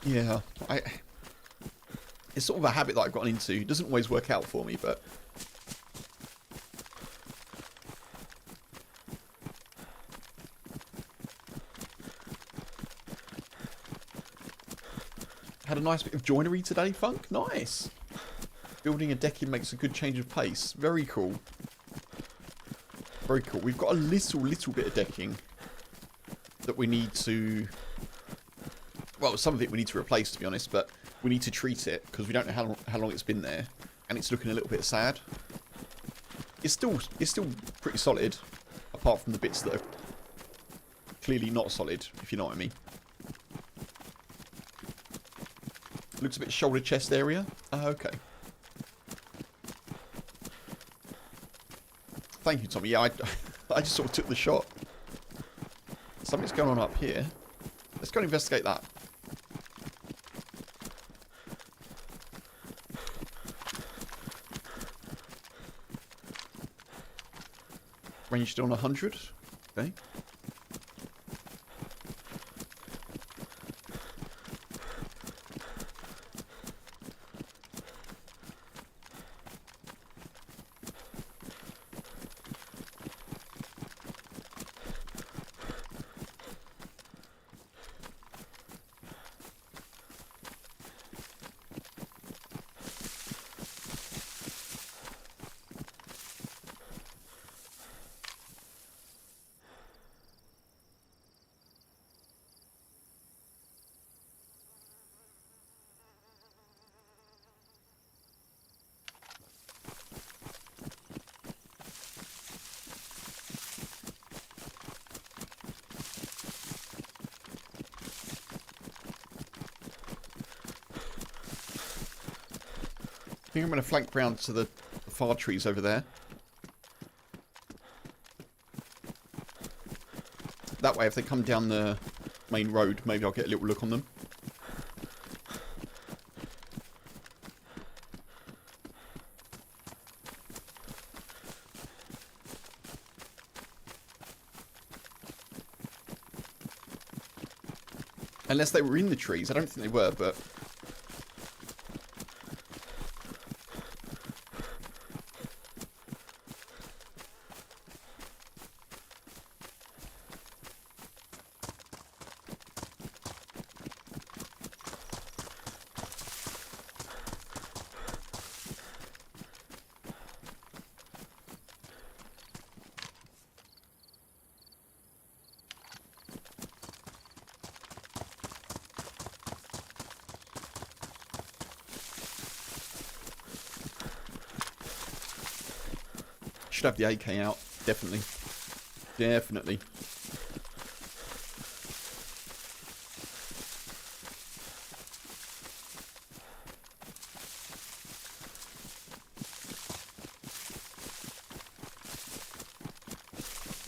Yeah, it's sort of a habit that I've gotten into. It doesn't always work out for me, but... Had a nice bit of joinery today, Funk. Nice! Building a decking makes a good change of pace. Very cool. Very cool. We've got a little bit of decking that we need to... Well, some of it we need to replace, to be honest, but we need to treat it because we don't know how long it's been there, and it's looking a little bit sad. It's still pretty solid, apart from the bits that are clearly not solid, if you know what I mean. Looks a bit shoulder chest area. Okay. Thank you, Tommy. Yeah, I just sort of took the shot. Something's going on up here. Let's go and investigate that. Range still on 100. Okay. I think I'm going to flank round to the far trees over there. That way, if they come down the main road, maybe I'll get a little look on them. Unless they were in the trees. I don't think they were, but... should have the AK out. Definitely. Definitely.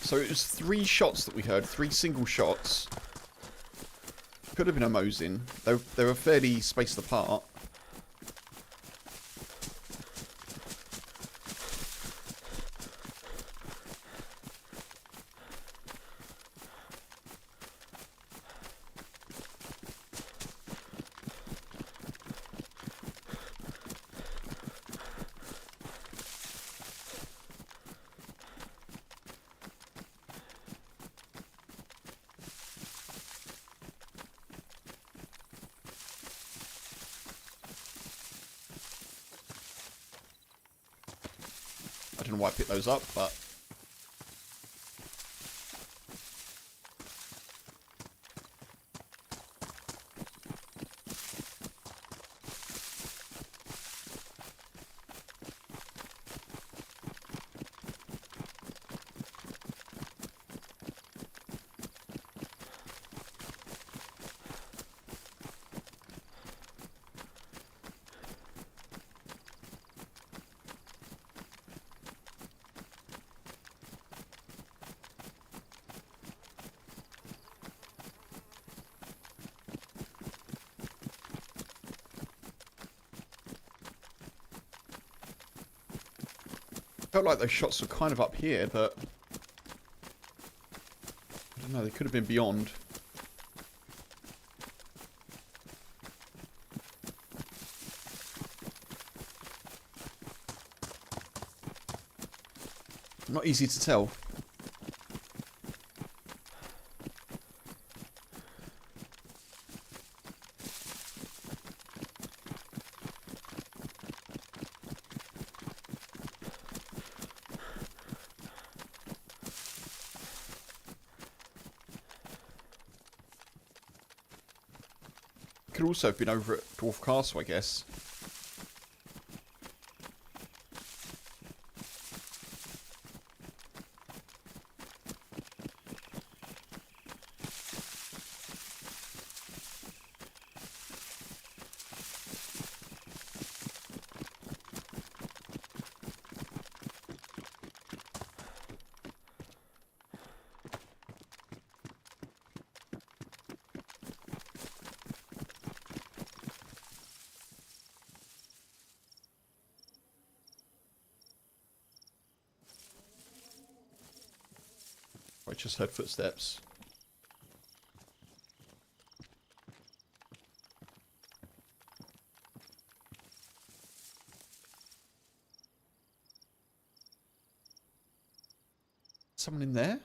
So it was 3 shots that we heard. 3 single shots. Could have been a Mosin. They were fairly spaced apart. I don't know why I picked those up, but... felt like those shots were kind of up here, but... I don't know, they could have been beyond. Not easy to tell. Could also have been over at Dwarf Castle, I guess. I just heard footsteps. Someone in there?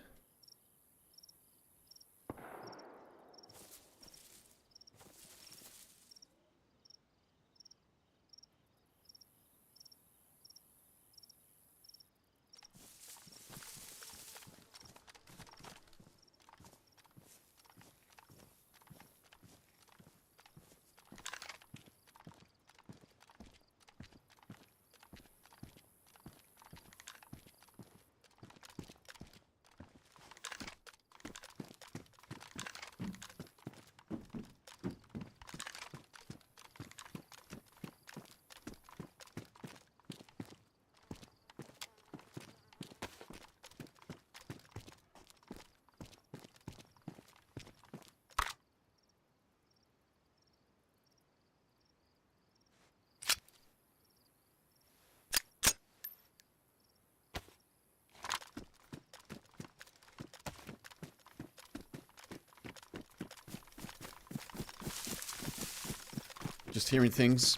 Just hearing things.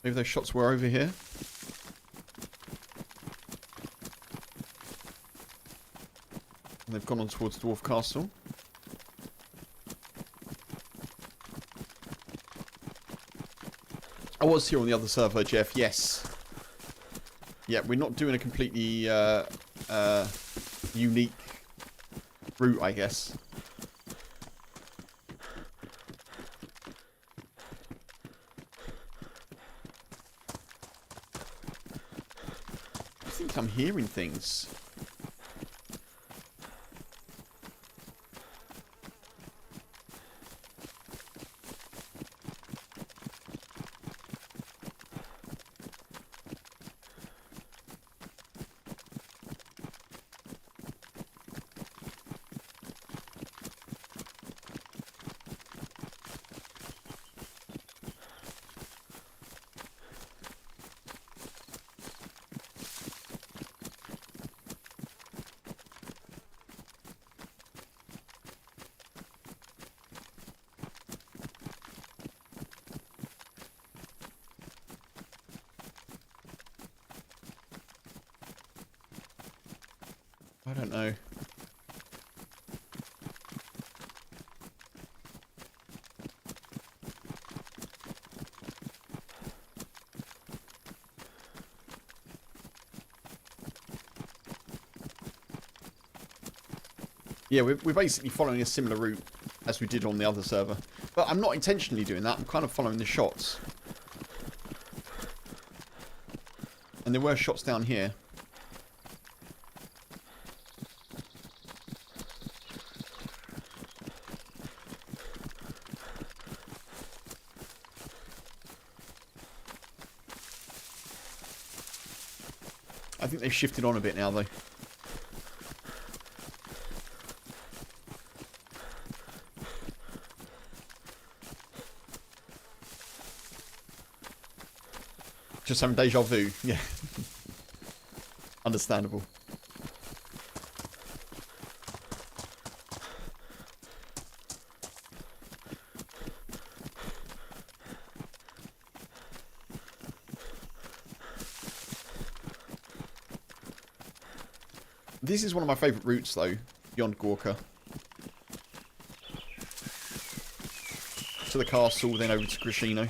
Maybe those shots were over here. And they've gone on towards Dwarf Castle. I was here on the other server, Jeff, yes. Yeah, we're not doing a completely unique route, I guess. I think I'm hearing things. I don't know. Yeah, we're basically following a similar route as we did on the other server. But I'm not intentionally doing that. I'm kind of following the shots. And there were shots down here. I think they've shifted on a bit now, though. Just having deja vu, yeah. Understandable. This is one of my favourite routes, though, beyond Gorka. To the castle, then over to Grishino.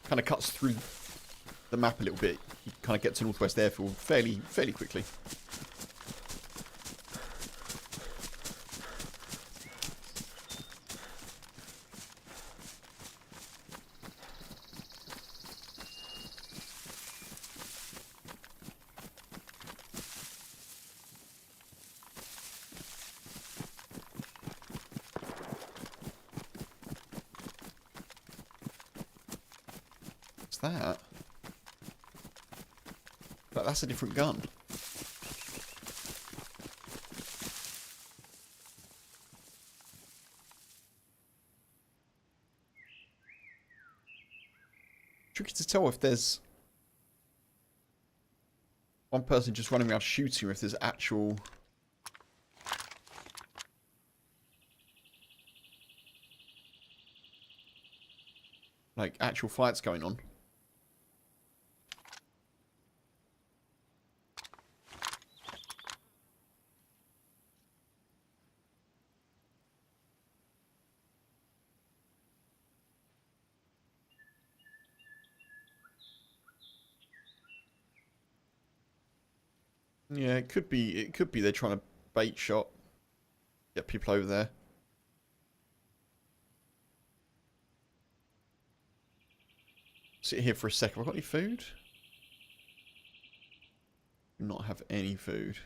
Kind of cuts through the map a little bit. You kind of get to Northwest Airfield fairly quickly. That? But that's a different gun. Tricky to tell if there's one person just running around shooting or if there's actual... like, actual fights going on. Yeah, it could be they're trying to bait shot. Get people over there. Sit here for a second. Have I got any food? Do not have any food.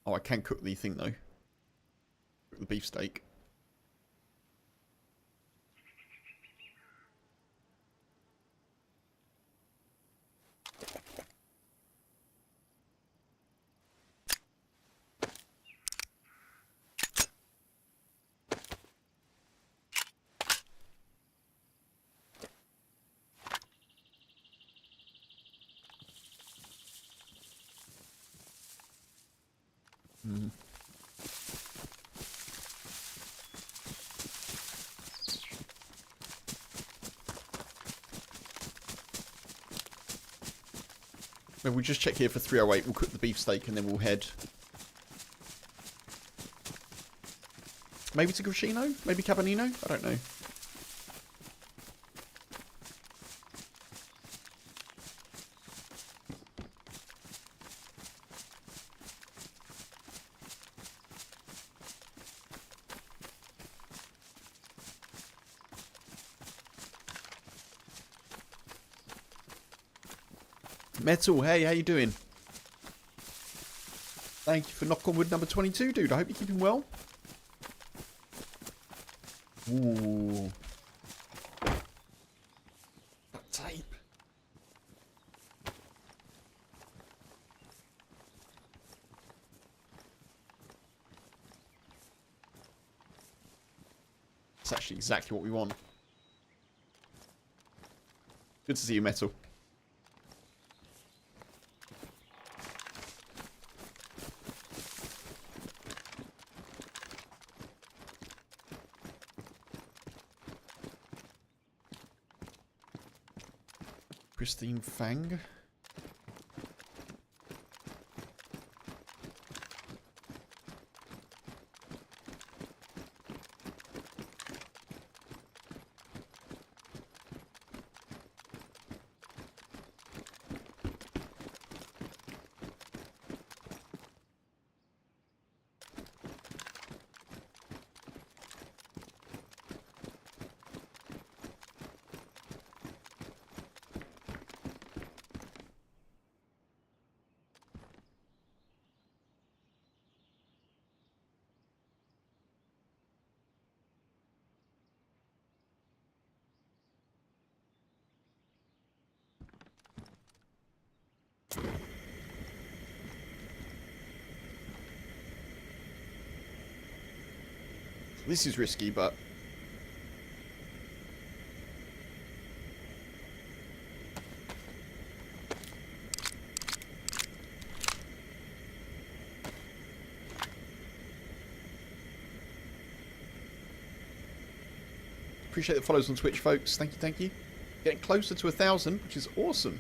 Oh, I can cook the thing though. Cook the beefsteak. Mm. Maybe we'll just check here for 308. We'll cook the beefsteak and then we'll head. Maybe to Grishino? Maybe Cabanino? I don't know. Metal, hey, how you doing? Thank you for knock on wood number 22, dude. I hope you're keeping well. Ooh. That tape. That's actually exactly what we want. Good to see you, Metal. Pristine Fang. This is risky, but... Appreciate the follows on Twitch, folks. Thank you, thank you. Getting closer to 1,000, which is awesome.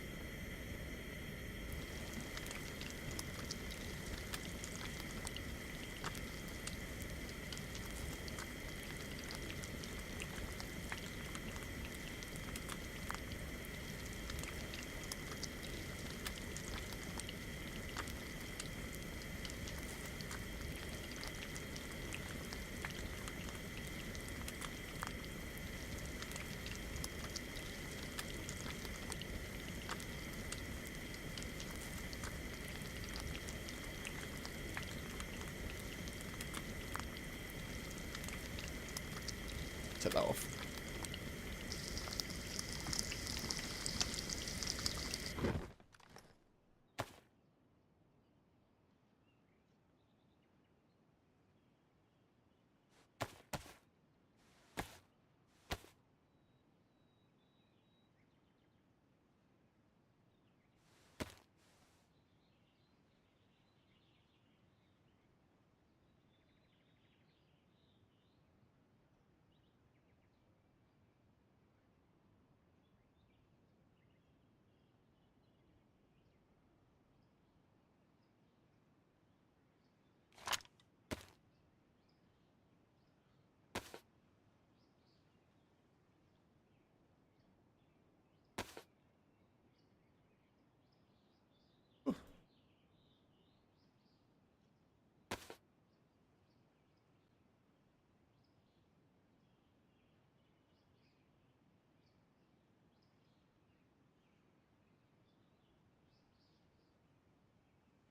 Take that off.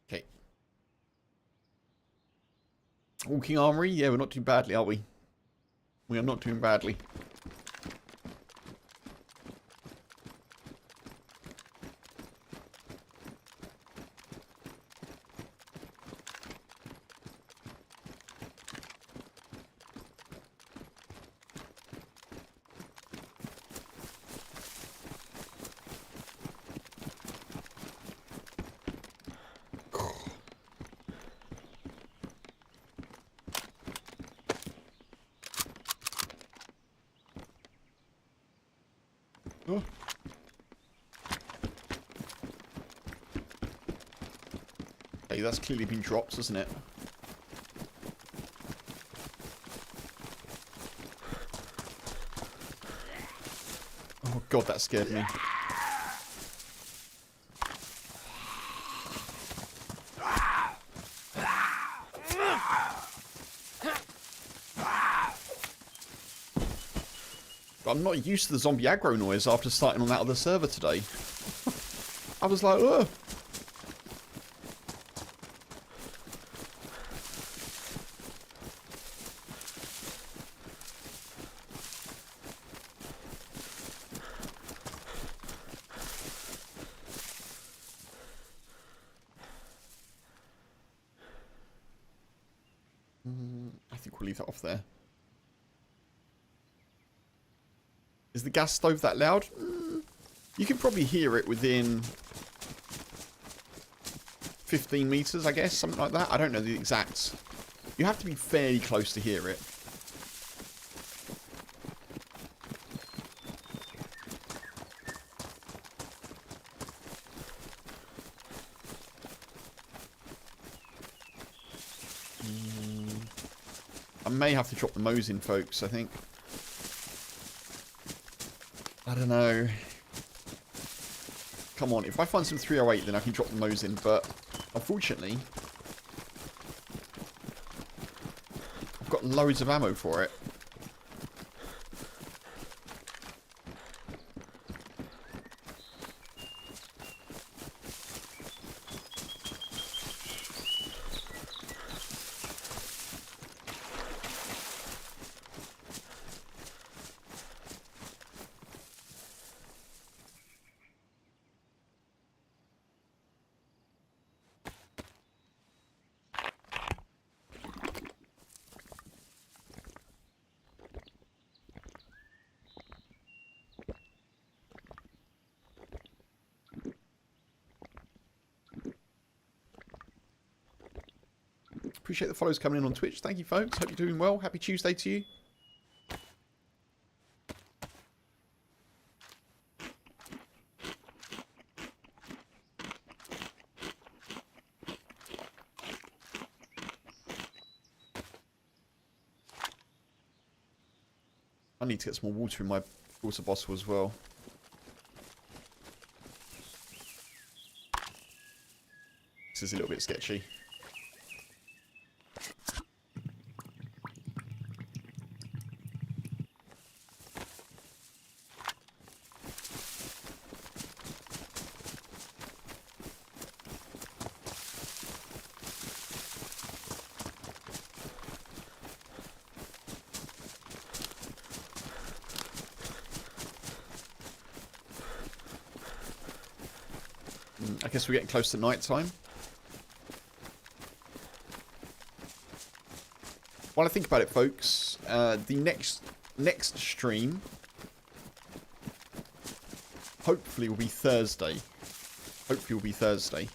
Okay. Walking Armory? Yeah, we're not doing badly, are we? We are not doing badly. Oh. Hey, that's clearly been dropped, hasn't it? Oh god, that scared me. I'm not used to the zombie aggro noise after starting on that other server today. I was like, ugh. I think we'll leave that off there. Is the gas stove that loud? You can probably hear it within 15 meters, I guess, something like that. I don't know the exact. You have to be fairly close to hear it. I may have to drop the Moes in, folks, I think. I don't know. Come on, if I find some 308, then I can drop the Moes in, but unfortunately, I've got loads of ammo for it. Appreciate the follows coming in on Twitch. Thank you, folks. Hope you're doing well. Happy Tuesday to you. I need to get some more water in my water bottle as well. This is a little bit sketchy. I guess we're getting close to night time. While I think about it, folks, the next stream hopefully will be Thursday. Hopefully will be Thursday.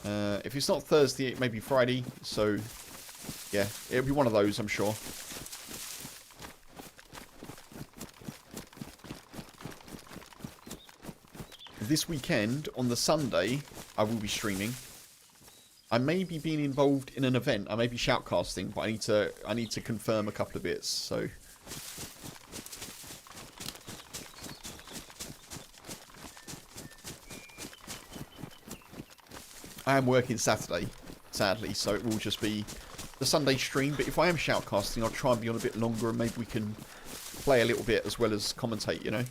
If it's not Thursday, it may be Friday. So, yeah, it'll be one of those, I'm sure. This weekend, on the Sunday, I will be streaming. I may be being involved in an event. I may be shoutcasting, but I need to confirm a couple of bits. So, I am working Saturday, sadly, so it will just be the Sunday stream. But if I am shoutcasting, I'll try and be on a bit longer, and maybe we can play a little bit as well as commentate. You know.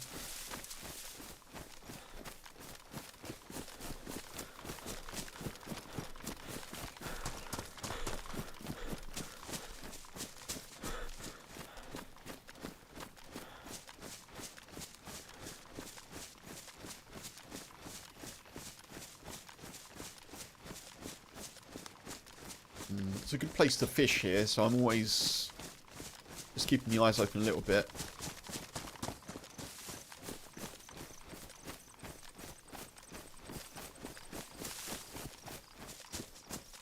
It's a good place to fish here, so I'm always just keeping the eyes open a little bit.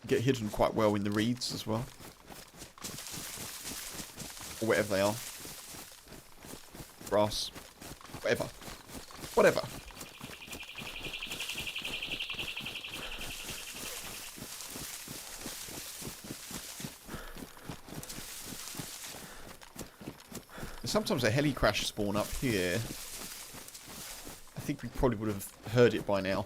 Get hidden quite well in the reeds as well. Or whatever they are. Grass. Whatever. Whatever. Sometimes a heli crash spawn up here. I think we probably would have heard it by now.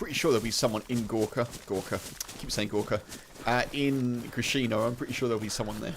pretty sure there'll be someone in Gorka. Keep saying Gorka. In Grishino, I'm pretty sure there'll be someone there.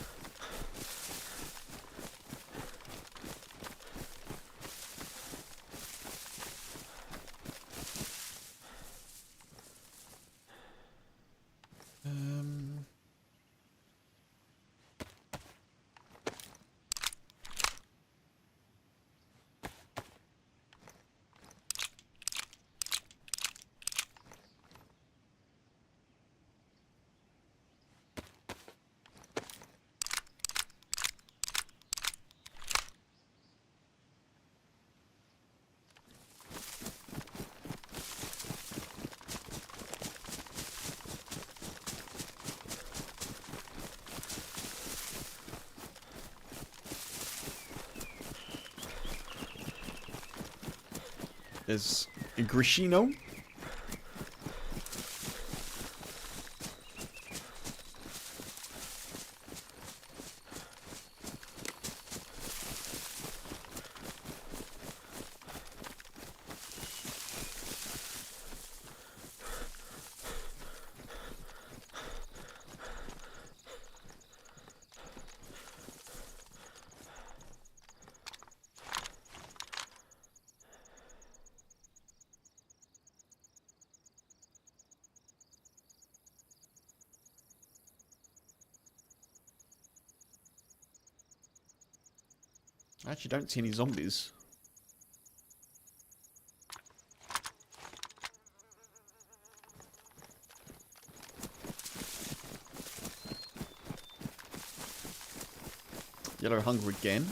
There's Grishino. I actually don't see any zombies. Yellow hunger again.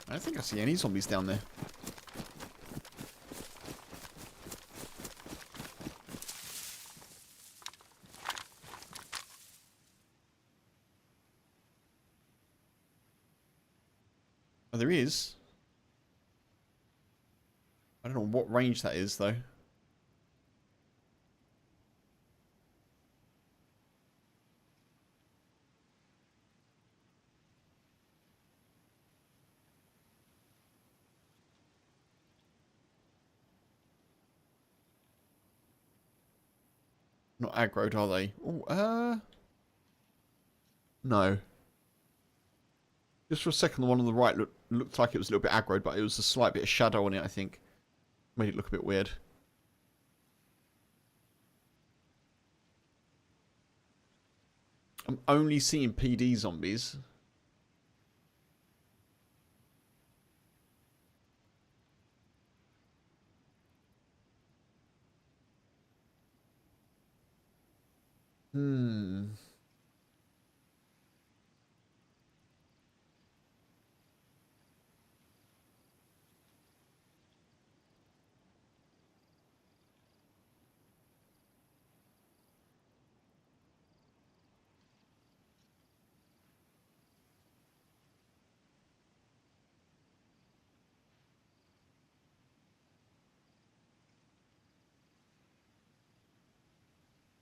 I don't think I see any zombies down there. Oh, there is. I don't know what range that is, though. Not aggroed, are they? Oh, no. Just for a second, the one on the right looked like it was a little bit aggroed, but it was a slight bit of shadow on it, I think. Made it look a bit weird. I'm only seeing PD zombies.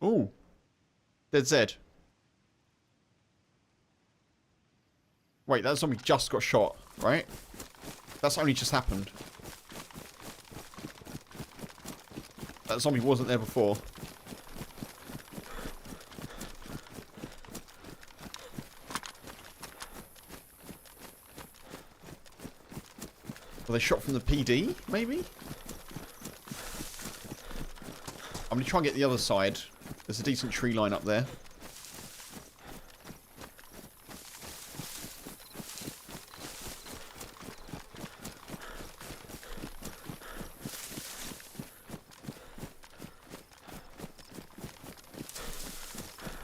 Oh, Dead Z. Wait, that zombie just got shot, right? That's only just happened. That zombie wasn't there before. Were they shot from the PD, maybe? I'm going to try and get the other side. There's a decent tree line up there.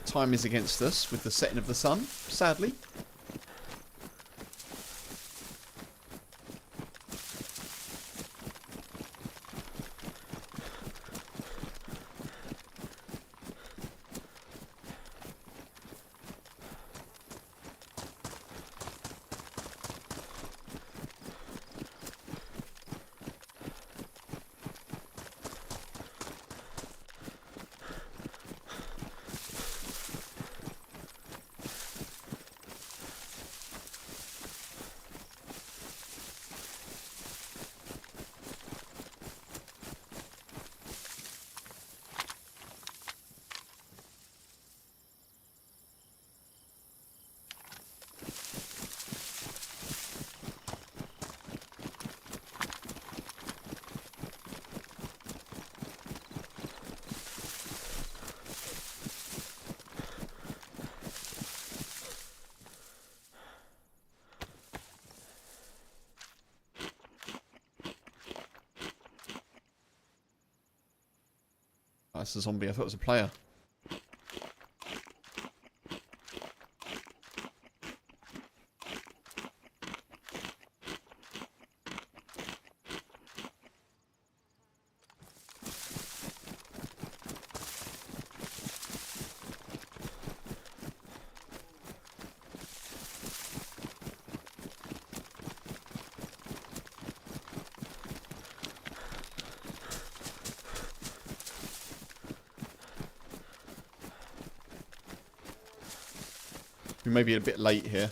Time is against us with the setting of the sun, sadly. That's a zombie. I thought it was a player. We may be a bit late here.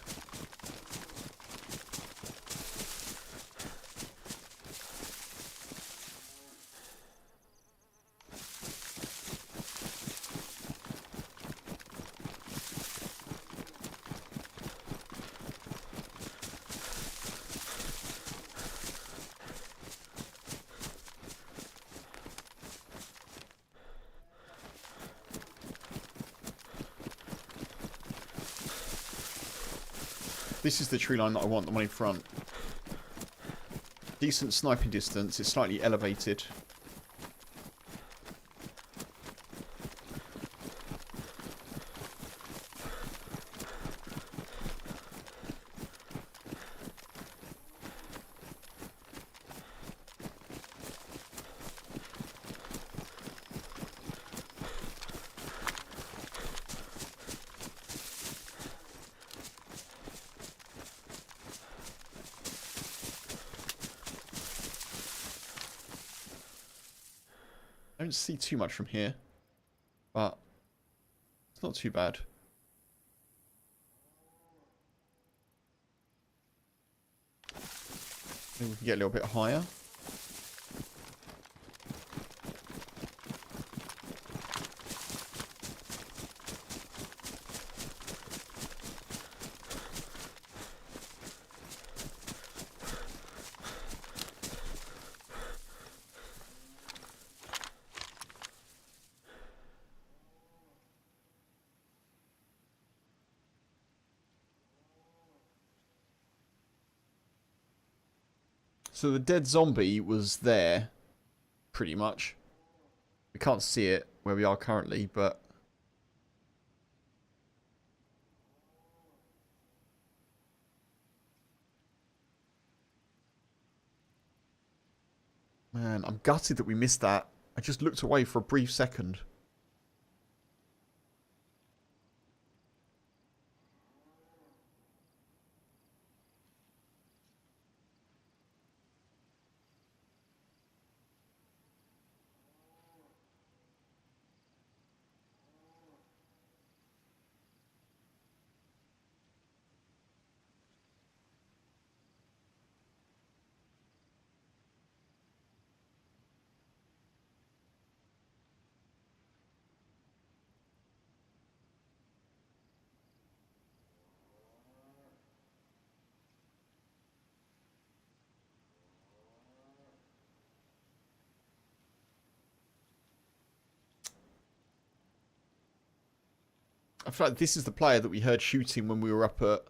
This is the tree line that I want, the one in front. Decent sniping distance. It's slightly elevated. I don't see too much from here, but it's not too bad. Maybe we can get a little bit higher. So the dead zombie was there, pretty much. We can't see it where we are currently, but... Man, I'm gutted that we missed that. I just looked away for a brief second. I feel like this is the player that we heard shooting when we were up at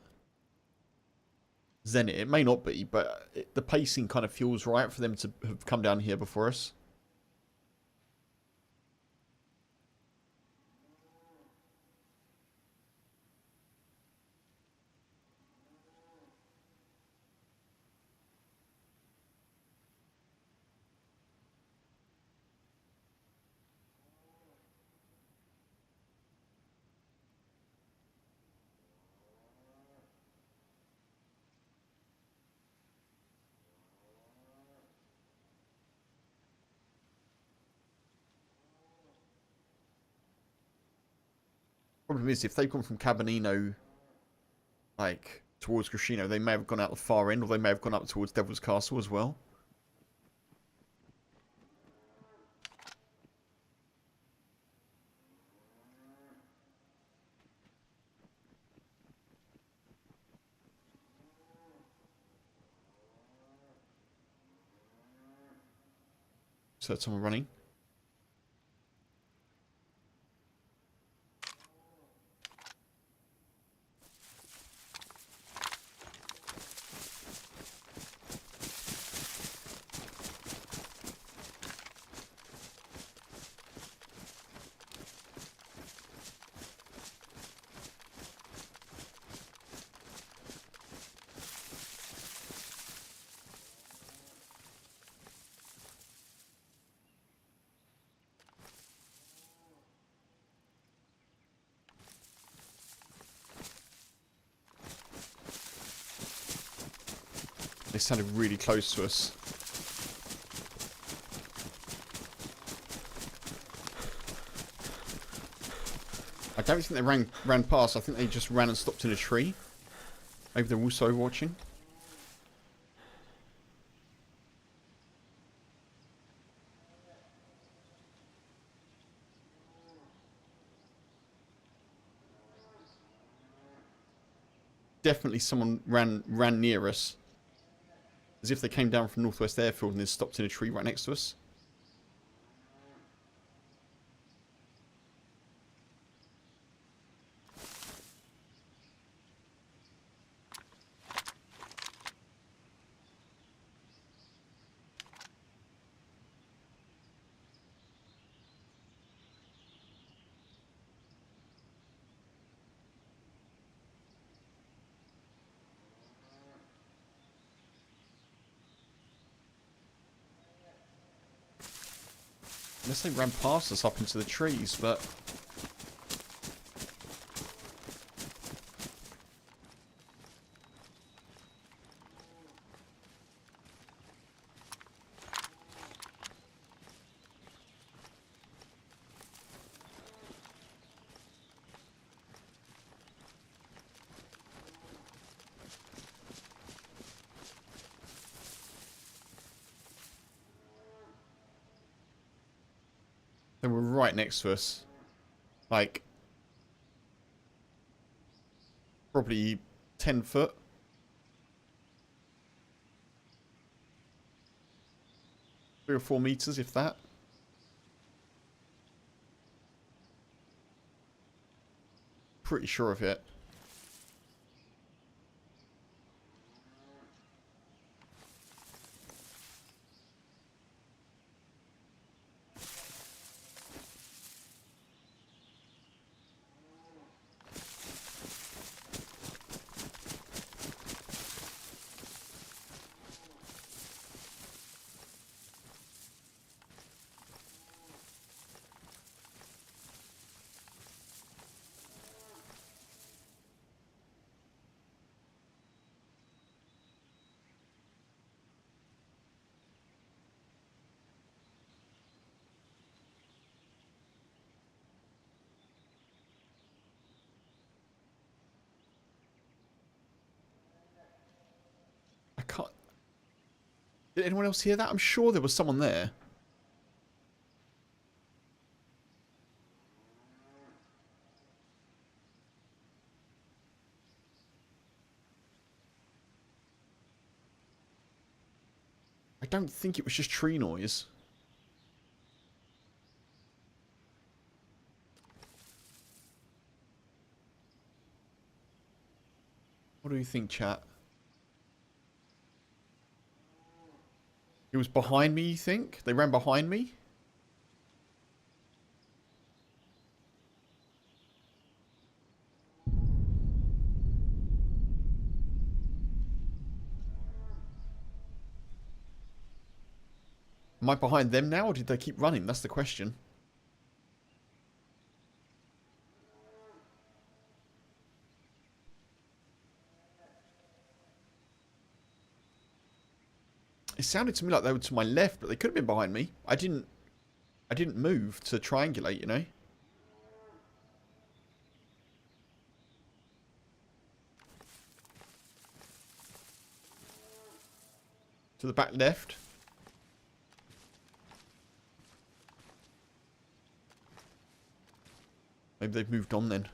Zenit. It may not be, but the pacing kind of feels right for them to have come down here before us. Problem is, if they've gone from Cabanino, like, towards Crescino, they may have gone out the far end, or they may have gone up towards Devil's Castle as well. So that's someone running. They sounded really close to us. I don't think they ran past. I think they just ran and stopped in a tree. Maybe they're also watching. Definitely someone ran near us. As if they came down from Northwest Airfield and then stopped in a tree right next to us. Unless they ran past us up into the trees, but... They were right next to us. Like, probably 10 foot. Three or 4 meters, if that. Pretty sure of it. I can't... Did anyone else hear that? I'm sure there was someone there. I don't think it was just tree noise. What do you think, chat? It was behind me, you think? They ran behind me? Am I behind them now, or did they keep running? That's the question. It sounded to me like they were to my left, but they could have been behind me. I didn't move to triangulate, you know? To the back left. Maybe they've moved on then.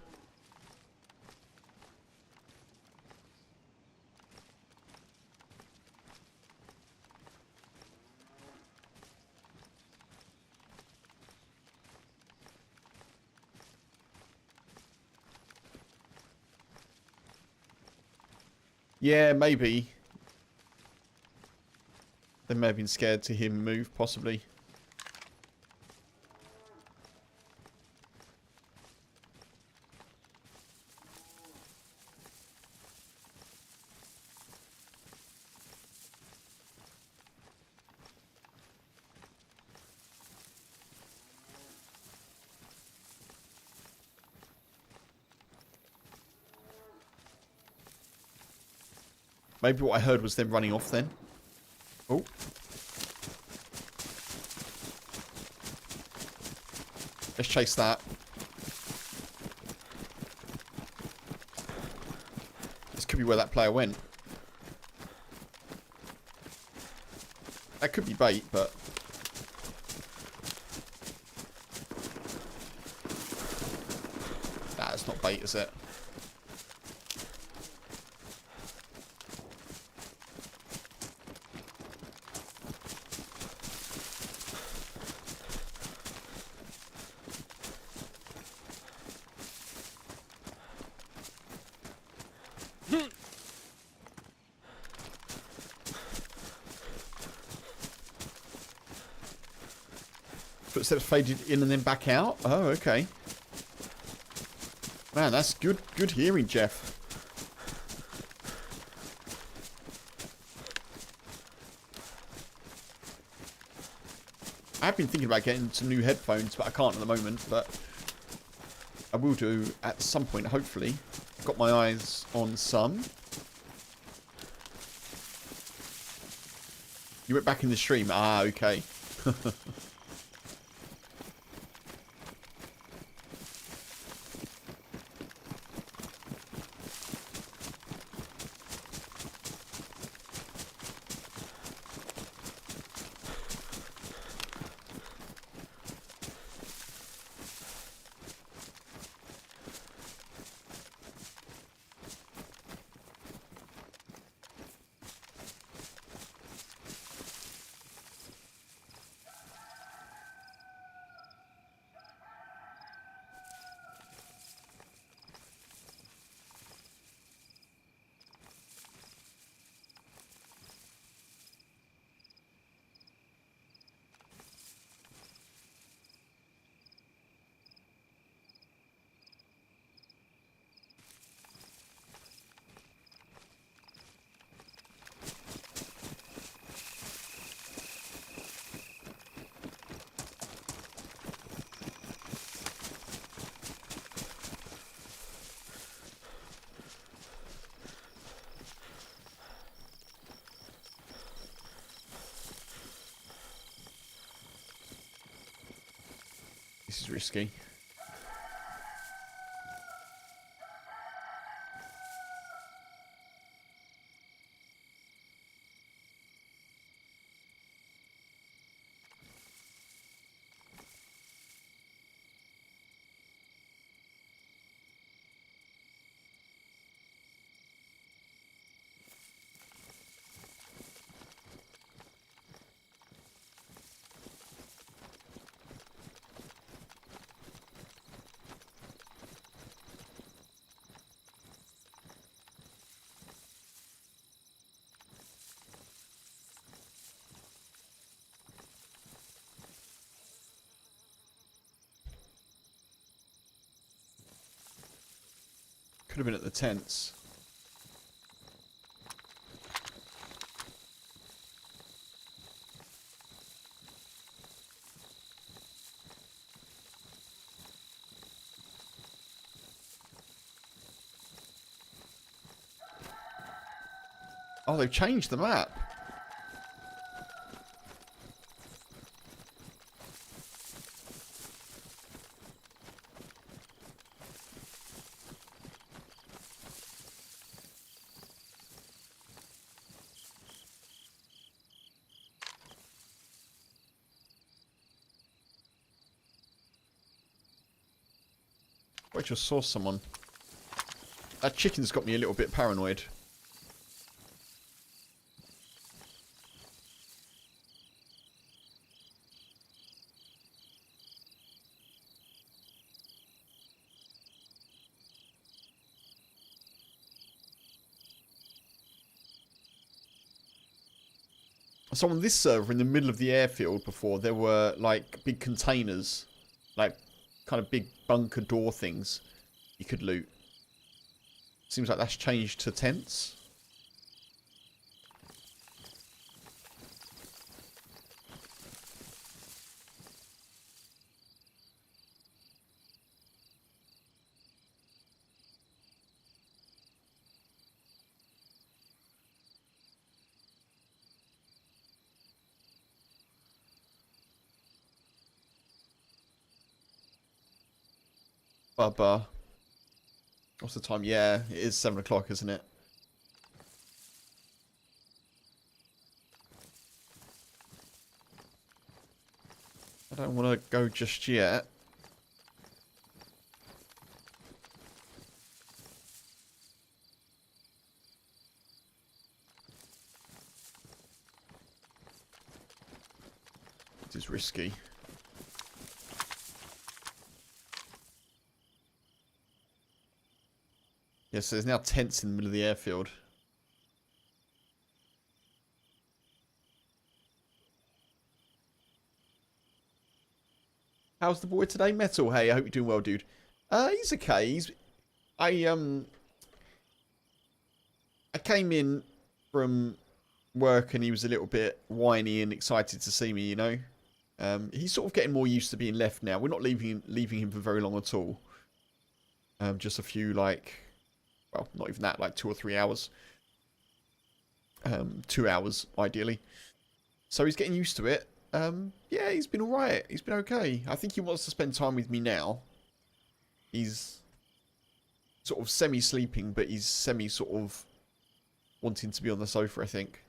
Yeah, maybe. They may have been scared to hear me move, possibly. Maybe what I heard was them running off then. Oh. Let's chase that. This could be where that player went. That could be bait, but... Nah, it's not bait, is it? Footsteps faded in and then back out. Oh, okay. Man, that's good hearing, Jeff. I've been thinking about getting some new headphones, but I can't at the moment. But I will do at some point, hopefully. Got my eyes on some. You went back in the stream. Ah, okay. This is risky. Could have been at the tents. Oh, they've changed the map. I just saw someone. That chicken's got me a little bit paranoid. So on this server, in the middle of the airfield before, there were like big containers, like kind of big bunker door things you could loot. Seems like that's changed to tents. Bubba. What's the time? Yeah, it is 7 o'clock, isn't it? I don't want to go just yet. It is risky. Yes, so there's now tents in the middle of the airfield. How's the boy today? Metal, hey, I hope you're doing well, dude. He's okay. I came in from work and he was a little bit whiny and excited to see me, you know. He's sort of getting more used to being left now. We're not leaving him for very long at all. Just a few, like, well, not even that, like 2 or 3 hours. 2 hours, ideally. So he's getting used to it. Yeah, he's been alright. He's been okay. I think he wants to spend time with me now. He's sort of semi-sleeping, but he's semi-sort of wanting to be on the sofa, I think.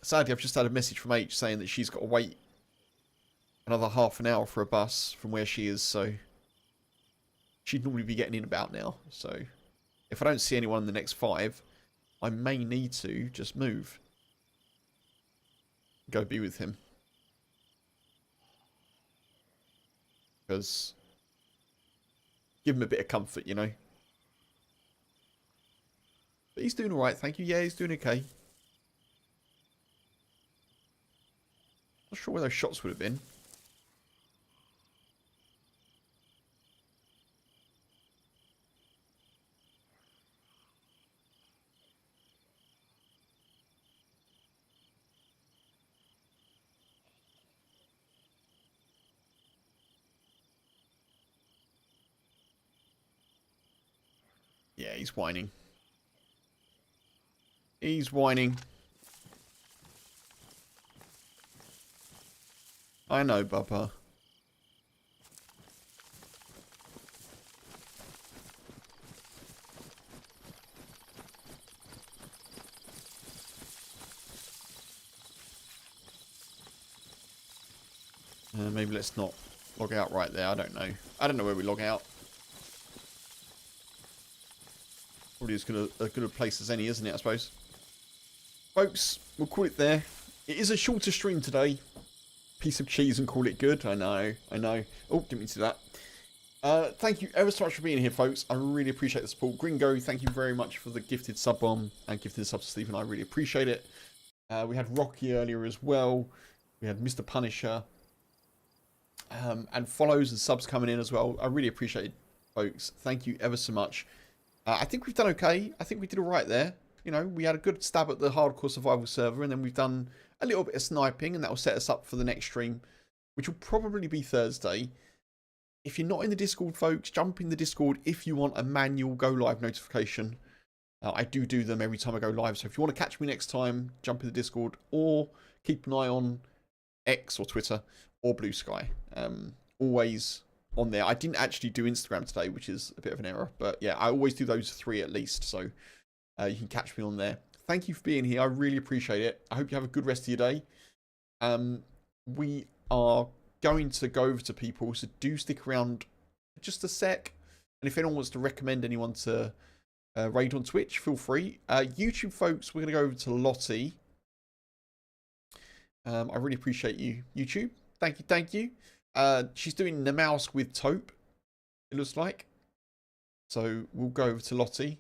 Sadly, I've just had a message from H saying that she's got to wait another half an hour for a bus from where she is, so she'd normally be getting in about now. So if I don't see anyone in the next 5, I may need to just move. Go be with him. Because give him a bit of comfort, you know. But he's doing alright, thank you. Yeah, he's doing okay. Not sure where those shots would have been. Yeah, he's whining. He's whining. I know, Bubba. Maybe let's not log out right there. I don't know. I don't know where we log out. Probably as good a place as any, isn't it, I suppose? Folks, we'll call it there. It is a shorter stream today. Piece of cheese and call it good. I know. Oh, didn't mean to do that. Thank you ever so much for being here, folks. I really appreciate the support. Gringo, thank you very much for the gifted sub bomb and gifted sub to Stephen. I really appreciate it. We had Rocky earlier as well. We had Mr. Punisher. And follows and subs coming in as well. I really appreciate it, folks. Thank you ever so much. I think we've done okay. I think we did all right there. You know, we had a good stab at the hardcore survival server, and then we've done a little bit of sniping, and that will set us up for the next stream, which will probably be Thursday. If you're not in the Discord, folks, jump in the Discord if you want a manual go live notification. I do them every time I go live, so if you want to catch me next time, jump in the Discord, or keep an eye on X or Twitter or Blue Sky. Always on there. I didn't actually do Instagram today, which is a bit of an error, but yeah, I always do those 3 at least, so you can catch me on there. Thank you for being here. I really appreciate it. I hope you have a good rest of your day. We are going to go over to people, so do stick around just a sec. And if anyone wants to recommend anyone to raid on Twitch, feel free. YouTube folks, we're going to go over to Lottie. I really appreciate you, YouTube. Thank you. She's doing the mouse with taupe, it looks like. So we'll go over to Lottie.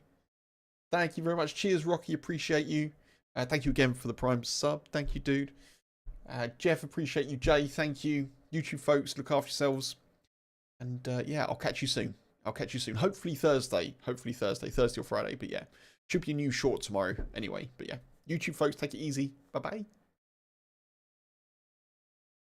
Thank you very much. Cheers, Rocky. Appreciate you. Thank you again for the Prime sub. Thank you, dude. Jeff, appreciate you. Jay, thank you. YouTube folks, look after yourselves. And yeah, I'll catch you soon. Hopefully Thursday. Thursday or Friday. But yeah, should be a new short tomorrow anyway. But yeah, YouTube folks, take it easy. Bye-bye.